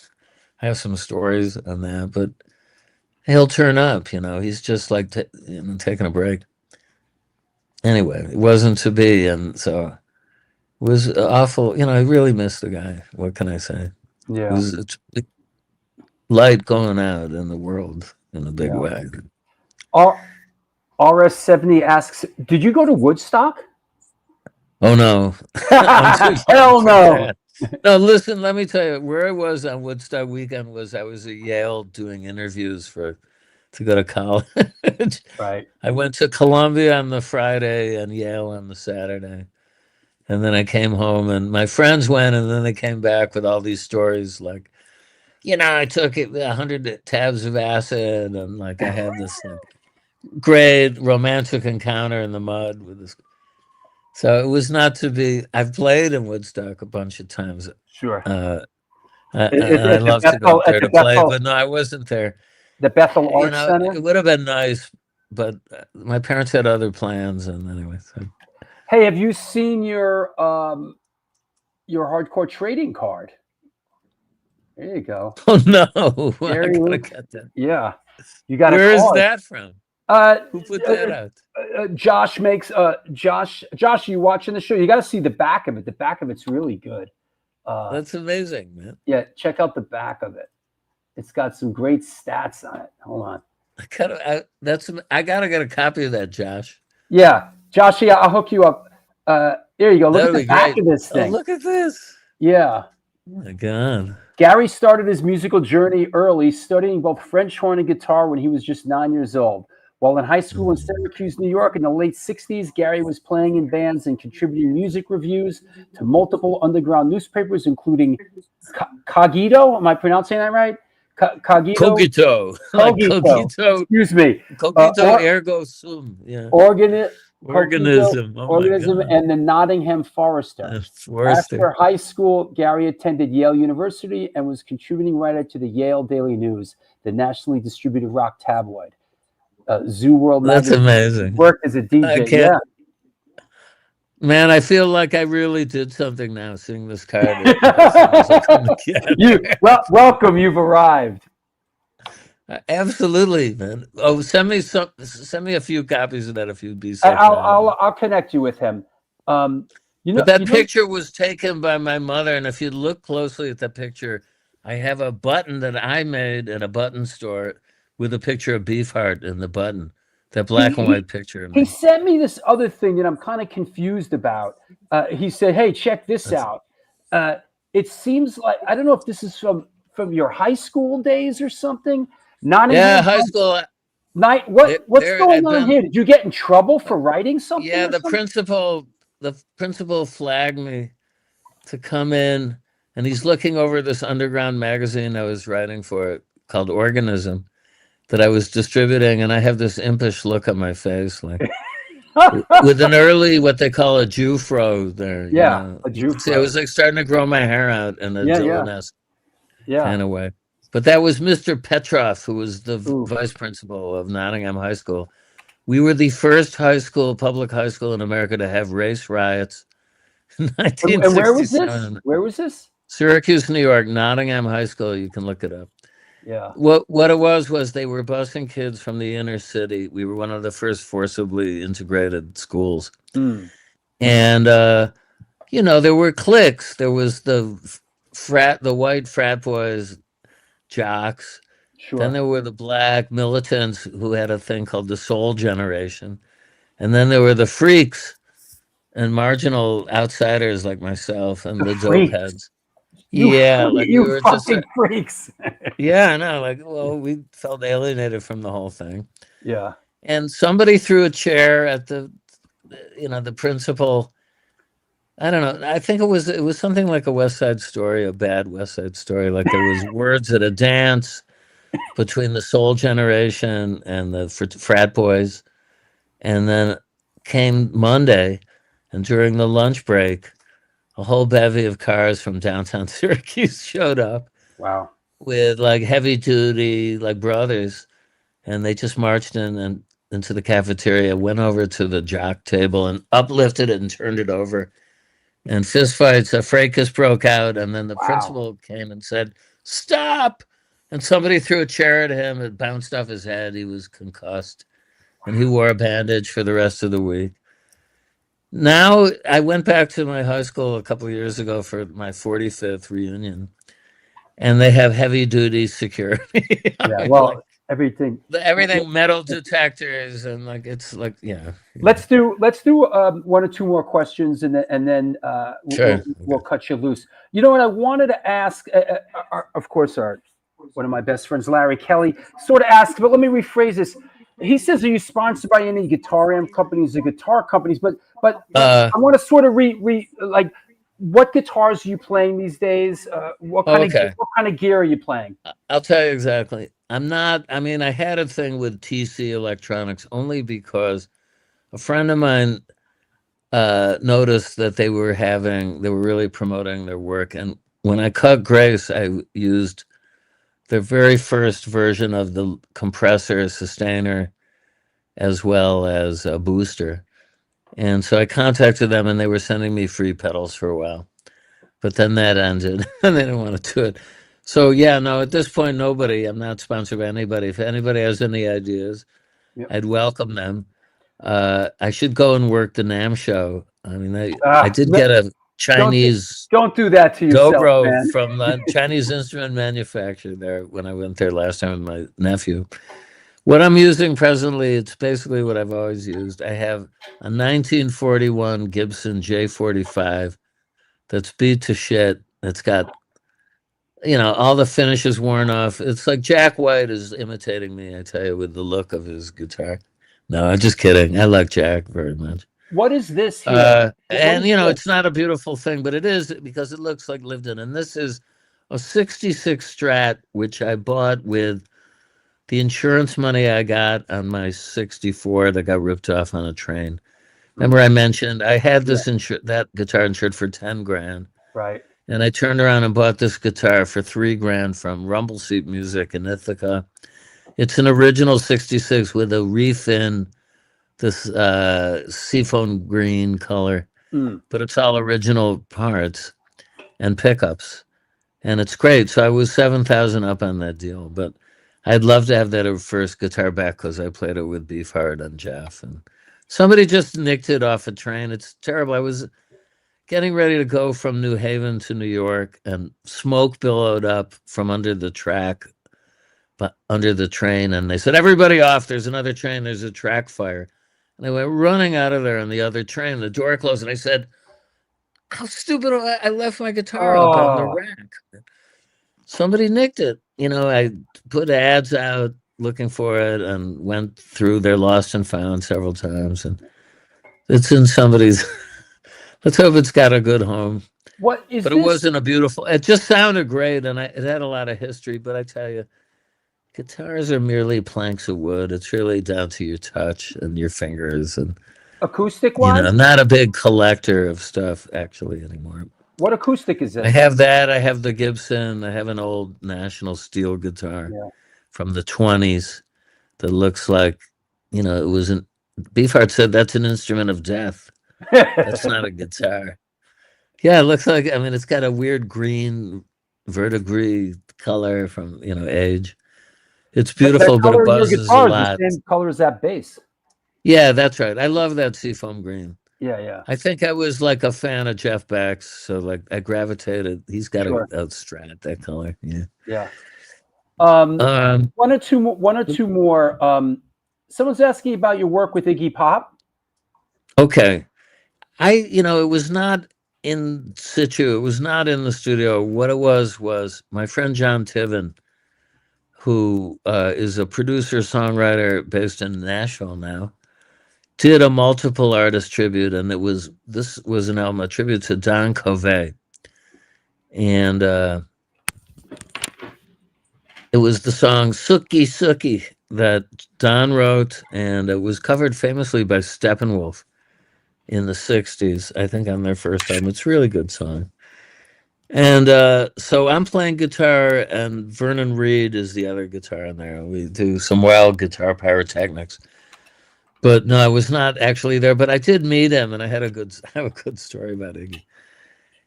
have some stories on that, but he'll turn up. He's just like taking a break. Anyway, it wasn't to be, and so it was awful. I really missed the guy. What can I say? Yeah, It's light going out in the world in a big way. RS70 asks, did you go to Woodstock? Oh, no. Hell no. No, listen, let me tell you, where I was on Woodstock weekend was I was at Yale doing interviews to go to college. Right. I went to Columbia on the Friday and Yale on the Saturday. And then I came home and my friends went and then they came back with all these stories like, I took 100 tabs of acid and like I had this great romantic encounter in the mud with this. So it was not to be. I've played in Woodstock a bunch of times. Sure. I love to go there to play, but no, I wasn't there. The Bethel Arts Center? It would have been nice, but my parents had other plans, and anyway. So. Hey, have you seen your hardcore trading card? There you go. Oh no! I gotta get that. Yeah, you got. Where is that from? Who put that out? Josh makes. Josh, you watching the show? You got to see the back of it. The back of it's really good. That's amazing, man. Yeah, check out the back of it. It's got some great stats on it. Hold on. I gotta get a copy of that, Josh. Yeah, Josh. Yeah, I'll hook you up. There you go. Look at the back of this thing. Oh, look at this. Yeah. Oh my God. Gary started his musical journey early, studying both French horn and guitar when he was just 9 years old. While in high school in Syracuse, New York, in the late 60s, Gary was playing in bands and contributing music reviews to multiple underground newspapers, including Cogito. Am I pronouncing that right? Cogito. Cogito. Excuse me. Cogito ergo sum. Yeah. Organism. Oh Organism and the Nottingham Forester. After high school, Gary attended Yale University and was contributing writer to the Yale Daily News, the nationally distributed rock tabloid. Zoo World. That's amazing. Worked as a DJ. Yeah. Man, I feel like I really did something now seeing this card. Welcome. You've arrived. Absolutely, man. Oh, send me a few copies of that if you'd be so kind. I'll connect you with him. That picture was taken by my mother, and if you look closely at the picture, I have a button that I made in a button store with a picture of Beefheart in the button. That black and white picture. He sent me this other thing that I'm kind of confused about. He said, "Hey, check this out." It seems like I don't know if this is from your high school days or something. High school. What's going on here? Did you get in trouble for writing something? Yeah, the principal flagged me to come in, and he's looking over this underground magazine I was writing for called Organism that I was distributing, and I have this impish look on my face, like with an early what they call a Jufro there. Yeah, a Jufro. See, I was like starting to grow my hair out in a Dylan-esque kind of way. But that was Mr. Petroff, who was the vice principal of Nottingham High School. We were the first public high school in America to have race riots. In 1967. And where was this? Where was this? Syracuse, New York, Nottingham High School. You can look it up. Yeah. What it was they were busing kids from the inner city. We were one of the first forcibly integrated schools. And, there were cliques. There was the white frat boys, jocks. Sure. Then there were the black militants who had a thing called the Soul Generation. And then there were the freaks and marginal outsiders like myself and the dope heads. You fucking freaks. Yeah, I know. We felt alienated from the whole thing. Yeah. And somebody threw a chair at the the principal. I don't know. I think it was something like a West Side Story, a bad West Side Story. Like there was words at a dance between the Soul Generation and the frat boys, and then came Monday, and during the lunch break, a whole bevy of cars from downtown Syracuse showed up Wow. with like heavy duty like brothers, and they just marched in and into the cafeteria, went over to the jock table and uplifted it and turned it over. And fistfights, a fracas broke out, and then the principal came and said, "Stop!" And somebody threw a chair at him. It bounced off his head. He was concussed, and he wore a bandage for the rest of the week. Now, I went back to my high school a couple of years ago for my 45th reunion, and they have heavy-duty security. Yeah, well, like, everything metal detectors, and like it's like, yeah. Let's do one or two more questions, and then Sure. we'll cut you loose. You know what I wanted to ask? Of course, one of my best friends, Larry Kelly, sort of asked, but let me rephrase this. He says, "Are you sponsored by any guitar amp companies or guitar companies?" But I want to sort of like, what guitars are you playing these days? What kind of gear are you playing? I'll tell you exactly. I'm not. I mean, I had a thing with TC Electronics only because a friend of mine noticed that they were really promoting their work, and when I cut Grace, I used their very first version of the compressor, sustainer, as well as a booster. And so I contacted them, and they were sending me free pedals for a while. But then that ended, and they didn't want to do it. So, yeah, no, at this point, I'm not sponsored by anybody. If anybody has any ideas, I'd welcome them. I should go and work the NAMM show. I mean, I did get a Chinese. Don't do that to yourself, dobro man. from the Chinese instrument manufacturer there when I went there last time with my nephew. What I'm using presently, it's basically what I've always used. I have a 1941 Gibson J45 that's beat to shit. It's got, all the finishes worn off. It's like Jack White is imitating me, I tell you, with the look of his guitar. No, I'm just kidding. I like Jack very much. What is this here? It's not a beautiful thing, but it is because it looks like lived in. And this is a 66 Strat, which I bought with the insurance money I got on my 64 that got ripped off on a train. Remember I mentioned I had this that guitar insured for 10 grand. Right. And I turned around and bought this guitar for 3 grand from Rumble Seat Music in Ithaca. It's an original 66 with a refin, this seafoam green color, but it's all original parts and pickups, and it's great. So I was 7,000 up on that deal, but I'd love to have that first guitar back because I played it with Beefheart and Jeff, and somebody just nicked it off a train. It's terrible. I was getting ready to go from New Haven to New York, and smoke billowed up from under the track, but under the train, and they said, "Everybody off, there's another train, there's a track fire." And I went running out of there on the other train. The door closed, and I said, "How stupid I left my guitar up on the rack." Somebody nicked it. I put ads out looking for it and went through their lost and found several times, and it's in somebody's. Let's hope it's got a good home. It wasn't a beautiful. It just sounded great, and it had a lot of history. But I tell you, guitars are merely planks of wood. It's really down to your touch and your fingers. And acoustic wise, I'm not a big collector of stuff actually anymore. What acoustic is this? I have that. I have the Gibson. I have an old National steel guitar from the 20s that looks like, it wasn't. Beefheart said that's an instrument of death. That's not a guitar. Yeah, it looks like. It's got a weird green verdigris color from age. It's beautiful, but it buzzes a lot. The same color as that bass. Yeah, that's right. I love that seafoam green. Yeah. I think I was like a fan of Jeff Beck's, so like I gravitated. He's got a Strat that color. Yeah. One or two more. Someone's asking about your work with Iggy Pop. Okay. It was not in situ. It was not in the studio. What it was my friend John Tiven, who is a producer songwriter based in Nashville now. did a multiple artist tribute, and this was an album, a tribute to Don Covey. And it was the song Sookie Sookie that Don wrote, and it was covered famously by Steppenwolf in the 60s, I think, on their first album. It's a really good song. And so I'm playing guitar, and Vernon Reed is the other guitar in there. We do some wild guitar pyrotechnics. But no, I was not actually there, but I did meet him, and I have a good story about Iggy.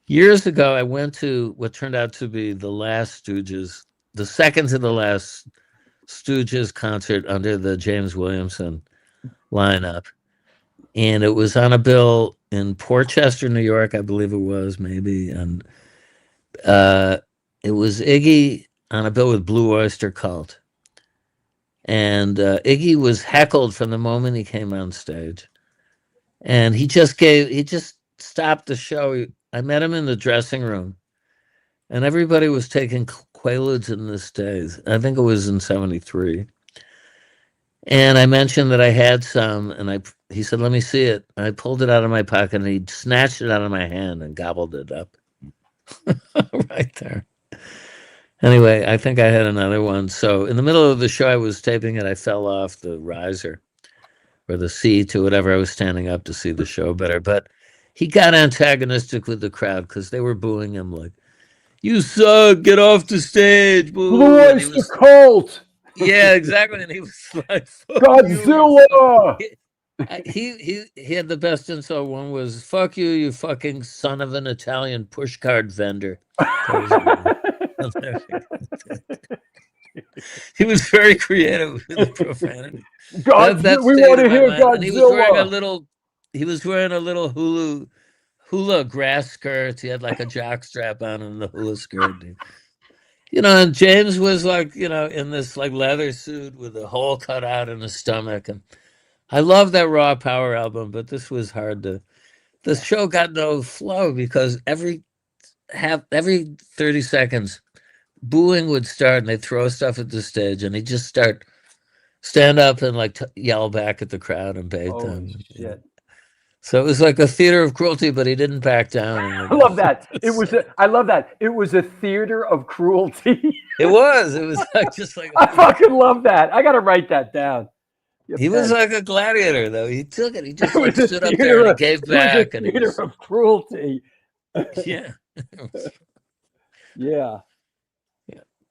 Years ago, I went to what turned out to be the last Stooges, the second to the last Stooges concert under the James Williamson lineup. And it was on a bill in Port Chester, New York, I believe it was, maybe. And it was Iggy on a bill with Blue Oyster Cult. And Iggy was heckled from the moment he came on stage. And he just stopped the show. I met him in the dressing room. And everybody was taking Quaaludes in this days. I think it was in 73. And I mentioned that I had some, and he said, "Let me see it." I pulled it out of my pocket, and he snatched it out of my hand and gobbled it up. Right there. Anyway, I think I had another one. So in the middle of the show, I was taping it. I fell off the riser or the seat or whatever. I was standing up to see the show better. But he got antagonistic with the crowd because they were booing him like, "You suck, get off the stage, boo." Blue Oyster Cult. Yeah, exactly. And he was like, Godzilla. He had the best insult. One was, "Fuck you, you fucking son of an Italian pushcart vendor." He was very creative with the profanity. We want to hear Godzilla. And he was wearing a little hula grass skirt. He had like a jock strap on in the hula skirt. And James was like, in this like leather suit with a hole cut out in his stomach. And I love that Raw Power album, but this was hard to. The show got no flow because every 30 seconds, booing would start, and they'd throw stuff at the stage, and he'd just stand up and like yell back at the crowd and bait them. Shit. So it was like a theater of cruelty, but he didn't back down. I love that. I love that. It was a theater of cruelty. It was like just like I fucking love that. I got to write that down. He was like a gladiator, though. He took it. He just like stood up there and he gave back. It was a theater of cruelty. Yeah. Yeah.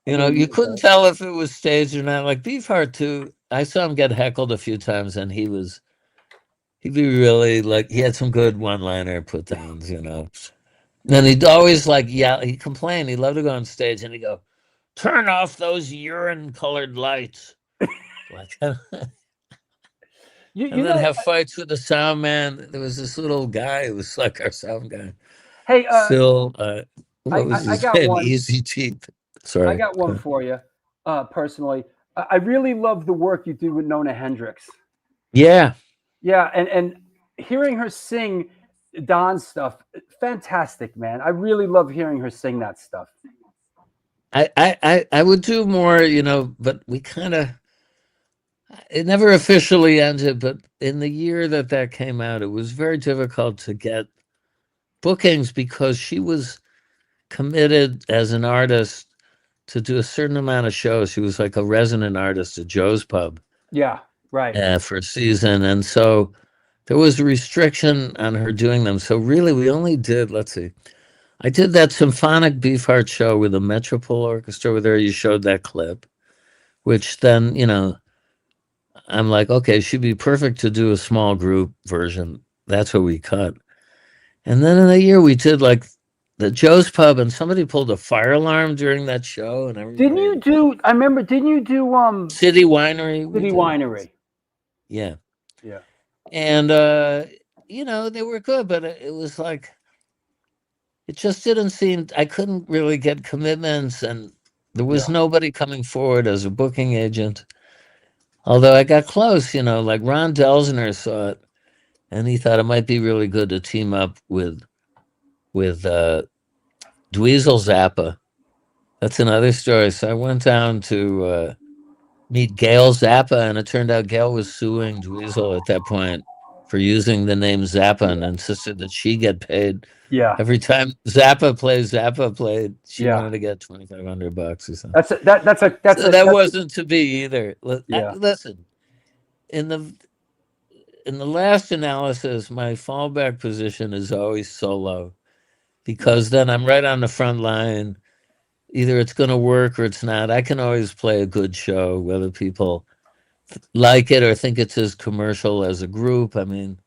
You couldn't tell if it was staged or not. Like Beefheart too. I saw him get heckled a few times, and he'd be really like, he had some good one-liner put downs, And then he'd always like yell. He complained. He loved to go on stage and he'd go, "Turn off those urine-colored lights." Like, and then have fights with the sound man. There was this little guy who was like our sound guy. Hey, Phil. What was I his got name? one. Easy Cheap. Sorry. I got one for you, personally. I really love the work you do with Nona Hendrix. Yeah. Yeah, and hearing her sing Don's stuff, fantastic, man. I really love hearing her sing that stuff. I would do more, but we kind of, it never officially ended, but in the year that came out, it was very difficult to get bookings because she was committed as an artist to do a certain amount of shows. She was like a resident artist at Joe's Pub. Yeah, right. For a season. And so there was a restriction on her doing them. So really we only did, let's see, I did that symphonic Beefheart show with the Metropole Orchestra with her. You showed that clip, which then, I'm like, okay, she'd be perfect to do a small group version. That's what we cut. And then in a year we did like the Joe's Pub, and somebody pulled a fire alarm during that show, and everything. Didn't you do City Winery? City Winery. Yeah. Yeah. And they were good, but it was like, it just didn't seem, I couldn't really get commitments, and there was nobody coming forward as a booking agent. Although I got close, like Ron Delzner saw it, and he thought it might be really good to team up with Dweezil Zappa. That's another story. So I went down to meet Gail Zappa, and it turned out Gail was suing Dweezil at that point for using the name Zappa and insisted that she get paid. Yeah. Every time Zappa played, she Yeah. wanted to get $2,500 or something. That's That wasn't to be either. Yeah. Listen, in the last analysis, my fallback position is always solo, because then I'm right on the front line. Either it's going to work or it's not. I can always play a good show, whether people like it or think it's as commercial as a group. I mean,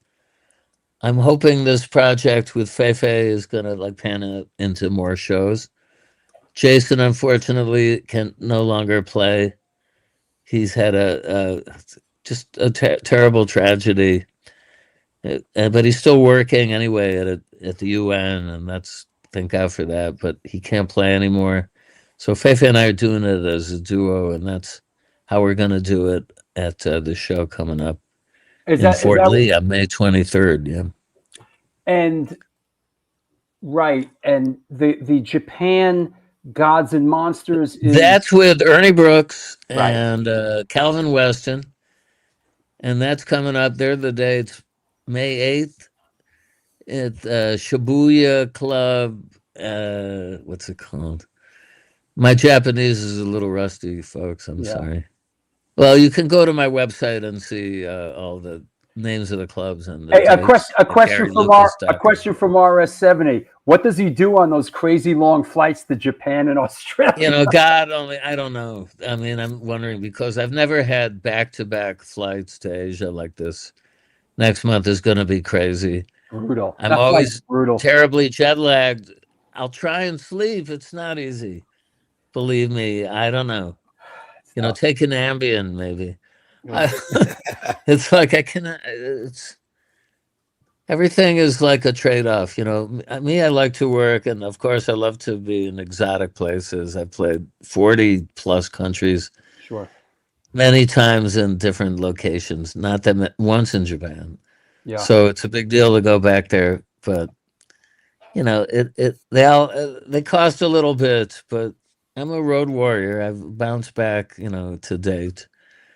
I'm hoping this project with Feifei is going to like pan out into more shows. Jason, unfortunately, can no longer play. He's had just a terrible tragedy, but he's still working anyway at the UN, and that's, thank God for that. But he can't play anymore. So Feifei and I are doing it as a duo, and that's how we're going to do it at the show coming up in Fort Lee on May 23rd. Yeah. And right, and the Japan Gods and Monsters that's with Ernie Brooks Right. and Calvin Weston, and that's coming up. They're the dates, May 8th at Shibuya Club. What's it called? My Japanese is a little rusty, folks. I'm sorry. Well, you can go to my website and see all the names of the clubs and the a question from RS70. What does he do on those crazy long flights to Japan and Australia? You know, God only, I don't know. I mean, I'm wondering, because I've never had back-to-back flights to Asia like this. Next month is going to be crazy. Brutal. I'm always terribly jet lagged. I'll try and sleep. It's not easy. Believe me, I don't know. You know, take an Ambien maybe. It's like I cannot. Everything is like a trade-off. You know, me, I like to work, and of course, I love to be in exotic places. I've played 40 plus countries. Sure. Many times in different locations. Not that once in Japan. Yeah. So it's a big deal to go back there, but you know, they cost a little bit, but I'm a road warrior. I've bounced back, you know, to date.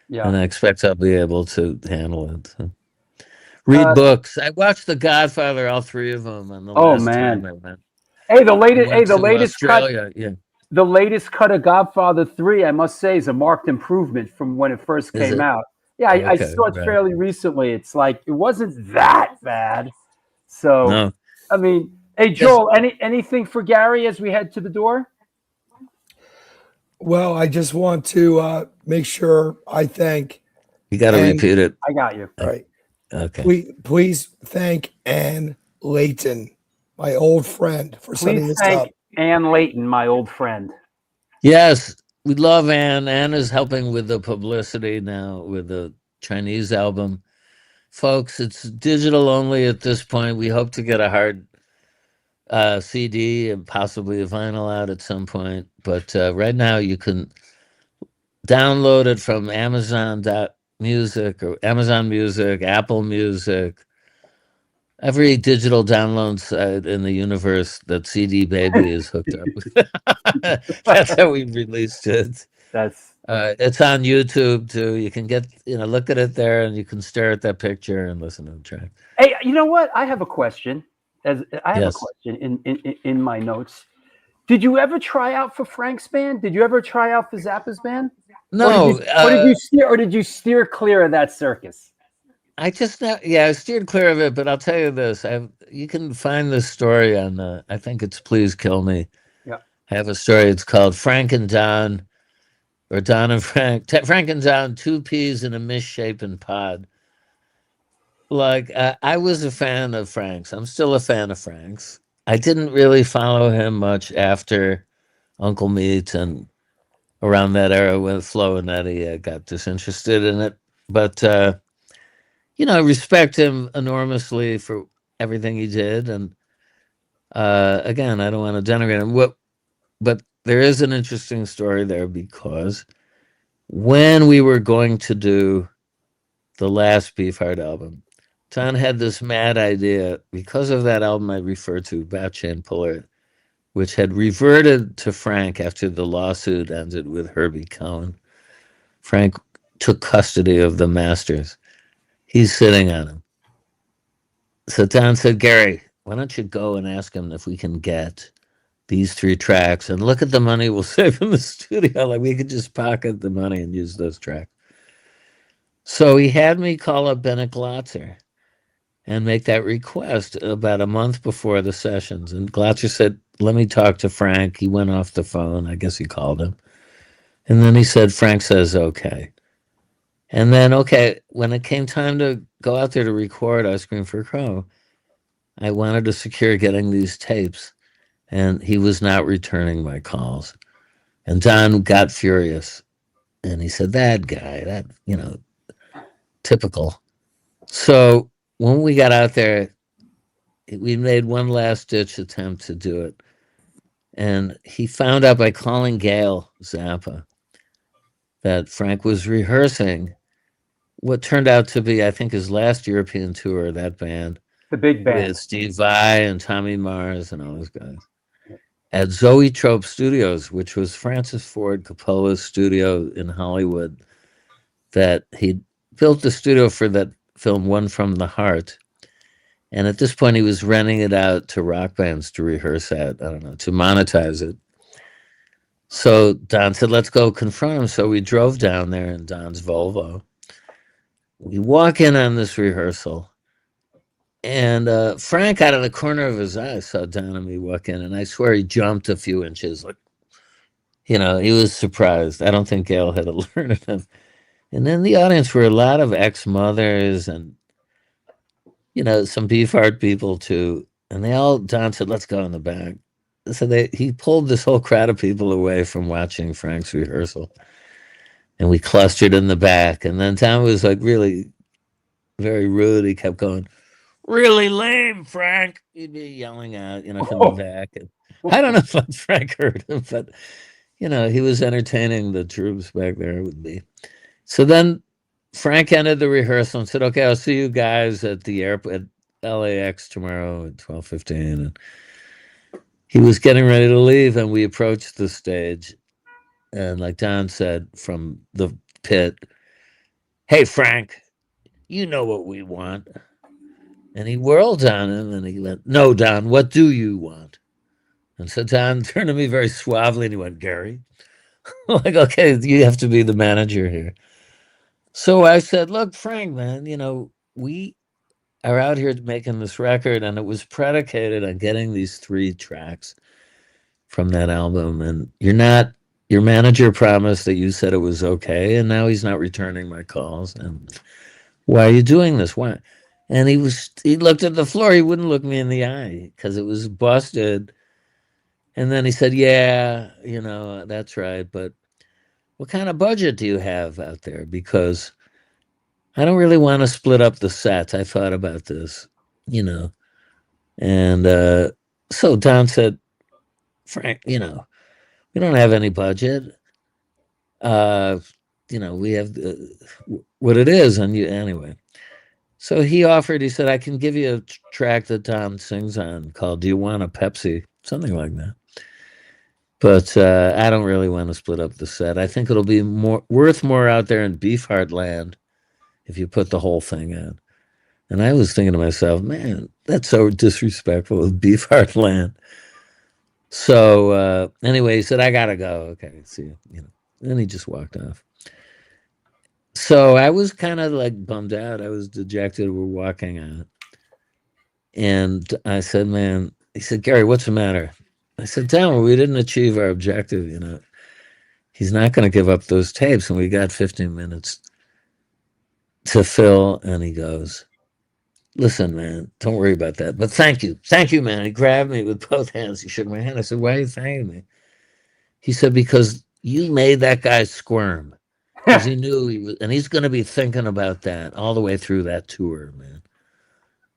Yeah. And I expect I'll be able to handle it. So. Read books. I watched The Godfather, all three of them, on the last time I went. Hey, the latest Australia, cut. Yeah. The latest cut of Godfather 3, I must say, is a marked improvement from when it first came out. Yeah, I saw it fairly recently. It's like it wasn't that bad. So, no. I mean, hey Joel, anything for Gary as we head to the door? Well, I just want to make sure I thank. You got to repeat it. I got you. All right. Okay. Please thank Ann Layton, my old friend, for setting this up. Ann Layton, my old friend. Yes, we love Ann. Ann is helping with the publicity now with the Chinese album. Folks, it's digital only at this point. We hope to get a hard CD and possibly a vinyl out at some point. But right now you can download it from Amazon.music or Amazon Music, Apple Music, every digital download site in the universe that CD Baby is hooked up with. That's how we released it. It's on YouTube too. You can look at it there, and you can stare at that picture and listen to the track. Hey, you know what? I have a question. A question in my notes. Did you ever try out for Frank's band? Did you ever try out for Zappa's band? No. Or did you steer clear of that circus? I steered clear of it, but I'll tell you this. You can find this story on, I think it's Please Kill Me. Yeah. I have a story. It's called Frank and Don, or Don and Frank. Frank and Don, two peas in a misshapen pod. Like, I was a fan of Frank's. I'm still a fan of Frank's. I didn't really follow him much after Uncle Meat and around that era with Flo and Eddie. I got disinterested in it. But, I respect him enormously for everything he did. And, again, I don't want to denigrate him. But there is an interesting story there, because when we were going to do the last Beefheart album, John had this mad idea, because of that album I referred to, Batch and Puller, which had reverted to Frank after the lawsuit ended with Herbie Cohen. Frank took custody of the masters. He's sitting on them. So Don said, Gary, why don't you go and ask him if we can get these 3 tracks and look at the money we'll save in the studio. Like we could just pocket the money and use those tracks. So he had me call up Bennett Glotzer and make that request about a month before the sessions. And Glotzer said, let me talk to Frank. He went off the phone. I guess he called him. And then he said, Frank says, okay. And then, okay, when it came time to go out there to record Ice Cream for a Crow, I wanted to secure getting these tapes. And he was not returning my calls. And Don got furious. And he said, that guy, that, typical. So when we got out there, we made one last ditch attempt to do it. And he found out by calling Gail Zappa that Frank was rehearsing what turned out to be, I think, his last European tour, that band. The big band. With Steve Vai and Tommy Mars and all those guys. At Zoetrope Studios, which was Francis Ford Coppola's studio in Hollywood, that he built the studio for that film One from the Heart. And at this point, he was renting it out to rock bands to rehearse at, to monetize it. So Don said, let's go confront him. So we drove down there in Don's Volvo. We walk in on this rehearsal. And Frank, out of the corner of his eye, saw Don and me walk in. And I swear he jumped a few inches. Like, he was surprised. I don't think Gail had alerted him. And in the audience were a lot of ex-mothers and, some Beefheart people too. And Don said, let's go in the back. So he pulled this whole crowd of people away from watching Frank's rehearsal. And we clustered in the back. And then Don was like really very rude. He kept going, really lame, Frank. He'd be yelling out, from the back. And I don't know if Frank heard him, but, he was entertaining the troops back there with me. So then Frank ended the rehearsal and said, okay, I'll see you guys at the airport at LAX tomorrow at 12:15. And he was getting ready to leave, and we approached the stage. And like Don said from the pit, hey, Frank, you know what we want. And he whirled on him and he went, no, Don, what do you want? And so Don turned to me very suavely and he went, Gary. Like, okay, you have to be the manager here. So I said, look, Frank, man, we are out here making this record, and it was predicated on getting these 3 tracks from that album. And your manager promised that you said it was okay, and now he's not returning my calls. And why are you doing this? Why? And he looked at the floor. He wouldn't look me in the eye because it was busted. And then he said, yeah, that's right. But what kind of budget do you have out there? Because I don't really want to split up the sets. I thought about this, And so Don said, Frank, we don't have any budget. We have what it is. And anyway. So he said, I can give you a track that Don sings on called Do You Want a Pepsi? Something like that. But I don't really want to split up the set. I think it'll be worth more out there in Beefheart land if you put the whole thing in. And I was thinking to myself, man, that's so disrespectful of Beefheart land. So anyway, he said, I got to go. Okay, see you. Then he just walked off. So I was kind of like bummed out. I was dejected. We're walking out. And I said, man, he said, Gary, what's the matter? I said, Don, we didn't achieve our objective, He's not going to give up those tapes. And we got 15 minutes to fill. And he goes, listen, man, don't worry about that. But thank you. Thank you, man. He grabbed me with both hands. He shook my hand. I said, why are you thanking me? He said, because you made that guy squirm. Because he knew he was, and he's going to be thinking about that all the way through that tour, man.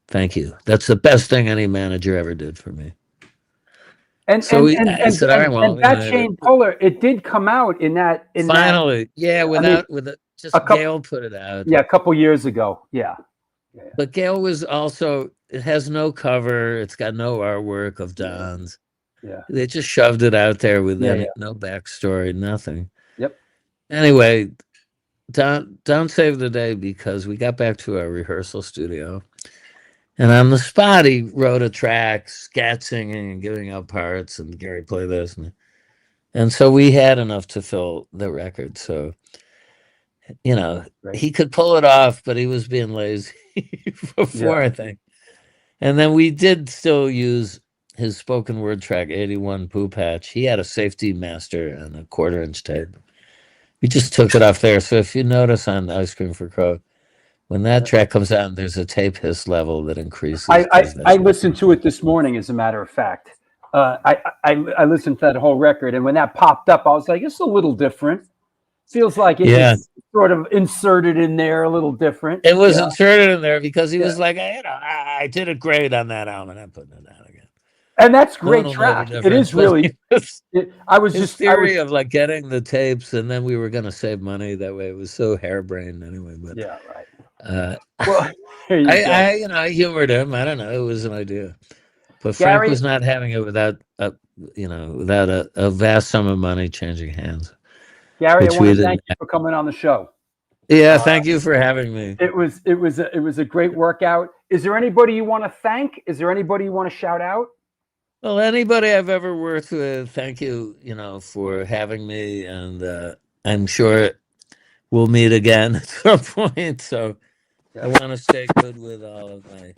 Thank you. That's the best thing any manager ever did for me. And so I said, all right, well, and that Shane Puller, it did come out in that. Finally, yeah, Gail put it out. Yeah, a couple years ago. Yeah. But Gail was also, it has no cover. It's got no artwork of Don's. Yeah. They just shoved it out there with no backstory, nothing. Yep. Anyway, Don saved the day because we got back to our rehearsal studio And on the spot, he wrote a track, scat singing and giving out parts, and Gary, play this. And so we had enough to fill the record. So, you know, he could pull it off, but he was being lazy before, I think. And then we did still use his spoken word track, 81 Poo Patch. He had a safety master and a 1/4-inch tape. We just took it off there. So if you notice on Ice Cream for Crow, when that track comes out, there's a tape hiss level that increases. I listened to it this morning, as a matter of fact. I listened to that whole record, and when that popped up, I was like, it's a little different. Feels like it was sort of inserted in there a little different. It was inserted in there because he was like, I did it great on that album, and I'm putting it out again. And that's great track. It is really. His theory of like getting the tapes, and then we were going to save money that way. It was so harebrained anyway. But yeah, right. Well, I humored him. I don't know. It was an idea, but Frank was not having it without a vast sum of money changing hands. Gary, I want to thank you for coming on the show. Yeah, thank you for having me. It was a great workout. Is there anybody you want to thank? Is there anybody you want to shout out? Well, anybody I've ever worked with, thank you, for having me, and I'm sure we'll meet again at some point. So I want to stay good with all of my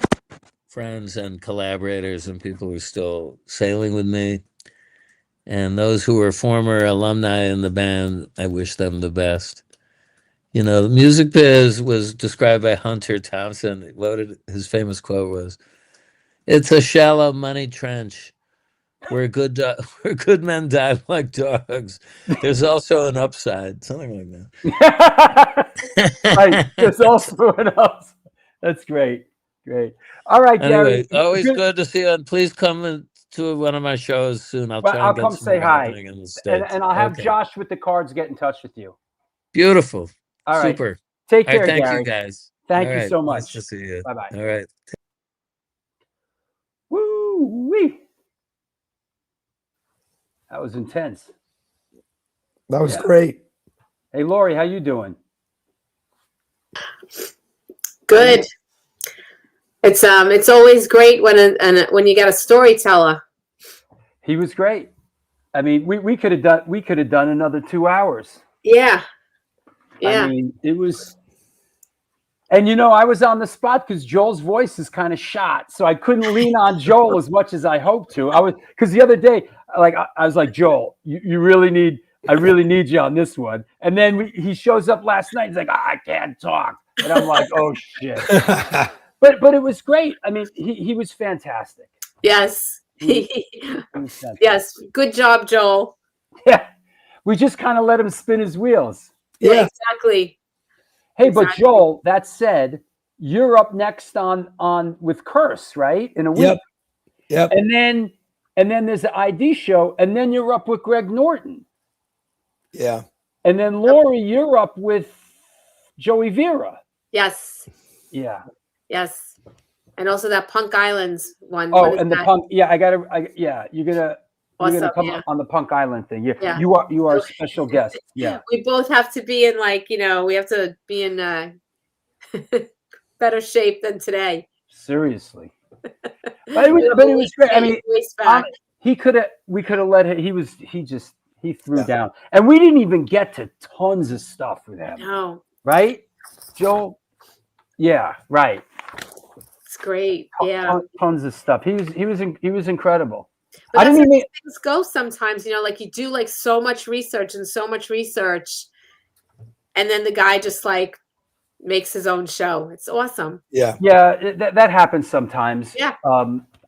friends and collaborators and people who are still sailing with me. And those who are former alumni in the band, I wish them the best. The music biz was described by Hunter Thompson. His famous quote was, "It's a shallow money trench where good men die like dogs. There's also an upside," something like that. Right. There's also an upside. That's great. All right, anyway, Gary. Always good to see you, and please come to one of my shows soon. I'll try and get come say hi, in the States. And I'll have Josh with the cards get in touch with you. Beautiful. All right. Super. Take care, thank Gary. you, guys. Thank you so much. Nice to see you. Bye-bye. All right. Woo-wee. That was intense. That was great. Hey, Lori, how you doing? Good. It's always great when you got a storyteller. He was great. I mean, we could have done another 2 hours. Yeah. I mean, it was, and I was on the spot because Joel's voice is kind of shot, so I couldn't lean on Joel as much as I hoped to. Because the other day, I was like, Joel, I really need you on this one. And then he shows up last night. He's like, I can't talk, and I'm like, oh shit. But it was great. I mean, he was fantastic. Yes. Fantastic. Yes. Good job, Joel. Yeah. We just kind of let him spin his wheels. Yeah, exactly. Hey, but Joel, that said, you're up next on with Curse, right? In a week. Yep. And then there's the ID show, and then you're up with Greg Norton. Yeah. And then Lori, you're up with Joey Vera. Yes. Yeah. Yes. And also that Punk Islands one. Oh, and the Punk. Yeah, you're gonna come yeah. on the Punk Island thing. Yeah. You are a special guest. Yeah. We both have to be in we have to be in better shape than today. Seriously. But it was great. I mean, we could have let him. He threw down, and we didn't even get to tons of stuff with him. No. Right, Joel? Yeah, right. It's great. Yeah, tons of stuff. He was incredible. But I didn't even things go sometimes. You do so much research, and then the guy just makes his own show. It's awesome. Yeah, that happens sometimes. Yeah.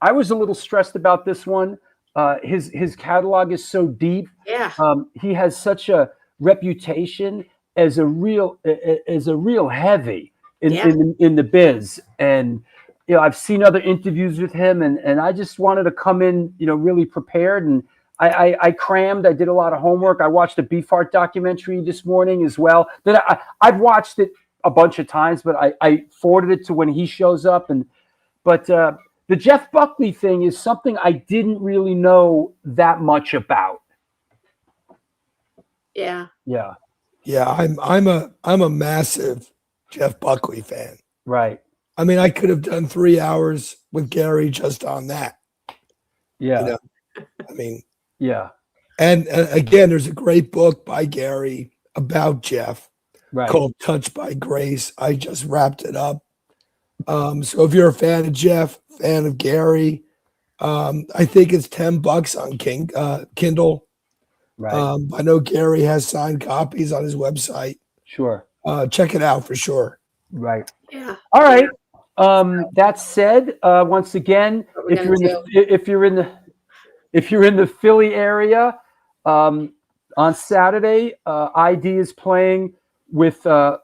I was a little stressed about this one. His catalog is so deep. Yeah. He has such a reputation as a real heavy in the biz, and I've seen other interviews with him, and I just wanted to come in really prepared, and I crammed. I did a lot of homework. I watched the Beefheart documentary this morning as well. That I've watched it a bunch of times, but I forwarded it to when he shows up, but the Jeff Buckley thing is something I didn't really know that much about. Yeah. I'm a massive Jeff Buckley fan. Right. I mean, I could have done 3 hours with Gary just on that. Yeah. You know? I mean, Yeah. and again, there's a great book by Gary about Jeff Right. called Touched by Grace. I just wrapped it up. So if you're a fan of Jeff, fan of Gary, I think it's $10 on Kindle. Right. I know Gary has signed copies on his website. Sure. Check it out for sure. Right. Yeah. All right. That said, once again, What we're if you're in the Philly area, on Saturday, ID is playing with Bad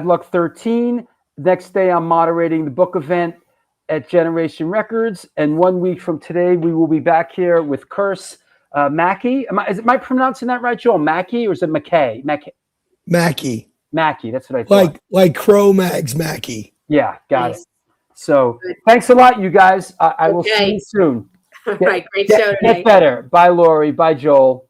Luck 13. Next day, I'm moderating the book event at Generation Records, and 1 week from today, we will be back here with Curse Mackey. Am I pronouncing that right, Joel? Mackey, or is it McKay? Mackie. Mackie. That's what I thought. Like Cro-Mags Mackie. Yeah, got Nice. it. So thanks a lot, you guys. I will see you soon. All right. Great show today. Get better. Bye, Lori. Bye, Joel.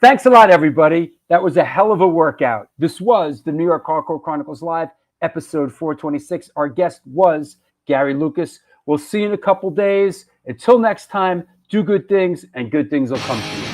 Thanks a lot, everybody. That was a hell of a workout. This was the New York Hardcore Chronicles Live, episode 426. Our guest was Gary Lucas. We'll see you in a couple days. Until next time, do good things, and good things will come to you.